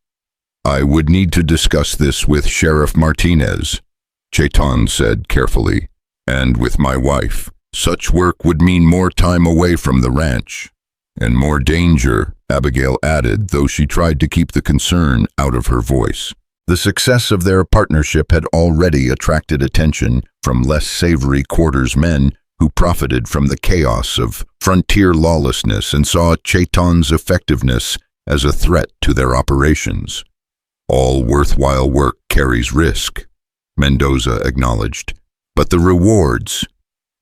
"I would need to discuss this with Sheriff Martinez," Chaitton said carefully, "and with my wife. Such work would mean more time away from the ranch. And more danger," Abigail added, though she tried to keep the concern out of her voice. The success of their partnership had already attracted attention from less savory quarters men who profited from the chaos of frontier lawlessness and saw Chaitton's effectiveness as a threat to their operations. "All worthwhile work carries risk," Mendoza acknowledged. "But the rewards—"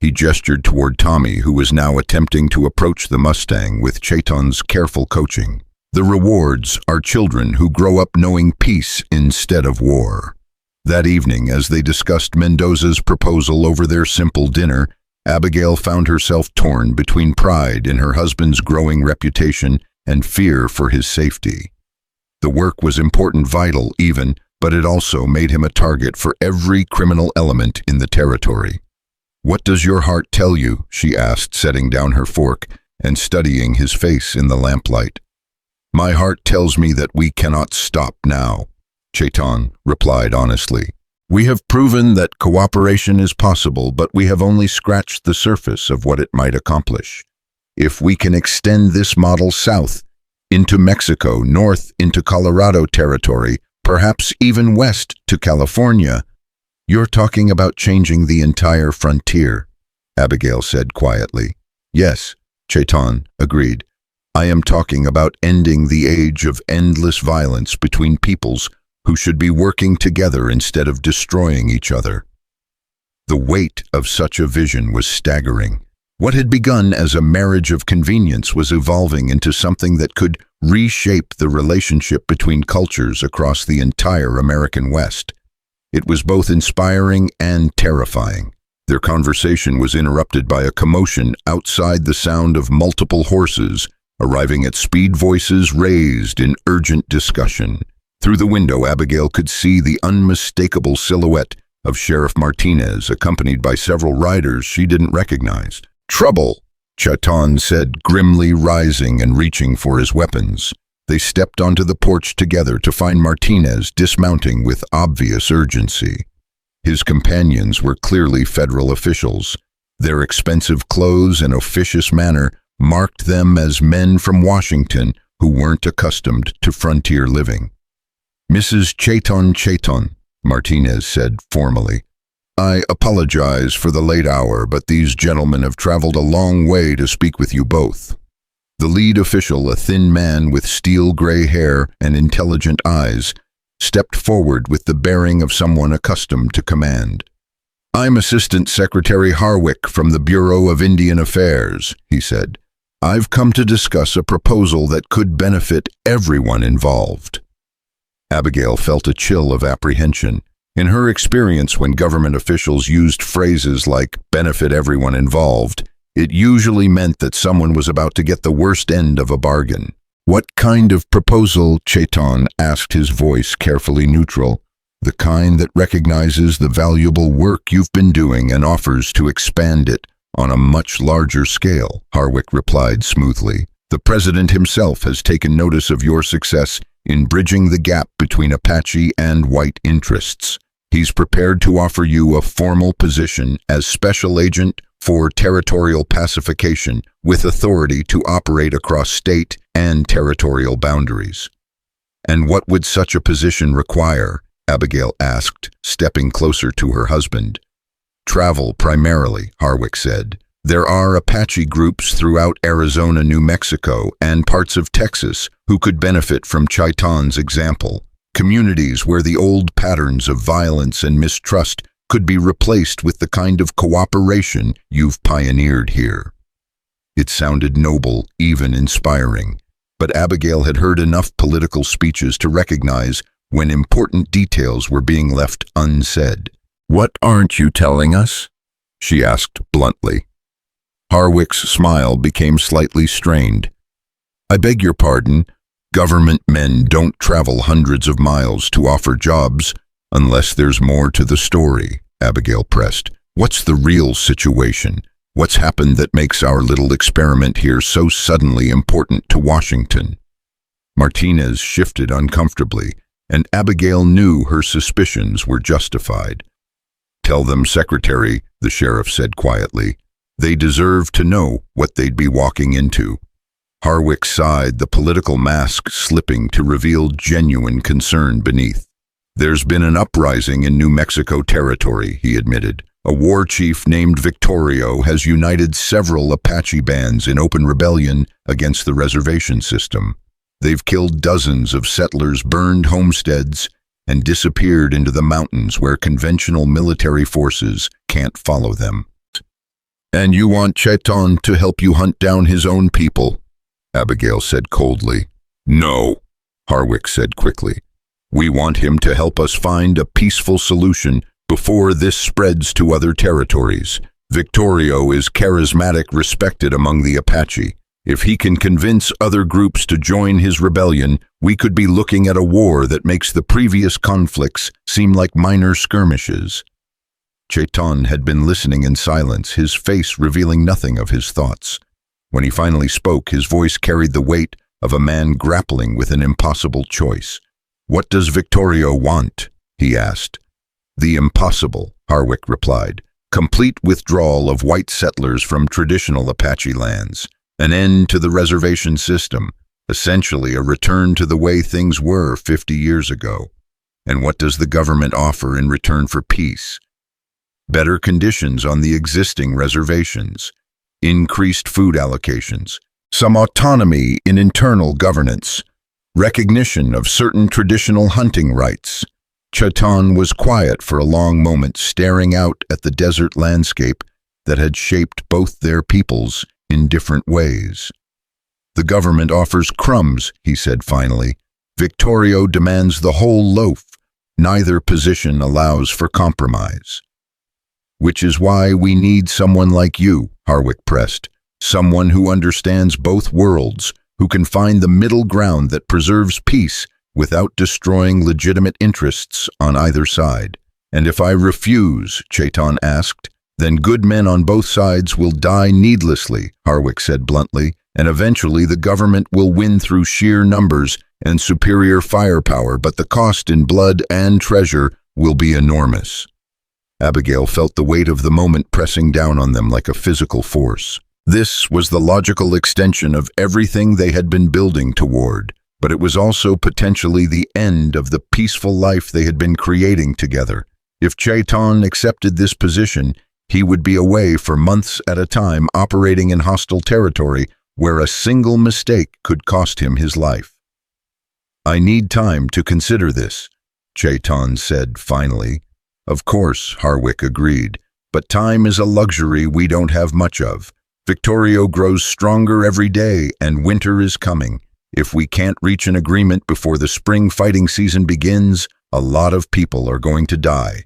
He gestured toward Tommy, who was now attempting to approach the Mustang with Chaitton's careful coaching. "The rewards are children who grow up knowing peace instead of war." That evening, as they discussed Mendoza's proposal over their simple dinner, Abigail found herself torn between pride in her husband's growing reputation and fear for his safety. The work was important, vital even, but it also made him a target for every criminal element in the territory. "What does your heart tell you?" she asked, setting down her fork and studying his face in the lamplight. "My heart tells me that we cannot stop now," Chaitton replied honestly. "We have proven that cooperation is possible, but we have only scratched the surface of what it might accomplish. If we can extend this model south, into Mexico, north into Colorado territory, perhaps even west to California—" "You're talking about changing the entire frontier," Abigail said quietly. "Yes," Chaitton agreed. "I am talking about ending the age of endless violence between peoples who should be working together instead of destroying each other." The weight of such a vision was staggering. What had begun as a marriage of convenience was evolving into something that could reshape the relationship between cultures across the entire American West. It was both inspiring and terrifying. Their conversation was interrupted by a commotion outside, the sound of multiple horses arriving at speed, voices raised in urgent discussion. Through the window, Abigail could see the unmistakable silhouette of Sheriff Martinez, accompanied by several riders she didn't recognize. "Trouble," Chaitton said, grimly rising and reaching for his weapons. They stepped onto the porch together to find Martinez dismounting with obvious urgency. His companions were clearly federal officials. Their expensive clothes and officious manner marked them as men from Washington who weren't accustomed to frontier living. "Mrs. Chaitton," Martinez said formally. "I apologize for the late hour, but these gentlemen have traveled a long way to speak with you both." The lead official, a thin man with steel-gray hair and intelligent eyes, stepped forward with the bearing of someone accustomed to command. "I'm Assistant Secretary Harwick from the Bureau of Indian Affairs," he said. "I've come to discuss a proposal that could benefit everyone involved." Abigail felt a chill of apprehension. In her experience, when government officials used phrases like "benefit everyone involved," it usually meant that someone was about to get the worst end of a bargain. "What kind of proposal?" Chaitton asked, his voice carefully neutral. "The kind that recognizes the valuable work you've been doing and offers to expand it on a much larger scale," Harwick replied smoothly. "The president himself has taken notice of your success in bridging the gap between Apache and white interests. He's prepared to offer you a formal position as special agent for territorial pacification with authority to operate across state and territorial boundaries." "And what would such a position require?" Abigail asked, stepping closer to her husband. "Travel primarily," Harwick said. "There are Apache groups throughout Arizona, New Mexico, and parts of Texas who could benefit from Chaitton's example. Communities where the old patterns of violence and mistrust could be replaced with the kind of cooperation you've pioneered here." It sounded noble, even inspiring, but Abigail had heard enough political speeches to recognize when important details were being left unsaid. "What aren't you telling us?" she asked bluntly. Harwick's smile became slightly strained. "I beg your pardon. Government men don't travel hundreds of miles to offer jobs unless there's more to the story," Abigail pressed. "What's the real situation? What's happened that makes our little experiment here so suddenly important to Washington?" Martinez shifted uncomfortably, and Abigail knew her suspicions were justified. "Tell them, Secretary," the sheriff said quietly. "They deserve to know what they'd be walking into." Harwick sighed, the political mask slipping to reveal genuine concern beneath. "There's been an uprising in New Mexico territory," he admitted. "A war chief named Victorio has united several Apache bands in open rebellion against the reservation system. They've killed dozens of settlers, burned homesteads, and disappeared into the mountains where conventional military forces can't follow them." "And you want Chaitton to help you hunt down his own people?" Abigail said coldly. "No," Harwick said quickly. "We want him to help us find a peaceful solution before this spreads to other territories. Victorio is charismatic, respected among the Apache. If he can convince other groups to join his rebellion, we could be looking at a war that makes the previous conflicts seem like minor skirmishes." Chaitton had been listening in silence, his face revealing nothing of his thoughts. When he finally spoke, his voice carried the weight of a man grappling with an impossible choice. "What does Victorio want?" he asked. "The impossible," Harwick replied. "Complete withdrawal of white settlers from traditional Apache lands. An end to the reservation system, essentially a return to the way things were 50 years ago. And what does the government offer in return for peace? Better conditions on the existing reservations, increased food allocations, some autonomy in internal governance, recognition of certain traditional hunting rights." Chaitton was quiet for a long moment, staring out at the desert landscape that had shaped both their peoples in different ways. "The government offers crumbs," he said finally. "Victorio demands the whole loaf. Neither position allows for compromise." "Which is why we need someone like you," Harwick pressed. "Someone who understands both worlds, who can find the middle ground that preserves peace without destroying legitimate interests on either side." "And if I refuse," Chaitton asked, "then good men on both sides will die needlessly," Harwick said bluntly, "and eventually the government will win through sheer numbers and superior firepower, but the cost in blood and treasure will be enormous." Abigail felt the weight of the moment pressing down on them like a physical force. This was the logical extension of everything they had been building toward, but it was also potentially the end of the peaceful life they had been creating together. If Chaitton accepted this position, he would be away for months at a time, operating in hostile territory where a single mistake could cost him his life. "I need time to consider this," Chaitton said finally. "Of course," Harwick agreed, "but time is a luxury we don't have much of. Victorio grows stronger every day, and winter is coming. If we can't reach an agreement before the spring fighting season begins, a lot of people are going to die."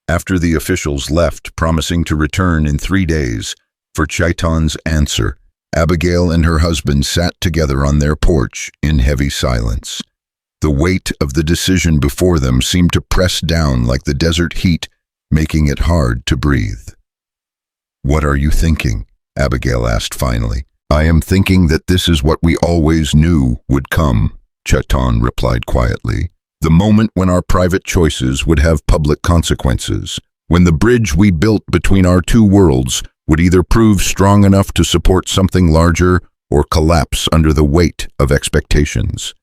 After the officials left, promising to return in 3 days for Chaitton's answer, Abigail and her husband sat together on their porch in heavy silence. The weight of the decision before them seemed to press down like the desert heat, making it hard to breathe. "What are you thinking?" Abigail asked finally. "I am thinking that this is what we always knew would come," Chaitton replied quietly. "The moment when our private choices would have public consequences, when the bridge we built between our two worlds would either prove strong enough to support something larger or collapse under the weight of expectations.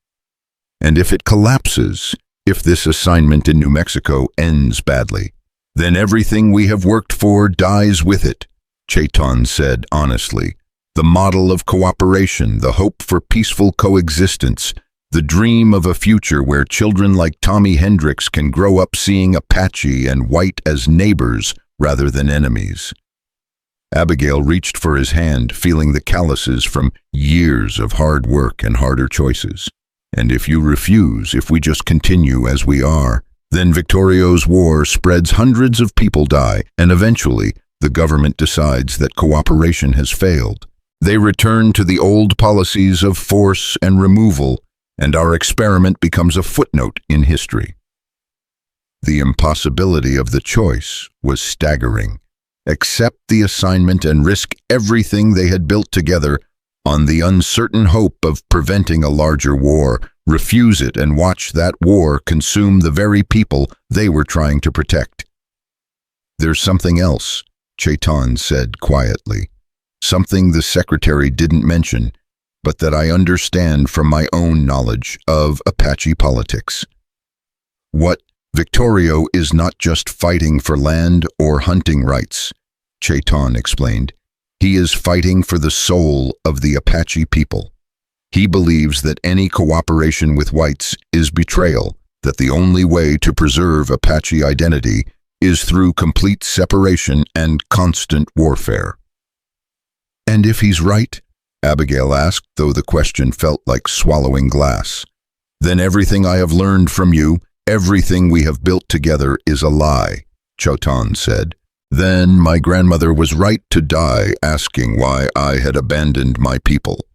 And if it collapses, if this assignment in New Mexico ends badly, then everything we have worked for dies with it," Chaitton said honestly. "The model of cooperation, the hope for peaceful coexistence, the dream of a future where children like Tommy Hendricks can grow up seeing Apache and white as neighbors rather than enemies." Abigail reached for his hand, feeling the calluses from years of hard work and harder choices. "And if you refuse, if we just continue as we are, then Victorio's war spreads, hundreds of people die, and eventually the government decides that cooperation has failed. They return to the old policies of force and removal, and our experiment becomes a footnote in history." The impossibility of the choice was staggering. Accept the assignment and risk everything they had built together on the uncertain hope of preventing a larger war. Refuse it and watch that war consume the very people they were trying to protect. "There's something else," Chaitton said quietly. "Something the secretary didn't mention, but that I understand from my own knowledge of Apache politics. What Victorio is not just fighting for land or hunting rights," Chaitton explained. "He is fighting for the soul of the Apache people. He believes that any cooperation with whites is betrayal, that the only way to preserve Apache identity is through complete separation and constant warfare." "And if he's right?" Abigail asked, though the question felt like swallowing glass. "Then everything I have learned from you, everything we have built together, is a lie," Chaitton said. "Then my grandmother was right to die asking why I had abandoned my people."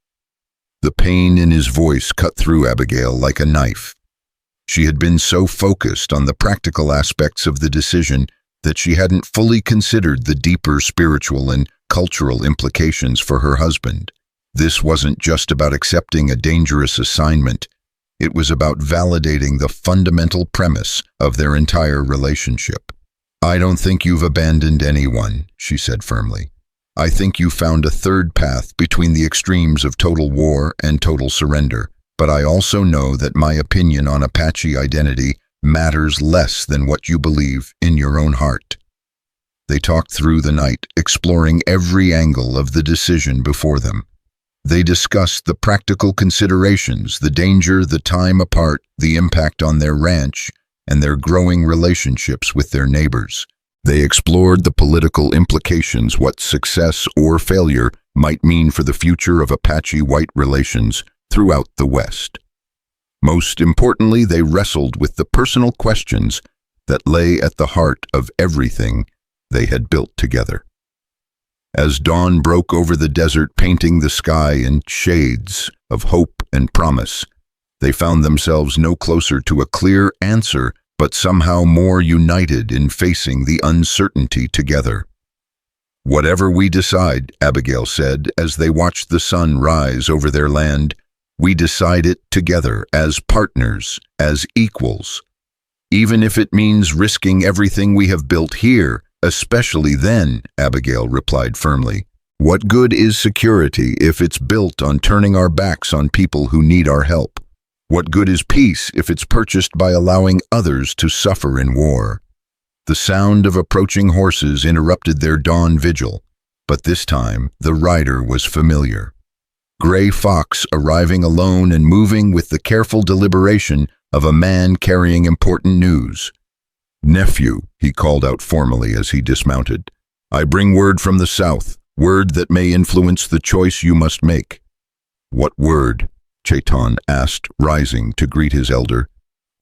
The pain in his voice cut through Abigail like a knife. She had been so focused on the practical aspects of the decision that she hadn't fully considered the deeper spiritual and cultural implications for her husband. This wasn't just about accepting a dangerous assignment. It was about validating the fundamental premise of their entire relationship. "I don't think you've abandoned anyone," she said firmly. "I think you found a third path between the extremes of total war and total surrender. But I also know that my opinion on Apache identity matters less than what you believe in your own heart." They talked through the night, exploring every angle of the decision before them. They discussed the practical considerations, the danger, the time apart, the impact on their ranch, and their growing relationships with their neighbors. They explored the political implications, what success or failure might mean for the future of Apache-white relations throughout the West. Most importantly, they wrestled with the personal questions that lay at the heart of everything they had built together. As dawn broke over the desert, painting the sky in shades of hope and promise, they found themselves no closer to a clear answer but somehow more united in facing the uncertainty together. "Whatever we decide," Abigail said as they watched the sun rise over their land, "we decide it together, as partners, as equals. Even if it means risking everything we have built here, especially then," Abigail replied firmly. "What good is security if it's built on turning our backs on people who need our help? What good is peace if it's purchased by allowing others to suffer in war?" The sound of approaching horses interrupted their dawn vigil, but this time the rider was familiar. Gray Fox arriving alone and moving with the careful deliberation of a man carrying important news. "Nephew," he called out formally as he dismounted, "I bring word from the south, word that may influence the choice you must make." "What word?" Chaitton asked, rising to greet his elder.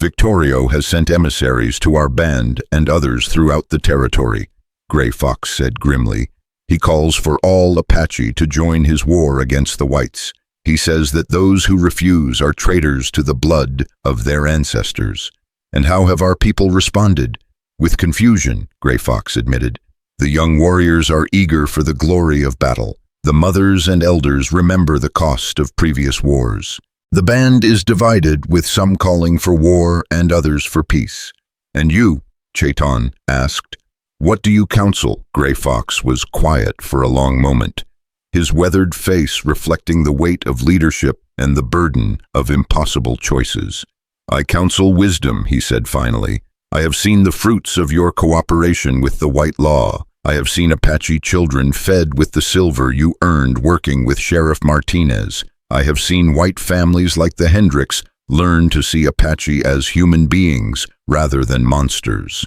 "Victorio has sent emissaries to our band and others throughout the territory," Gray Fox said grimly. "He calls for all Apache to join his war against the whites. He says that those who refuse are traitors to the blood of their ancestors." "And how have our people responded?" "With confusion," Gray Fox admitted. "The young warriors are eager for the glory of battle. The mothers and elders remember the cost of previous wars. The band is divided, with some calling for war and others for peace." "And you?" Chaitton asked. "What do you counsel?" Gray Fox was quiet for a long moment, his weathered face reflecting the weight of leadership and the burden of impossible choices. "I counsel wisdom," he said finally. "I have seen the fruits of your cooperation with the white law. I have seen Apache children fed with the silver you earned working with Sheriff Martinez. I have seen white families like the Hendricks learn to see Apache as human beings rather than monsters.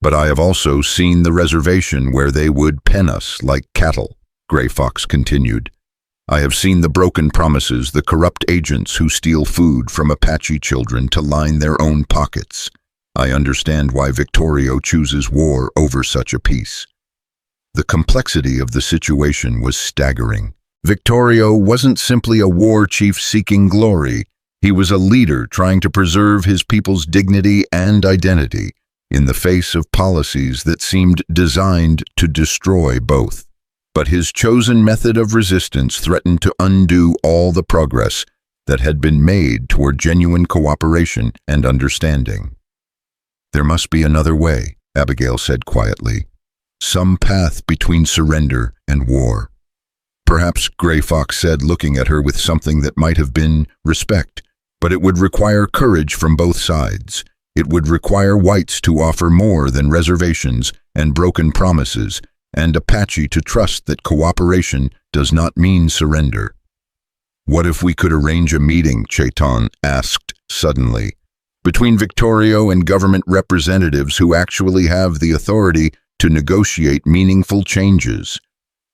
But I have also seen the reservation where they would pen us like cattle," Gray Fox continued. "I have seen the broken promises, the corrupt agents who steal food from Apache children to line their own pockets. I understand why Victorio chooses war over such a peace." The complexity of the situation was staggering. Victorio wasn't simply a war chief seeking glory. He was a leader trying to preserve his people's dignity and identity in the face of policies that seemed designed to destroy both. But his chosen method of resistance threatened to undo all the progress that had been made toward genuine cooperation and understanding. "There must be another way," Abigail said quietly. "Some path between surrender and war." "Perhaps," Gray Fox said, looking at her with something that might have been respect, "but it would require courage from both sides. It would require whites to offer more than reservations and broken promises, and Apache to trust that cooperation does not mean surrender." "What if we could arrange a meeting?" Chaitton asked suddenly. "Between Victorio and government representatives who actually have the authority to negotiate meaningful changes."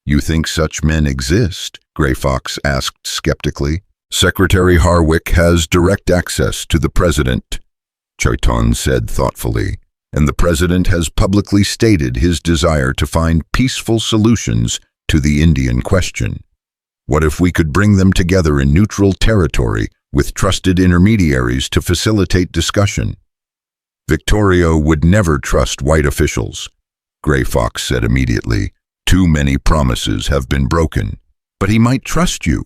"You think such men exist?" Gray Fox asked skeptically. "Secretary Harwick has direct access to the president," Chaitton said thoughtfully, "and the president has publicly stated his desire to find peaceful solutions to the Indian question. What if we could bring them together in neutral territory with trusted intermediaries to facilitate discussion?" "Victorio would never trust white officials," Gray Fox said immediately. "Too many promises have been broken." "But he might trust you,"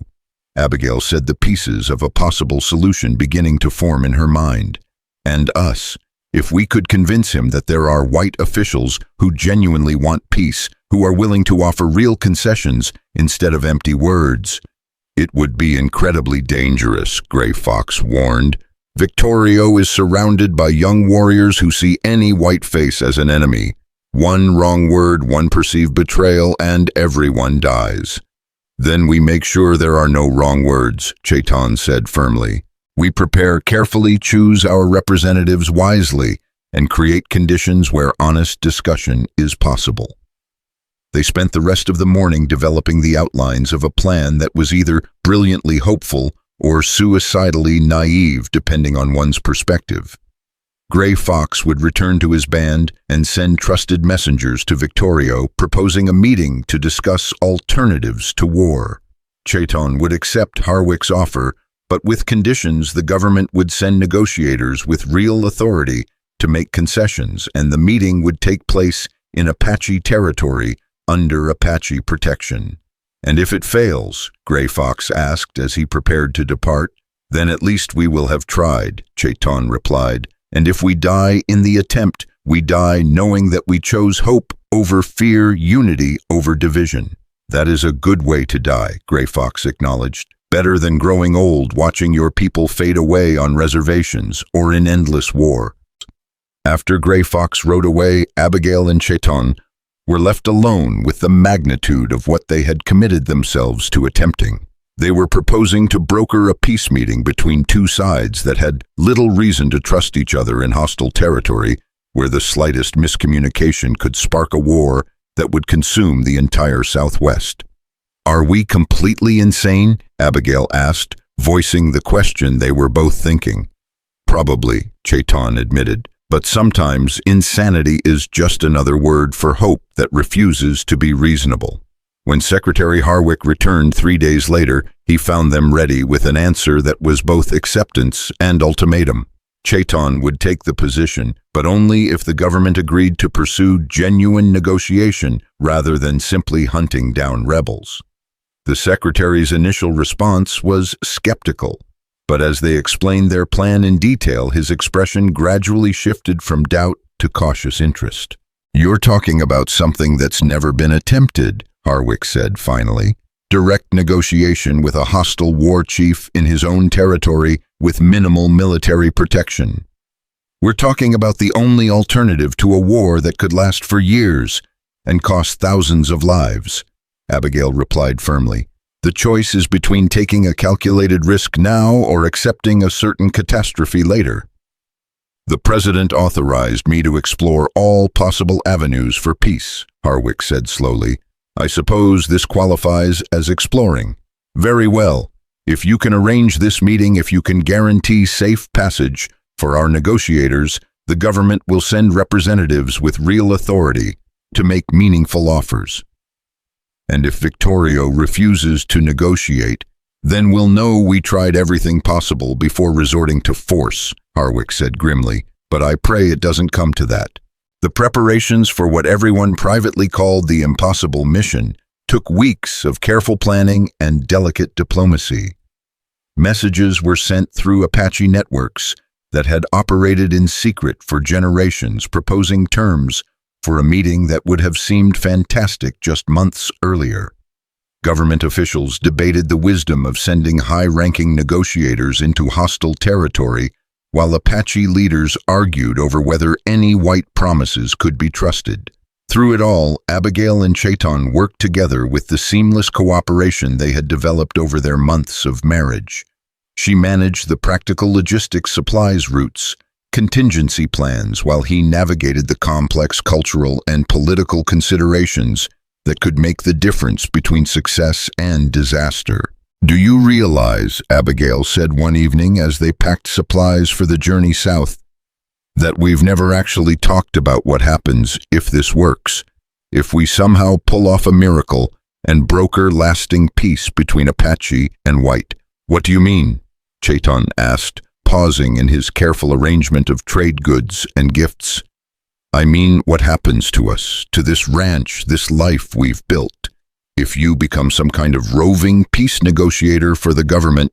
Abigail said, the pieces of a possible solution beginning to form in her mind. "And us. If we could convince him that there are white officials who genuinely want peace, who are willing to offer real concessions instead of empty words." "It would be incredibly dangerous," Gray Fox warned. "Victorio is surrounded by young warriors who see any white face as an enemy. One wrong word, one perceived betrayal, and everyone dies." "Then we make sure there are no wrong words," Chaitton said firmly. "We prepare carefully, choose our representatives wisely, and create conditions where honest discussion is possible." They spent the rest of the morning developing the outlines of a plan that was either brilliantly hopeful or suicidally naive, depending on one's perspective. Gray Fox would return to his band and send trusted messengers to Victorio, proposing a meeting to discuss alternatives to war. Chaitton would accept Harwick's offer, but with conditions. The government would send negotiators with real authority to make concessions, and the meeting would take place in Apache territory under Apache protection. "And if it fails?" Gray Fox asked as he prepared to depart. "Then at least we will have tried," Chaitton replied. "And if we die in the attempt, we die knowing that we chose hope over fear, unity over division." "That is a good way to die," Gray Fox acknowledged. "Better than growing old, watching your people fade away on reservations or in endless war." After Gray Fox rode away, Abigail and Chaitton were left alone with the magnitude of what they had committed themselves to attempting. They were proposing to broker a peace meeting between two sides that had little reason to trust each other in hostile territory, where the slightest miscommunication could spark a war that would consume the entire Southwest. "Are we completely insane?" Abigail asked, voicing the question they were both thinking. "Probably," Chaitton admitted, "but sometimes insanity is just another word for hope that refuses to be reasonable." When Secretary Harwick returned 3 days later, he found them ready with an answer that was both acceptance and ultimatum. Chaitton would take the position, but only if the government agreed to pursue genuine negotiation rather than simply hunting down rebels. The Secretary's initial response was skeptical, but as they explained their plan in detail, his expression gradually shifted from doubt to cautious interest. "You're talking about something that's never been attempted," Harwick said finally. "Direct negotiation with a hostile war chief in his own territory with minimal military protection. We're talking about the only alternative to a war that could last for years and cost thousands of lives," Abigail replied firmly. "The choice is between taking a calculated risk now or accepting a certain catastrophe later." "The President authorized me to explore all possible avenues for peace," Harwick said slowly. "I suppose this qualifies as exploring." "Very well. If you can arrange this meeting, if you can guarantee safe passage for our negotiators, the government will send representatives with real authority to make meaningful offers. And if Victorio refuses to negotiate, then we'll know we tried everything possible before resorting to force," Harwick said grimly. "But I pray it doesn't come to that." The preparations for what everyone privately called the impossible mission took weeks of careful planning and delicate diplomacy. Messages were sent through Apache networks that had operated in secret for generations, proposing terms for a meeting that would have seemed fantastic just months earlier. Government officials debated the wisdom of sending high-ranking negotiators into hostile territory, while Apache leaders argued over whether any white promises could be trusted. Through it all, Abigail and Chaitton worked together with the seamless cooperation they had developed over their months of marriage. She managed the practical logistics, supplies routes, contingency plans, while he navigated the complex cultural and political considerations that could make the difference between success and disaster. "Do you realize," Abigail said one evening as they packed supplies for the journey south, "that we've never actually talked about what happens if this works, if we somehow pull off a miracle and broker lasting peace between Apache and White?" "What do you mean?" Chaitton asked, pausing in his careful arrangement of trade goods and gifts. "I mean, what happens to us, to this ranch, this life we've built? If you become some kind of roving peace negotiator for the government,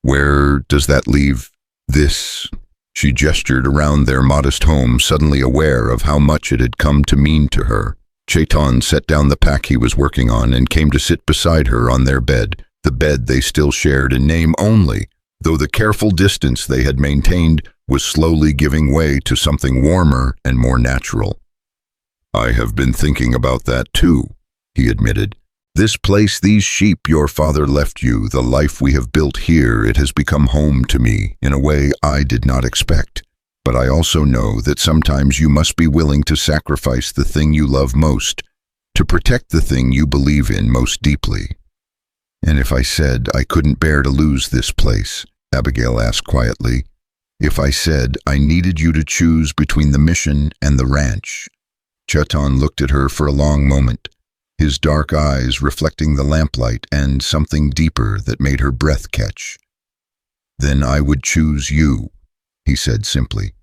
where does that leave this?" She gestured around their modest home, suddenly aware of how much it had come to mean to her. Chaitton set down the pack he was working on and came to sit beside her on their bed, the bed they still shared in name only, though the careful distance they had maintained was slowly giving way to something warmer and more natural. "I have been thinking about that too," he admitted. "This place, these sheep your father left you, the life we have built here, it has become home to me in a way I did not expect. But I also know that sometimes you must be willing to sacrifice the thing you love most to protect the thing you believe in most deeply." "And if I said I couldn't bear to lose this place?" Abigail asked quietly. "If I said I needed you to choose between the mission and the ranch?" Chaitton looked at her for a long moment, his dark eyes reflecting the lamplight and something deeper that made her breath catch. "Then I would choose you," he said simply.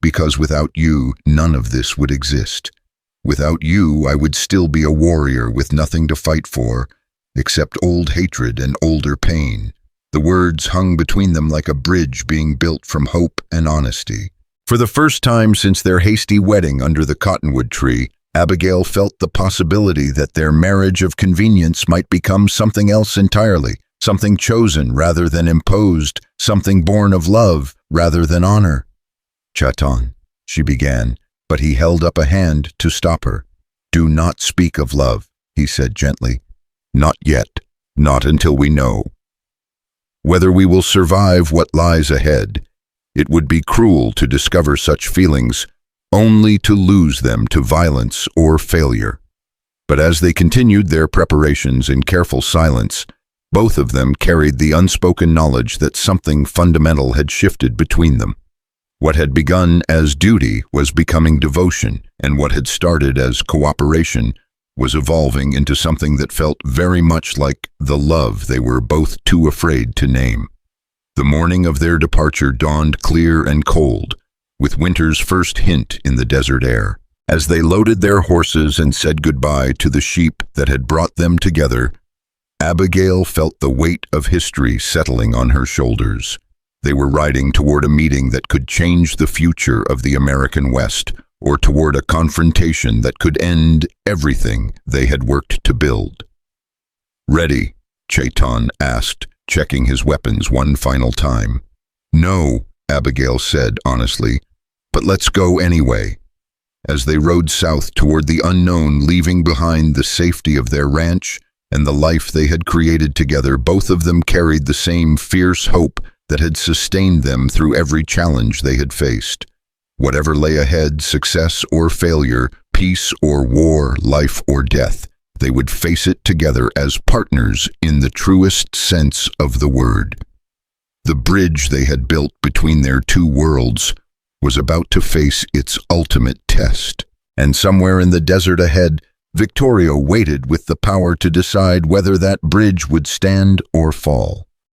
"Because without you, none of this would exist. Without you, I would still be a warrior with nothing to fight for, except old hatred and older pain." The words hung between them like a bridge being built from hope and honesty. For the first time since their hasty wedding under the cottonwood tree, Abigail felt the possibility that their marriage of convenience might become something else entirely, something chosen rather than imposed, something born of love rather than honor. "Chaitton," she began, but he held up a hand to stop her. "Do not speak of love," he said gently. "Not yet, not until we know whether we will survive what lies ahead. It would be cruel to discover such feelings, only to lose them to violence or failure." But as they continued their preparations in careful silence, both of them carried the unspoken knowledge that something fundamental had shifted between them. What had begun as duty was becoming devotion, and what had started as cooperation was evolving into something that felt very much like the love they were both too afraid to name. The morning of their departure dawned clear and cold, with winter's first hint in the desert air. As they loaded their horses and said goodbye to the sheep that had brought them together, Abigail felt the weight of history settling on her shoulders. They were riding toward a meeting that could change the future of the American West, or toward a confrontation that could end everything they had worked to build. "Ready?" Chaitton asked, checking his weapons one final time. "No," Abigail said honestly, "but let's go anyway." As they rode south toward the unknown, leaving behind the safety of their ranch and the life they had created together, both of them carried the same fierce hope that had sustained them through every challenge they had faced. Whatever lay ahead, success or failure, peace or war, life or death, they would face it together as partners in the truest sense of the word. The bridge they had built between their two worlds was about to face its ultimate test, and somewhere in the desert ahead, Victoria waited with the power to decide whether that bridge would stand or fall.